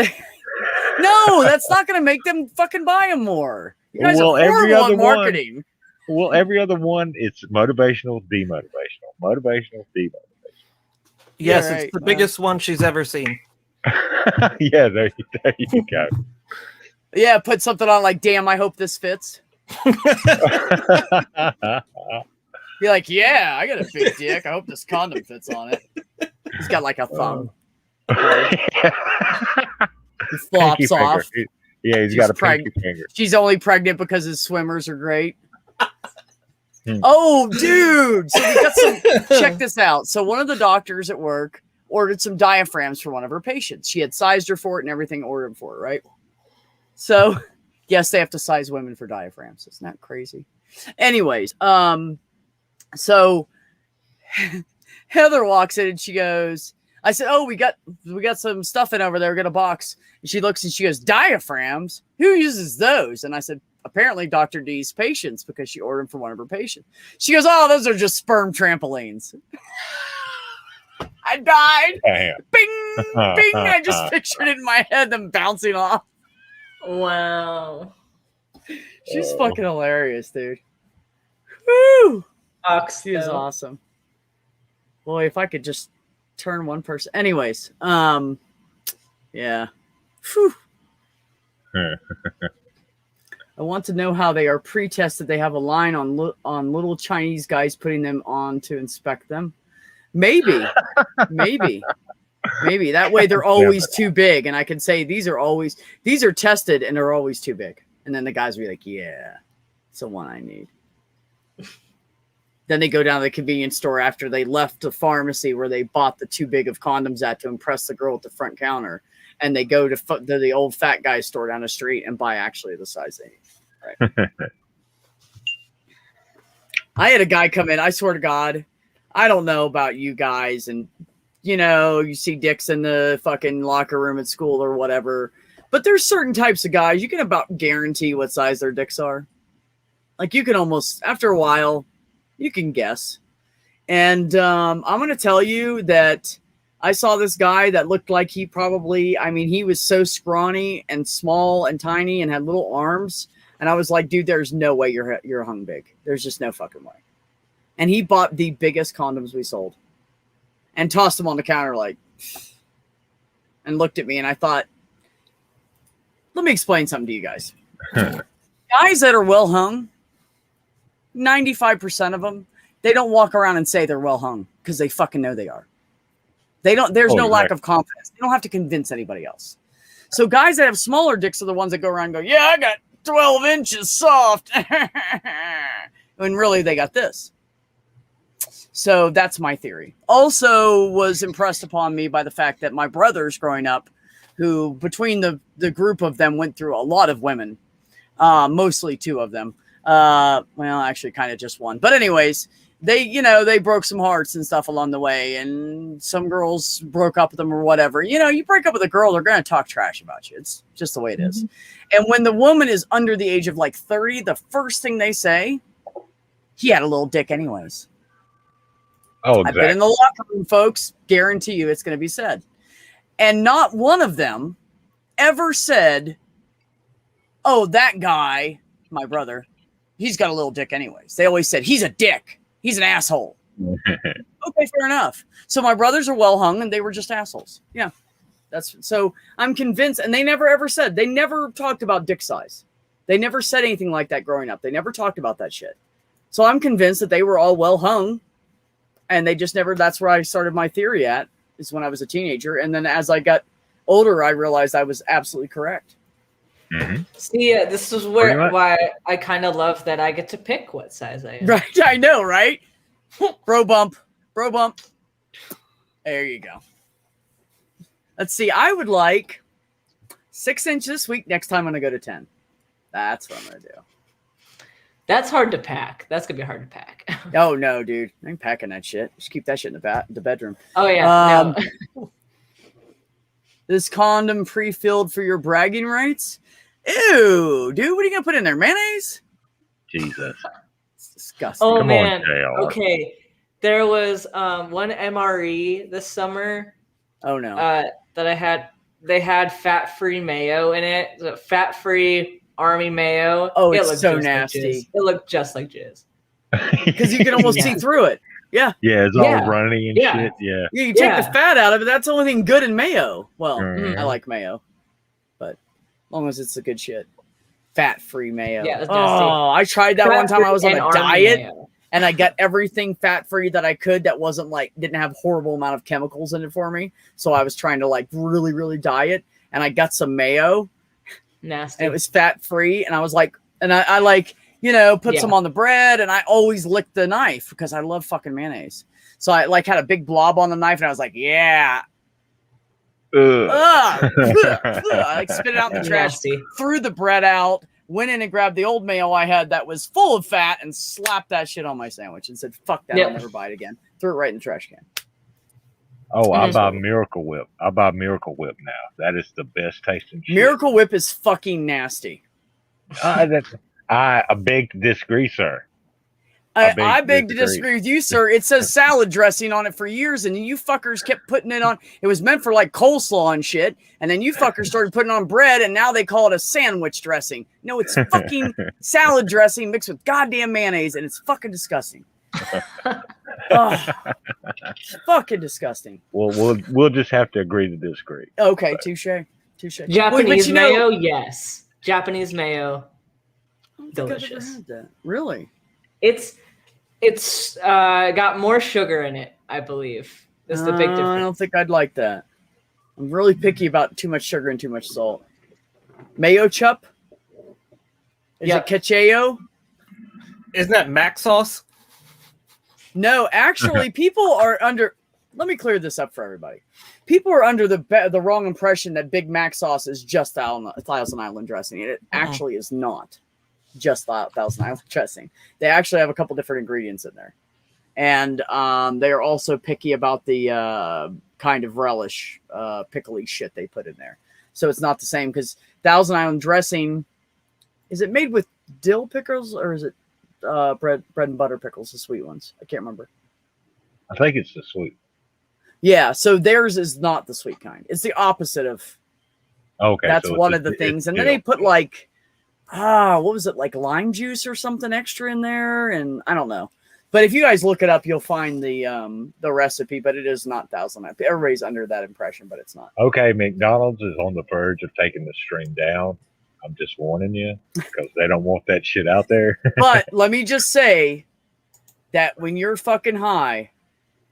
No, that's not going to make them fucking buy them more. You guys Well, are every horrible other at one- marketing. Well, every other one, it's motivational, demotivational, motivational, demotivational. Yes, Yeah, right. it's the biggest one she's ever seen. Yeah, there you go. Yeah, put something on like, damn, I hope this fits. Be like, yeah, I got a big dick. I hope this condom fits on it. He's got like a thumb. He Pinky flops off. finger. Yeah, he's She's got a pinky finger. She's only pregnant because his swimmers are great. Hmm. Oh, dude. So we got some. Check this out. So one of the doctors at work ordered some diaphragms for one of her patients. She had sized her for it and everything, ordered for it, right? So, yes, they have to size women for diaphragms. Isn't that crazy? Anyways, so Heather walks in and she goes, I said, oh, we got some stuff in over there. We got a box. And she looks and she goes, diaphragms? Who uses those? And I said, apparently Dr. D's patients, because she ordered them for one of her patients. She goes, oh, those are just sperm trampolines. I died. Damn. Bing, bing. I just pictured it in my head, them bouncing off. Wow. She's fucking hilarious, dude. Woo! Ox. She is though. awesome. Boy, if I could just turn one person. Anyways, yeah. Whew. I want to know how they are pre-tested. They have a line on little Chinese guys putting them on to inspect them. Maybe. That way they're always too big, and I can say these are tested and they're always too big. And then the guys will be like, yeah, it's the one I need. Then they go down to the convenience store after they left the pharmacy where they bought the too big of condoms at to impress the girl at the front counter. And they go to the old fat guy store down the street and buy actually the size they need. Right. I had a guy come in. I swear to God, I don't know about you guys. And, you see dicks in the fucking locker room at school or whatever. But there's certain types of guys you can about guarantee what size their dicks are. Like you can almost, after a while, you can guess. And I'm going to tell you that I saw this guy that looked like he was so scrawny and small and tiny and had little arms. And I was like, dude, there's no way you're hung big. There's just no fucking way. And he bought the biggest condoms we sold and tossed them on the counter and looked at me. And I thought, let me explain something to you guys. Guys that are well hung, 95% of them, they don't walk around and say they're well hung because they fucking know they are. There's no lack of confidence. They don't have to convince anybody else. So guys that have smaller dicks are the ones that go around and go, yeah, I got 12 inches soft. When really they got this. So that's my theory. Also was impressed upon me by the fact that my brothers growing up, who between the group of them went through a lot of women, mostly 2 of them. Well, actually kind of just one. But anyways, they broke some hearts and stuff along the way, and some girls broke up with them or whatever. You break up with a girl, they're going to talk trash about you. It's just the way it is. And when the woman is under the age of like 30, the first thing they say, he had a little dick anyways. Oh, I've been in the locker room, folks. Guarantee you it's going to be said. And not one of them ever said, oh, that guy, my brother, he's got a little dick anyways. They always said, he's a dick. He's an asshole. Okay, fair enough. So my brothers are well hung and they were just assholes. Yeah. So I'm convinced. And they never ever said, they never talked about dick size. They never said anything like that growing up. They never talked about that shit. So I'm convinced that they were all well hung. And they just never, that's where I started my theory at, is when I was a teenager. And then as I got older, I realized I was absolutely correct. Mm-hmm. See, this is why I kind of love that I get to pick what size I am. Right, I know, right? Bro bump. There you go. Let's see, I would like 6 inches this week. Next time I'm going to go to 10. That's what I'm going to do. That's hard to pack. That's going to be hard to pack. Oh, no, dude. I ain't packing that shit. Just keep that shit in the bedroom. Oh, yeah. No. This condom pre-filled for your bragging rights? Ew, dude. What are you going to put in there? Mayonnaise? Jesus. It's disgusting. Oh, Come man. on, JR. Okay. There was one MRE this summer. Oh, no. That I had. They had fat-free mayo in it. Fat-free Army mayo. Oh, It it's looked so just like nasty. jizz. It looked just like jizz. Because you can almost see through it. Yeah. Yeah, it's all runny and shit. Yeah. You can take the fat out of it. That's the only thing good in mayo. Well, Mhm. I like mayo, but as long as it's the good shit. Fat-free mayo. Yeah, that's nasty. Oh, I tried that one time. I was on Fat-free a and Army diet. mayo. And I got everything fat-free that I could that wasn't like, didn't have horrible amount of chemicals in it for me. So I was trying to like really, really diet. And I got some mayo. Nasty. And it was fat-free. And I was like, and I like, put some on the bread. And I always licked the knife because I love fucking mayonnaise. So I like had a big blob on the knife. And I was like, yeah. I like spit it out in the trash. Nasty. Threw the bread out. Went in and grabbed the old mayo I had that was full of fat and slapped that shit on my sandwich and said, fuck that, I'll never buy it again. Threw it right in the trash can. Oh, I buy Miracle Whip. I buy Miracle Whip now. That is the best tasting shit. Miracle Whip is fucking nasty. I beg to disagree, sir. I beg to disagree with you, sir. It says salad dressing on it for years, and you fuckers kept putting it on. It was meant for like coleslaw and shit, and then you fuckers started putting it on bread, and now they call it a sandwich dressing. No, it's fucking salad dressing mixed with goddamn mayonnaise, and it's fucking disgusting. It's fucking disgusting. Well, we'll just have to agree to disagree. Okay, touche. Japanese mayo, yes. Japanese mayo, delicious. Really? It's got more sugar in it, I believe. That's the big difference. I don't think I'd like that. I'm really picky about too much sugar and too much salt. Mayo chup? Is it ketchup? Isn't that mac sauce? No, actually, people are under. Let me clear this up for everybody. People are under the wrong impression that Big Mac sauce is just Thousand Island dressing. It actually is not just Thousand Island dressing. They actually have a couple different ingredients in there, and they are also picky about the kind of relish, pickly shit they put in there. So it's not the same because Thousand Island dressing, is it made with dill pickles or is it bread and butter pickles, the sweet ones? I can't remember. I think it's the sweet. Yeah, so theirs is not the sweet kind. It's the opposite of. Okay, that's so one of the things, and then they put like, what was it, like lime juice or something extra in there, and I don't know. But if you guys look it up, you'll find the recipe. But it is not Thousand Island. Everybody's under that impression, but it's not. Okay, McDonald's is on the verge of taking the stream down. I'm just warning you because they don't want that shit out there. But let me just say that when you're fucking high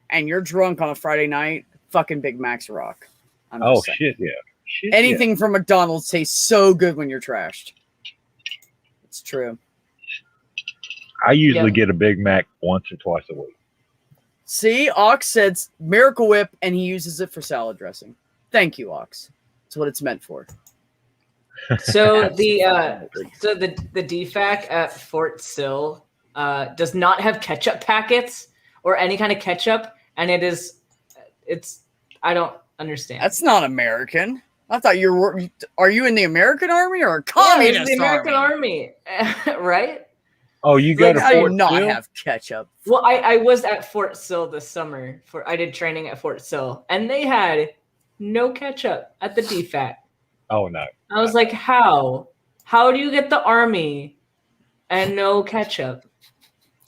and you're drunk on a Friday night, fucking Big Macs rock. Oh, shit, yeah. Shit, anything from McDonald's tastes so good when you're trashed. It's true. I usually get a Big Mac once or twice a week. See, Ox said Miracle Whip, and he uses it for salad dressing. Thank you, Ox. That's what it's meant for. So the DFAC at Fort Sill does not have ketchup packets or any kind of ketchup, and it's I don't understand. That's not American. I thought you were. Are you in the American Army or a yeah, communist it's the American army? right? Oh, you go Like, to How do you Fort not Sill? have ketchup? Well, I was at Fort Sill this summer I did training at Fort Sill, and they had no ketchup at the DFAT. Oh no. I was like, how? How do you get the Army and no ketchup?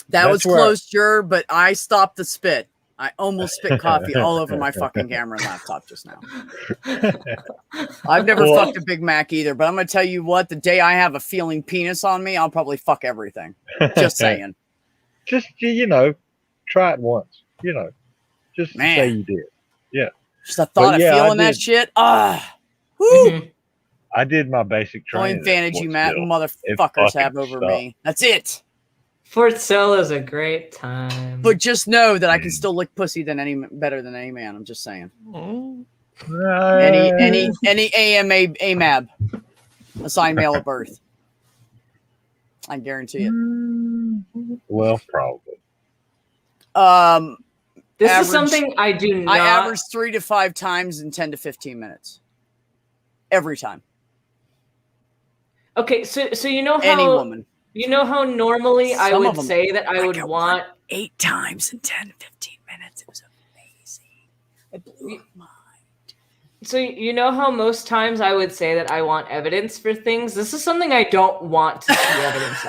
That That's was where- close, Jur, but I stopped the spit. I almost spit coffee all over my fucking camera and laptop just now. I've never Well- fucked a Big Mac either, but I'm gonna tell you what: the day I have a feeling penis on me, I'll probably fuck everything. Just saying. Just try it once. Just Man. say you did. Just the thought of yeah, I feeling that did. shit. Whoo! Mhm. I did my basic How many training. at advantage you Fort Sill. motherfuckers fucking have over sucked. me. That's it. Fort Sill is a great time. But just know that I can still lick pussy better than any man. I'm just saying. Any AMAB assigned male at birth. I guarantee it. Well, probably. this average- is something I do not. I average 3 to 5 times in 10 to 15 minutes. Every time. Okay, so you know how Any woman. you know how normally I Some would of them. say that I I would got want 8 times in 10 to 15 minutes. It was amazing. It blew my mind. So you know how most times I would say that I want evidence for things? This is something I don't want to see evidence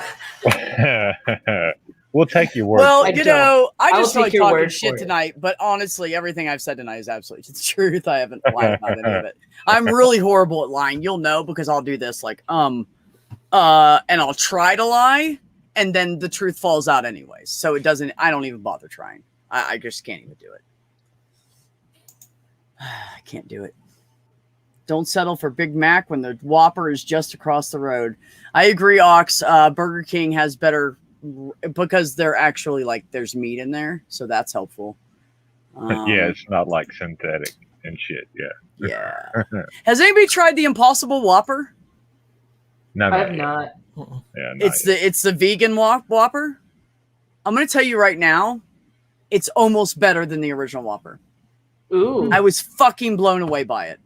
of. We'll take your word. Well, I you don't. know, I I will just feel take like your talking word shit for it. tonight, but honestly, everything I've said tonight is absolutely the truth. I haven't lied about any of it. I'm really horrible at lying. You'll know because I'll do this and I'll try to lie, and then the truth falls out anyways. So I don't even bother trying. I just can't even do it. I can't do it. Don't settle for Big Mac when the Whopper is just across the road. I agree, Ox. Burger King has better because they're actually there's meat in there, so that's helpful. Yeah, it's not like synthetic and shit. Yeah. Yeah. Has anybody tried the Impossible Whopper? No, I have yet. not. Yeah, It's the vegan Whopper. I'm gonna tell you right now, it's almost better than the original Whopper. Ooh. I was fucking blown away by it.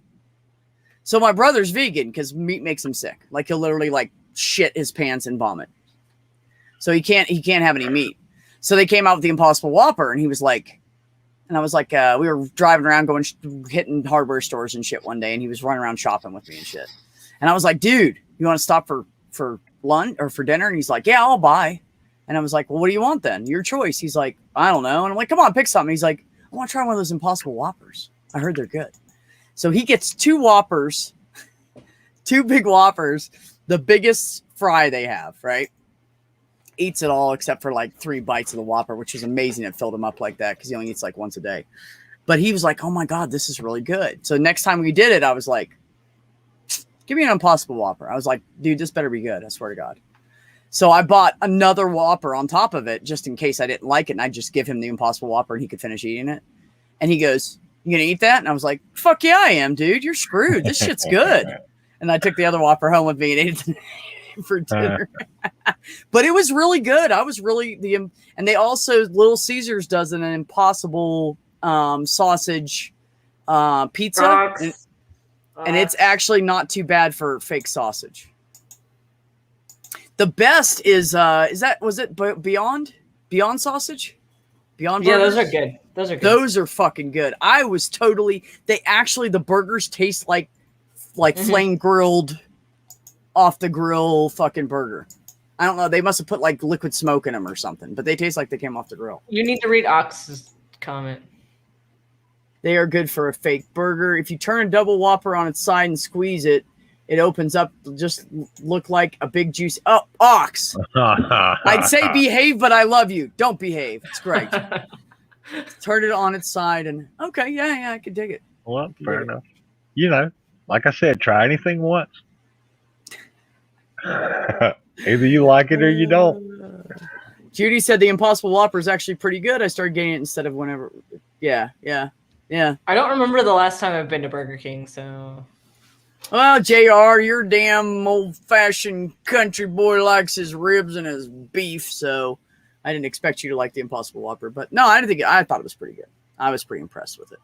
So my brother's vegan because meat makes him sick. Like he'll literally shit his pants and vomit. So he can't have any meat. So they came out with the Impossible Whopper, and he was like, and I was like, we were driving around hitting hardware stores and shit one day, and he was running around shopping with me and shit. And I was like, dude, you want to stop for lunch or for dinner? And he's like, yeah, I'll buy. And I was like, well, what do you want then? Your choice. He's like, I don't know. And I'm like, come on, pick something. He's like, I want to try one of those Impossible Whoppers. I heard they're good. So he gets 2 Whoppers, 2 big Whoppers, the biggest fry they have, right? Eats it all except for 3 bites of the Whopper, which is amazing. It filled him up like that because he only eats once a day. But he was like, oh my God, this is really good. So next time we did it, I was like, give me an Impossible Whopper. I was like, dude, this better be good. I swear to God. So I bought another Whopper on top of it just in case I didn't like it. And I'd just give him the Impossible Whopper and he could finish eating it. And he goes, you gonna eat that? And I was like, fuck yeah, I am, dude. You're screwed. This shit's good. And I took the other Whopper home with me and ate it for dinner. But it was really good. I was really and they also Little Caesars does an Impossible sausage pizza. Rocks. And it's actually not too bad for fake sausage. The best is was it Beyond sausage? Beyond Yeah, Burgers? those are good. Those are good. Those are fucking good. I was the burgers taste like flame grilled off the grill fucking burger. I don't know. They must have put liquid smoke in them or something, but they taste like they came off the grill. You need to read Ox's comment. They are good for a fake burger. If you turn a double Whopper on its side and squeeze it, it opens up to just look like a big juicy. Oh, Ox. I'd say behave, but I love you. Don't behave. It's great. Turn it on its side and okay, yeah, I can dig it. Well, fair enough. Like I said, try anything once. Either you like it or you don't. Judy said the Impossible Whopper is actually pretty good. I started getting it instead of whenever. Yeah. I don't remember the last time I've been to Burger King, so. Well, JR, your damn old-fashioned country boy likes his ribs and his beef, so I didn't expect you to like the Impossible Whopper, but no, I didn't think I thought it was pretty good. I was pretty impressed with it.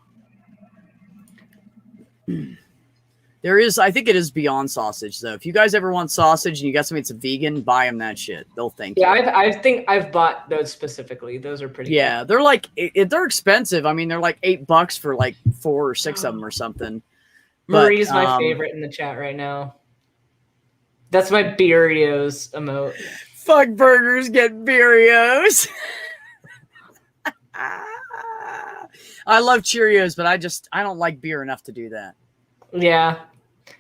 I think it is Beyond Sausage though. If you guys ever want sausage and you got something that's a vegan, buy them that shit. They'll thank you. I think I've bought those specifically. Those are pretty. Yeah, they're like they're expensive. I mean, they're like $8 for like 4 or 6 of them or something. But, Marie's my favorite in the chat right now. That's my Beerios emote. Fuck burgers, get Beerios. I love Cheerios, but I don't like beer enough to do that. Yeah,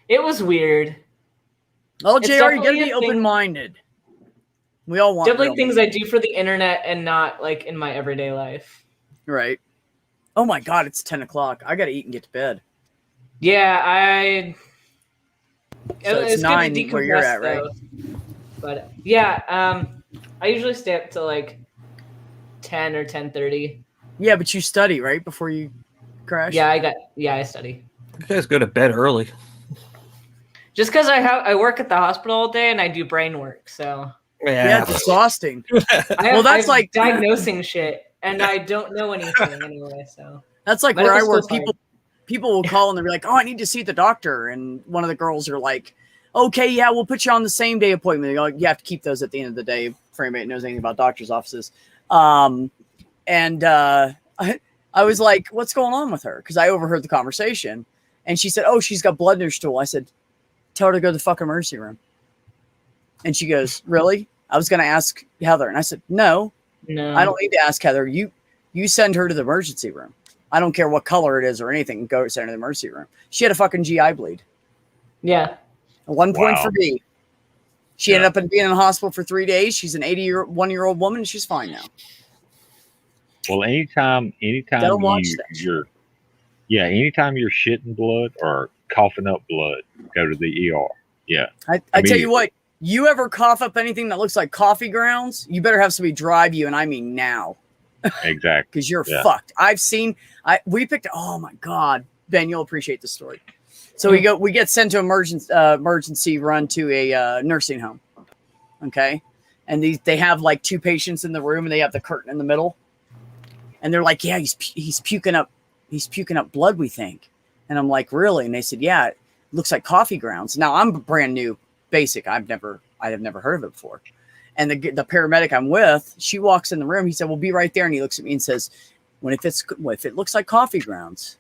it was weird. Oh, It's JR, you gotta definitely be a thing- open-minded. We all want Definitely real things meat. I do for the internet and not like in my everyday life. Right. Oh my God, it's 10 o'clock. I gotta eat and get to bed. Yeah, So it's good to 9 where you're decompress, at, right? though. But yeah, I usually stay up till like 10 or 10:30. Yeah, but you study, right? Before you crash? Yeah, I study. You guys go to bed early. Just because I work at the hospital all day and I do brain work, so Yeah, it's exhausting. I'm that's like- diagnosing shit, and I don't know anything anyway. So That's like Medical where I work. school's hard. People will call and they'll be like, "Oh, I need to see the doctor," and one of the girls are like, "Okay, yeah, we'll put you on the same day appointment." You have to keep those at the end of the day for anybody that knows anything about doctors' offices. I was like, "What's going on with her?" Because I overheard the conversation, and she said, "Oh, she's got blood in her stool." I said, "Tell her to go to the fucking emergency room." And she goes, "Really?" I was going to ask Heather, and I said, "No, no, I don't need to ask Heather. You send her to the emergency room. I don't care what color it is or anything. Go send her to the emergency room." She had a fucking GI bleed. Yeah, 1 point Wow. for B. She ended up being in the hospital for 3 days. She's an 81-year-old woman, and she's fine now. Well, anytime Don't watch that anytime you're shitting blood or coughing up blood, go to the ER. Yeah. I tell you what, you ever cough up anything that looks like coffee grounds, you better have somebody drive you, and I mean now, Exactly. because you're Yeah. fucked. We picked. Oh my God, Ben, you'll appreciate the story. So we get sent to emergency run to a nursing home. Okay. And they have like 2 patients in the room, and they have the curtain in the middle. And they're like, "Yeah, he's puking up blood, we think." And I'm like, "Really?" And they said, "Yeah, it looks like coffee grounds." Now I'm brand new basic. I have never heard of it before. And the paramedic I'm with, she walks in the room. He said, "We'll be right there." And he looks at me and says, if it looks like coffee grounds,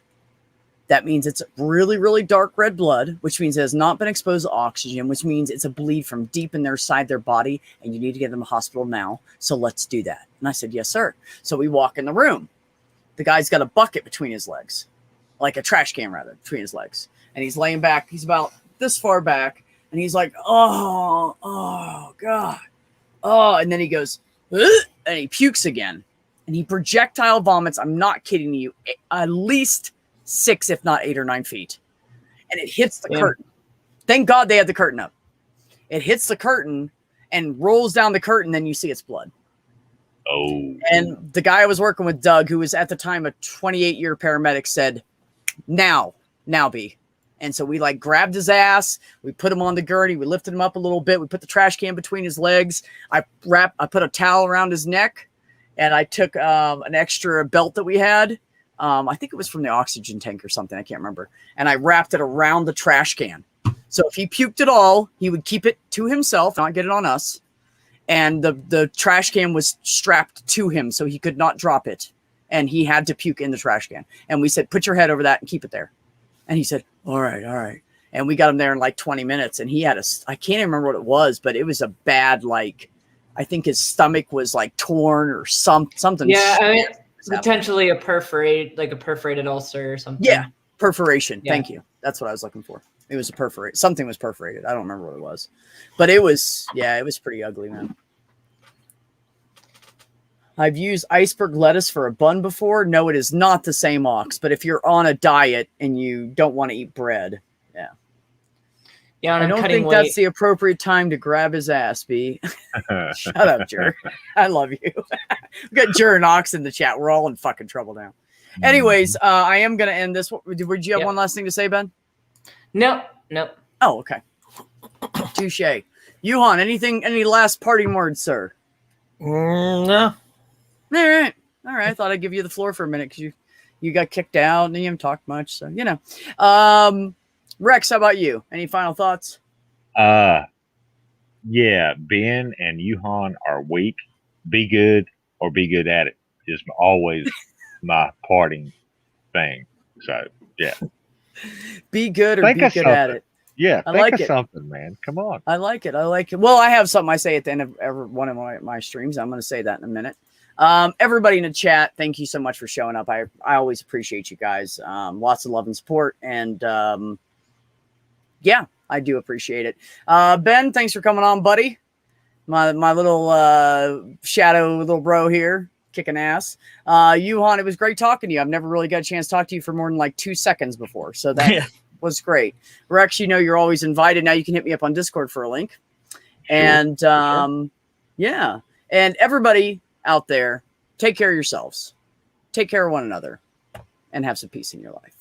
that means it's really, really dark red blood, which means it has not been exposed to oxygen, which means it's a bleed from deep in their body, and you need to get them to the hospital now. So let's do that. And I said, "Yes, sir." So we walk in the room. The guy's got a bucket between his legs, like a trash can rather, between his legs. And he's laying back. He's about this far back. And he's like, oh, God. Oh, and then he goes, "Ugh," and he pukes again. And he projectile vomits. I'm not kidding you. At least 6, if not 8 or 9 feet. And it hits the curtain. Thank God they had the curtain up. It hits the curtain and rolls down the curtain. Then you see it's blood. Oh. And the guy I was working with, Doug, who was at the time a 28-year paramedic, said, now B. And so we like grabbed his ass. We put him on the gurney. We lifted him up a little bit. We put the trash can between his legs. I put a towel around his neck, and I took an extra belt that we had. I think it was from the oxygen tank or something. I can't remember. And I wrapped it around the trash can. So if he puked at all, he would keep it to himself, not get it on us. And the trash can was strapped to him, so he could not drop it. And he had to puke in the trash can. And we said, "Put your head over that and keep it there." And he said, all right. And we got him there in like 20 minutes. And he had I can't even remember what it was, but it was a bad, like, I think his stomach was like torn or something. Yeah, I mean, potentially a perforated ulcer or something. Yeah, perforation. Yeah. Thank you. That's what I was looking for. It was a perforate. Something was perforated. I don't remember what it was. But it was pretty ugly, man. I've used iceberg lettuce for a bun before. No, it is not the same ox. But if you're on a diet and you don't want to eat bread, Yeah, and I I'm don't cutting think weight. that's the appropriate time to grab his ass, B. Shut up, Jer. I love you. We got Jer and Ox in the chat. We're all in fucking trouble now. Anyways, I am going to end this. Would you have one last thing to say, Ben? No. Oh, okay. Touche. Yuhan, any last parting words, sir? No. All right. All right. I thought I'd give you the floor for a minute because you got kicked out and you haven't talked much. So, you know. Rex, how about you? Any final thoughts? Yeah, Ben and Yuhan are weak. Be good or be good at it is always my parting thing. So yeah, Be good or think be of good at something. it. Yeah, I think like of it. something, man. Come on. I like it. I like it. Well, I have something I say at the end of every one of my streams. I'm going to say that in a minute. Everybody in the chat, thank you so much for showing up. I always appreciate you guys. Lots of love and support. And yeah, I do appreciate it. Ben, thanks for coming on, buddy. My little shadow little bro here, kicking ass. Yuhan, it was great talking to you. I've never really got a chance to talk to you for more than like 2 seconds before. So that was great. Rex, you know you're always invited. Now you can hit me up on Discord for a link. And yeah. And everybody out there, take care of yourselves. Take care of one another and have some peace in your life.